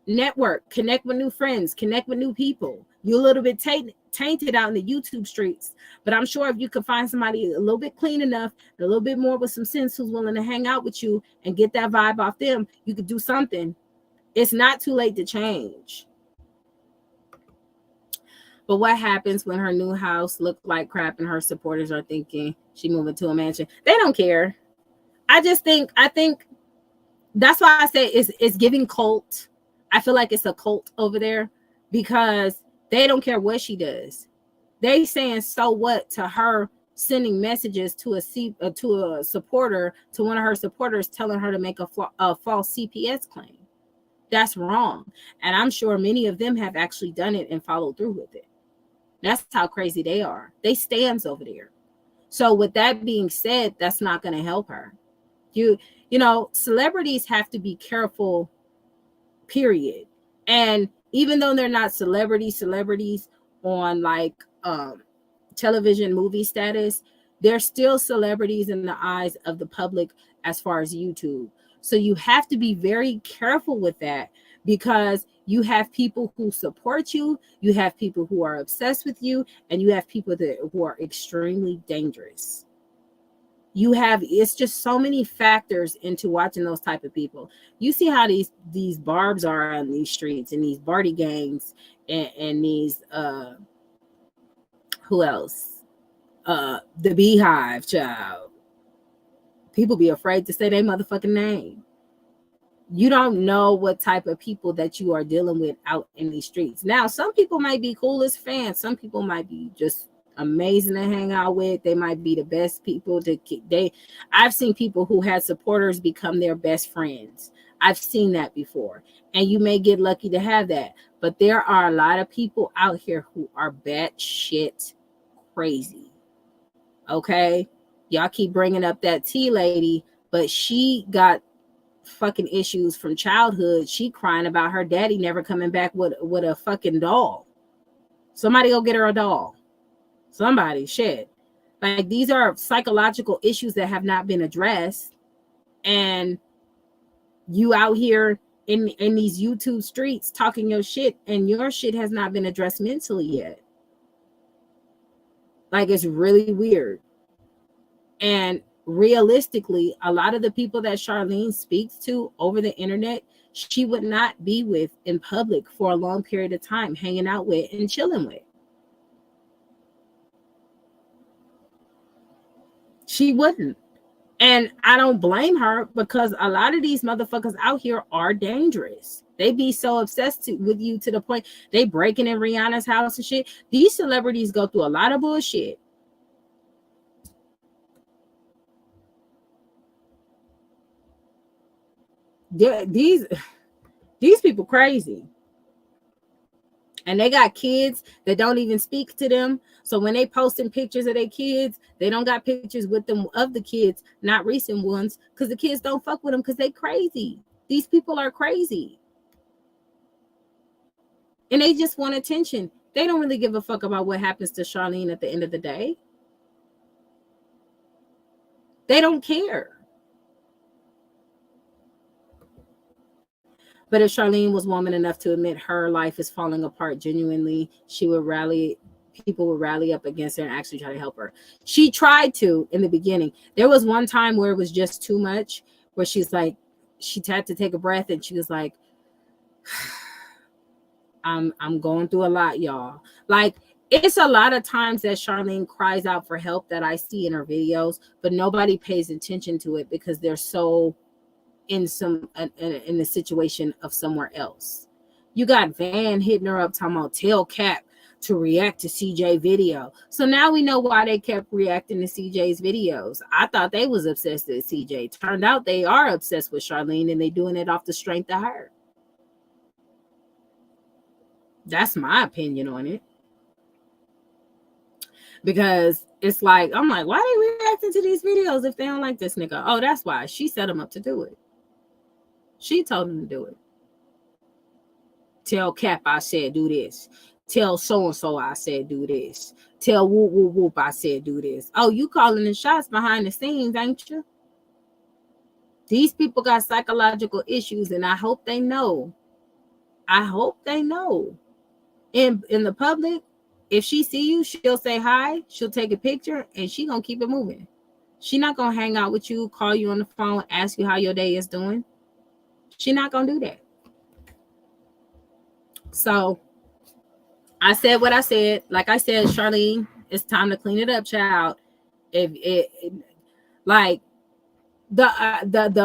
Network, connect with new friends, connect with new people. You're a little bit tainted out in the YouTube streets, but I'm sure if you could find somebody a little bit clean enough, a little bit more with some sense, who's willing to hang out with you and get that vibe off them, you could do something. It's not too late to change. But what happens when her new house looked like crap and her supporters are thinking she moving to a mansion? They don't care. I think that's why I say it's giving cult. I feel like it's a cult over there, because they don't care what she does. They saying so what to her, sending messages to a supporter, to one of her supporters, telling her to make a false CPS claim. That's wrong. And I'm sure many of them have actually done it and followed through with it. That's how crazy they are. They stands over there. So with that being said, that's not going to help her. You know, celebrities have to be careful, period. And even though they're not celebrities on like television movie status, they're still celebrities in the eyes of the public as far as YouTube. So you have to be very careful with that, because you have people who support you, you have people who are obsessed with you, and you have people who are extremely dangerous. It's just so many factors into watching those type of people. You see how these barbs are on these streets, and these Barty gangs, and these who else? The Beehive, child. People be afraid to say their motherfucking name. You don't know what type of people that you are dealing with out in these streets. Now, some people might be cool as fans. Some people might be just amazing to hang out with. They might be the best people I've seen people who had supporters become their best friends. I've seen that before. And you may get lucky to have that. But there are a lot of people out here who are batshit crazy. Okay? Y'all keep bringing up that T lady, but she got fucking issues from childhood. She crying about her daddy never coming back with a fucking doll. Somebody go get her a doll. Somebody, shit. Like, these are psychological issues that have not been addressed. And you out here in these YouTube streets talking your shit, and your shit has not been addressed mentally yet. Like, it's really weird. And realistically, a lot of the people that Charlene speaks to over the internet, she would not be with in public for a long period of time, hanging out with and chilling with. She wouldn't. And I don't blame her, because a lot of these motherfuckers out here are dangerous. They be so obsessed with you to the point they breaking in Rihanna's house and shit. These celebrities go through a lot of bullshit. These people crazy. And they got kids that don't even speak to them. So when they posting pictures of their kids, they don't got pictures with them of the kids, not recent ones, because the kids don't fuck with them because they crazy. These people are crazy. And they just want attention. They don't really give a fuck about what happens to Charlene at the end of the day. They don't care. But if Charlene was woman enough to admit her life is falling apart genuinely, people would rally up against her and actually try to help her. She tried to in the beginning. There was one time where it was just too much, where she's like, she had to take a breath and she was like, I'm going through a lot, y'all. Like, it's a lot of times that Charlene cries out for help that I see in her videos, but nobody pays attention to it because they're so in the situation of somewhere else. You got Van hitting her up talking about tell Cap to react to CJ video. So now we know why they kept reacting to CJ's videos. I thought they was obsessed with CJ. Turned out they are obsessed with Charlene and they doing it off the strength of her. That's my opinion on it. Because it's like, I'm like, why are they reacting to these videos if they don't like this nigga? Oh, that's why. She set him up to do it. She told him to do it. Tell Cap I said do this. Tell so-and-so I said do this. Tell whoop, whoop, whoop I said do this. Oh, you calling the shots behind the scenes, ain't you? These people got psychological issues, and I hope they know. I hope they know. In the public, if she see you, she'll say hi, she'll take a picture, and she gonna keep it moving. She not gonna hang out with you, call you on the phone, ask you how your day is doing. She not gonna do that. So I said what I said. Like I said, Charlene, it's time to clean it up, child. If it like the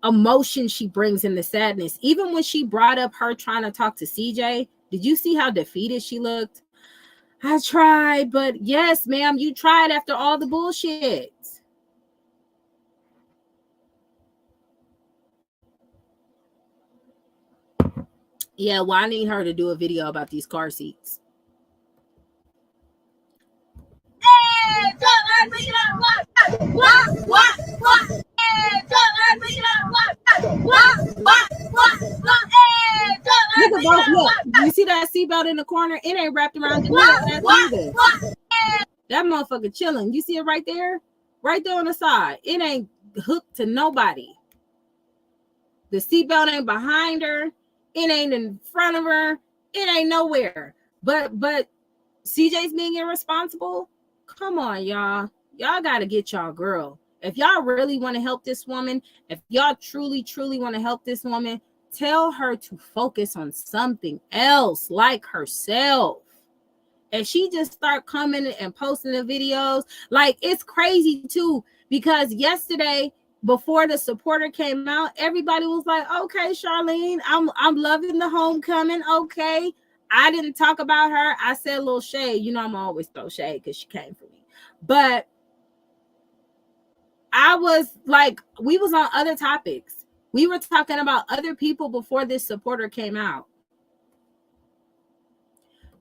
emotion she brings in the sadness, even when she brought up her trying to talk to CJ, did you see how defeated she looked? I tried, but yes, ma'am, you tried after all the bullshit. Yeah, well, I need her to do a video about these car seats. Look, you see that seatbelt in the corner? It ain't wrapped around the neck either. That motherfucker chilling. You see it right there? Right there on the side. It ain't hooked to nobody. The seatbelt ain't behind her. It ain't in front of her. It ain't nowhere. But CJ's being irresponsible. Come on, y'all. Y'all got to get y'all girl. If y'all really want to help this woman, if y'all truly want to help this woman, tell her to focus on something else like herself. And she just start coming and posting the videos. Like, it's crazy too, because yesterday, before the supporter came out, everybody was like, okay, Charlene, I'm loving the homecoming. Okay. I didn't talk about her. I said a little shade. You know, I'm always throw shade because she came for me. But I was like, we was on other topics. We were talking about other people before this supporter came out.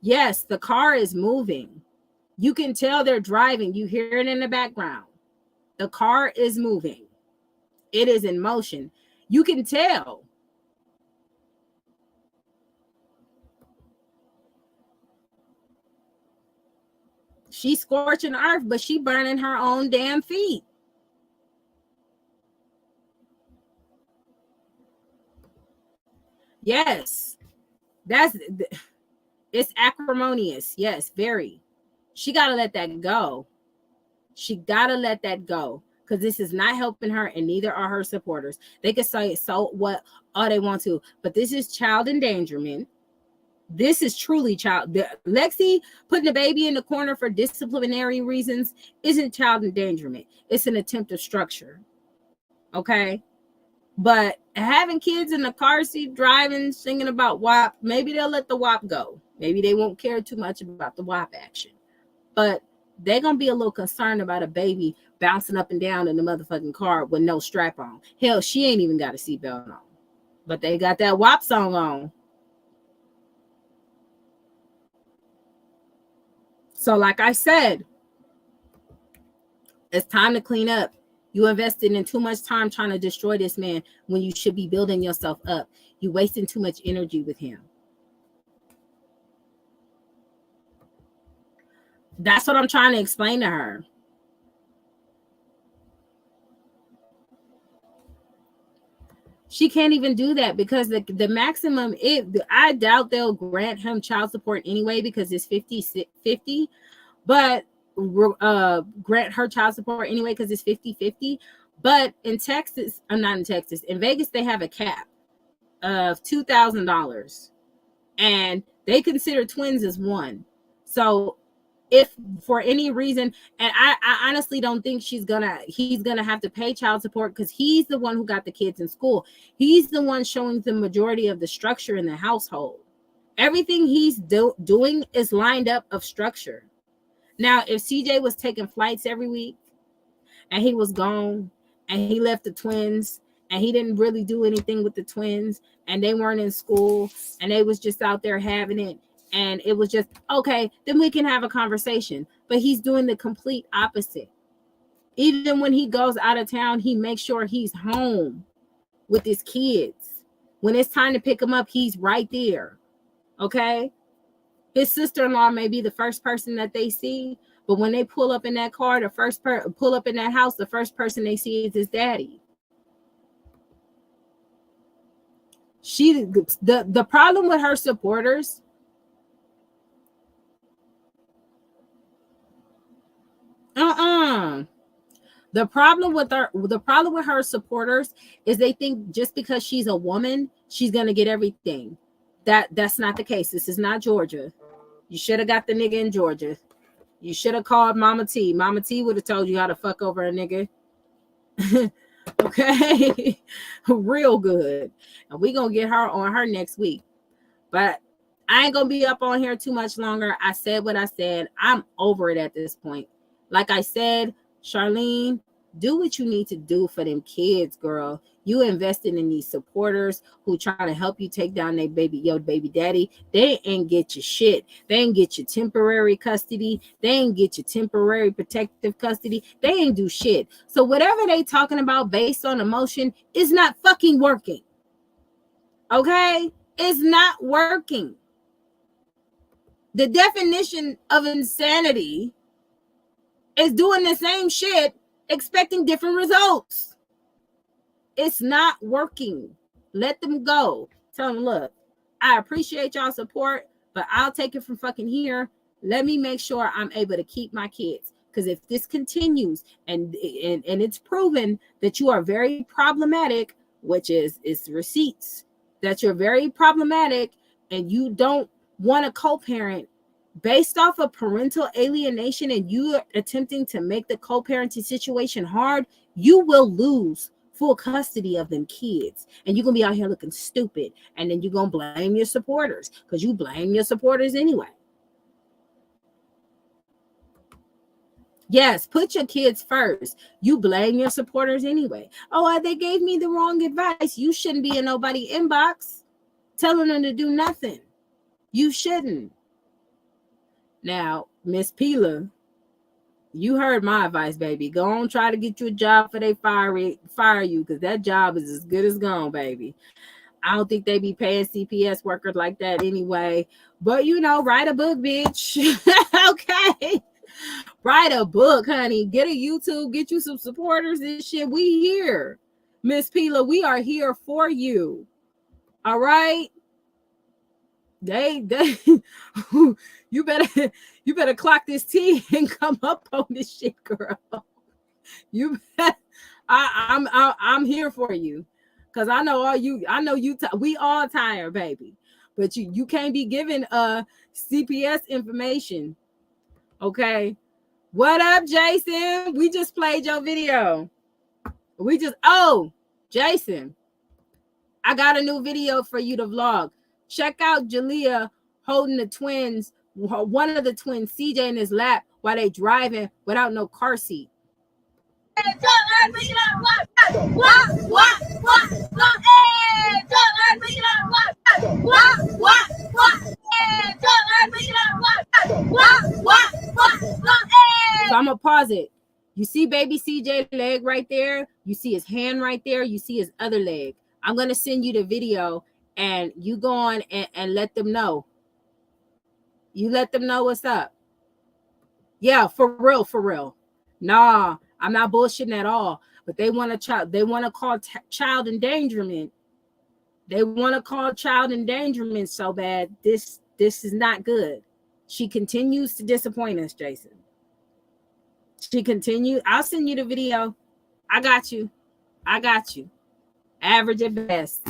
Yes, the car is moving. You can tell they're driving. You hear it in the background. The car is moving. It is in motion. You can tell. She's scorching earth, but she burning her own damn feet. Yes, it's acrimonious. Yes, very. She got to let that go. She got to let that go, because this is not helping her, and neither are her supporters. They can say so what all they want to, but this is child endangerment. This is truly Lexi putting the baby in the corner for disciplinary reasons isn't child endangerment. It's an attempt of structure. Okay. But having kids in the car seat driving, singing about WAP, maybe they'll let the WAP go. Maybe they won't care too much about the WAP action. But they're going to be a little concerned about a baby bouncing up and down in the motherfucking car with no strap on. Hell, she ain't even got a seatbelt on. But they got that WAP song on. So like I said, it's time to clean up. You invested in too much time trying to destroy this man when you should be building yourself up. You wasting too much energy with him. That's what I'm trying to explain to her. She can't even do that because the maximum, I doubt they'll grant him child support anyway because it's 50-50, but grant her child support anyway because it's 50-50. But in Texas, I'm not in Texas, in Vegas, they have a cap of $2,000 and they consider twins as one. So if for any reason, and I honestly don't think he's gonna have to pay child support because he's the one who got the kids in school. He's the one showing the majority of the structure in the household. Everything he's doing is lined up of structure. Now, if CJ was taking flights every week and he was gone and he left the twins and he didn't really do anything with the twins and they weren't in school and they was just out there having it, and it was just, okay, then we can have a conversation. But he's doing the complete opposite. Even when he goes out of town, he makes sure he's home with his kids. When it's time to pick him up, he's right there. Okay? His sister-in-law may be the first person that they see, but when they pull up in that car, pull up in that house, the first person they see is his daddy. The problem with her supporters, the problem with her supporters is they think just because she's a woman, she's gonna get everything. That's not the case. This is not Georgia. You should have got the nigga in Georgia. You should have called Mama T. Mama T would have told you how to fuck over a nigga. Okay. Real good. And we gonna get her on her next week. But I ain't gonna be up on here too much longer. I said what I said. I'm over it at this point. Like I said, Charlene, do what you need to do for them kids, girl. You invested in these supporters who trying to help you take down your baby daddy. They ain't get you shit. They ain't get you temporary custody. They ain't get you temporary protective custody. They ain't do shit. So whatever they talking about based on emotion is not fucking working. Okay? It's not working. The definition of insanity is doing the same shit, expecting different results. It's not working. Let them go. Tell them, look, I appreciate y'all support, but I'll take it from fucking here. Let me make sure I'm able to keep my kids. Because if this continues and it's proven that you are very problematic, which is receipts, that you're very problematic and you don't want to co-parent based off of parental alienation and you are attempting to make the co-parenting situation hard, you will lose full custody of them kids. And you're going to be out here looking stupid. And then you're going to blame your supporters because you blame your supporters anyway. Yes, put your kids first. You blame your supporters anyway. Oh, they gave me the wrong advice. You shouldn't be in nobody's inbox telling them to do nothing. You shouldn't. Now, Miss Pila, you heard my advice, baby. Go on, try to get you a job for they fire you, because that job is as good as gone, baby. I don't think they be paying CPS workers like that anyway. But, write a book, bitch. Okay. Write a book, honey. Get a YouTube. Get you some supporters and shit. We here. Miss Pila, we are here for you. All right? They you better clock this tea and come up on this shit, girl. I'm here for you, because I know all you. I know you. We all tired, baby. but you can't be given CPS information. Okay. What up, Jason? We just played your video. Jason, I got a new video for you to vlog. Check out Jalea holding the twins, one of the twins, CJ, in his lap while they driving without no car seat. So I'm gonna pause it. You see baby CJ leg right there. You see his hand right there. You see his other leg. I'm gonna send you the video and you go on and let them know. You let them know what's up. Yeah, for real. Nah, I'm not bullshitting at all. But they want to call child endangerment. They want to call child endangerment so bad. This is not good. She continues to disappoint us, Jason. She continued. I'll send you the video. I got you. Average at best.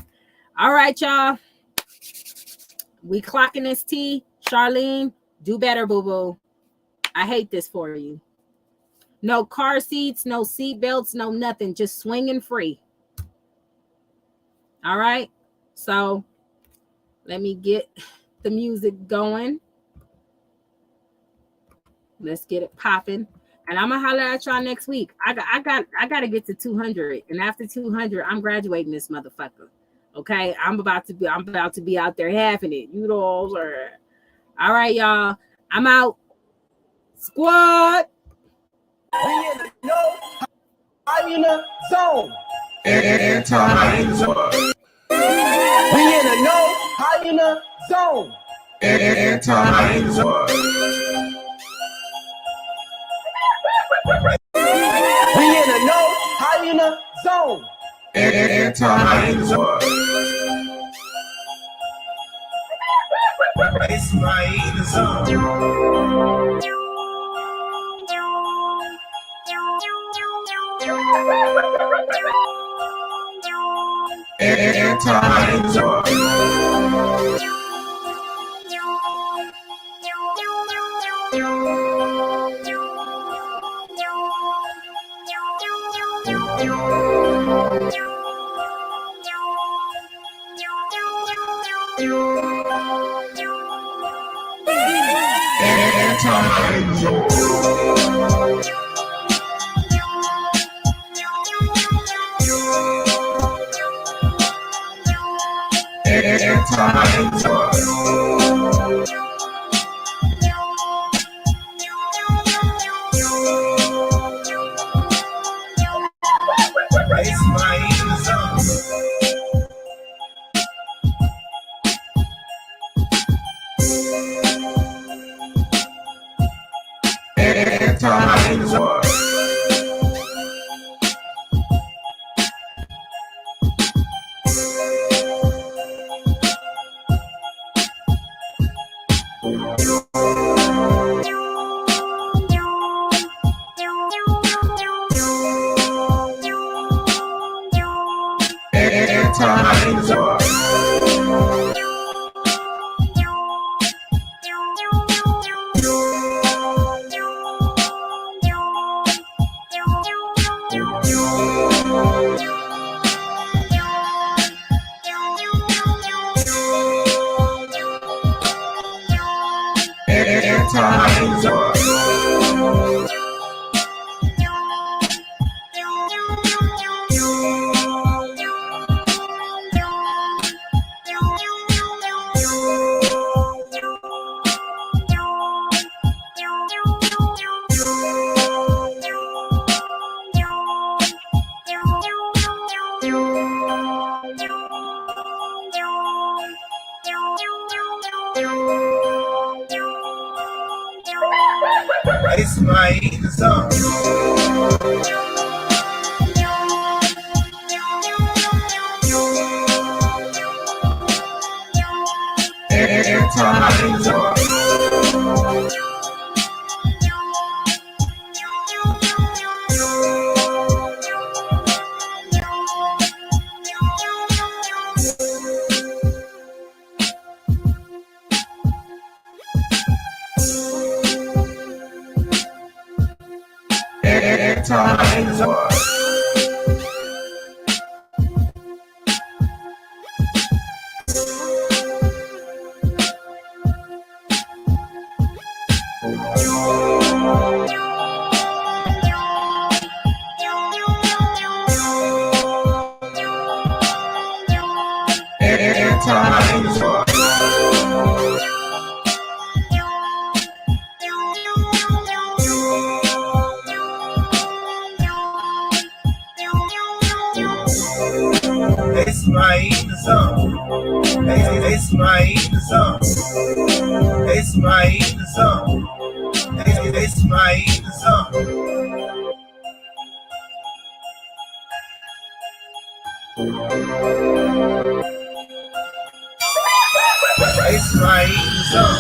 All right, y'all. We clocking this tea. Charlene, do better, boo-boo. I hate this for you. No car seats, no seat belts, no nothing. Just swinging free. All right. So let me get the music going. Let's get it popping. And I'm gonna holler at y'all next week. I gotta get to 200, and after 200, I'm graduating this motherfucker. Okay, I'm about to be out there having it. You know, all right, y'all. I'm out. Squad. We in the no hyena zone. Anti-zone. We in the no hyena zone. Anti-zone. We in the no hyena zone. Anti-zone. It's my zone. It's my zone. Anti-zone. It's my song. It's my song. It's my song. It's my song. It's my song.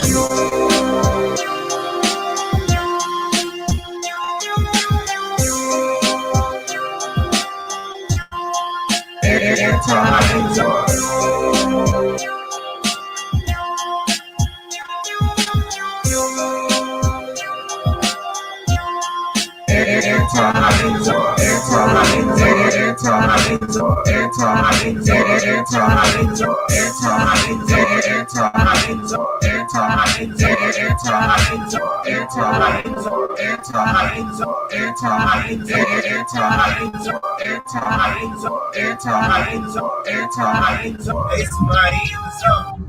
It's my song.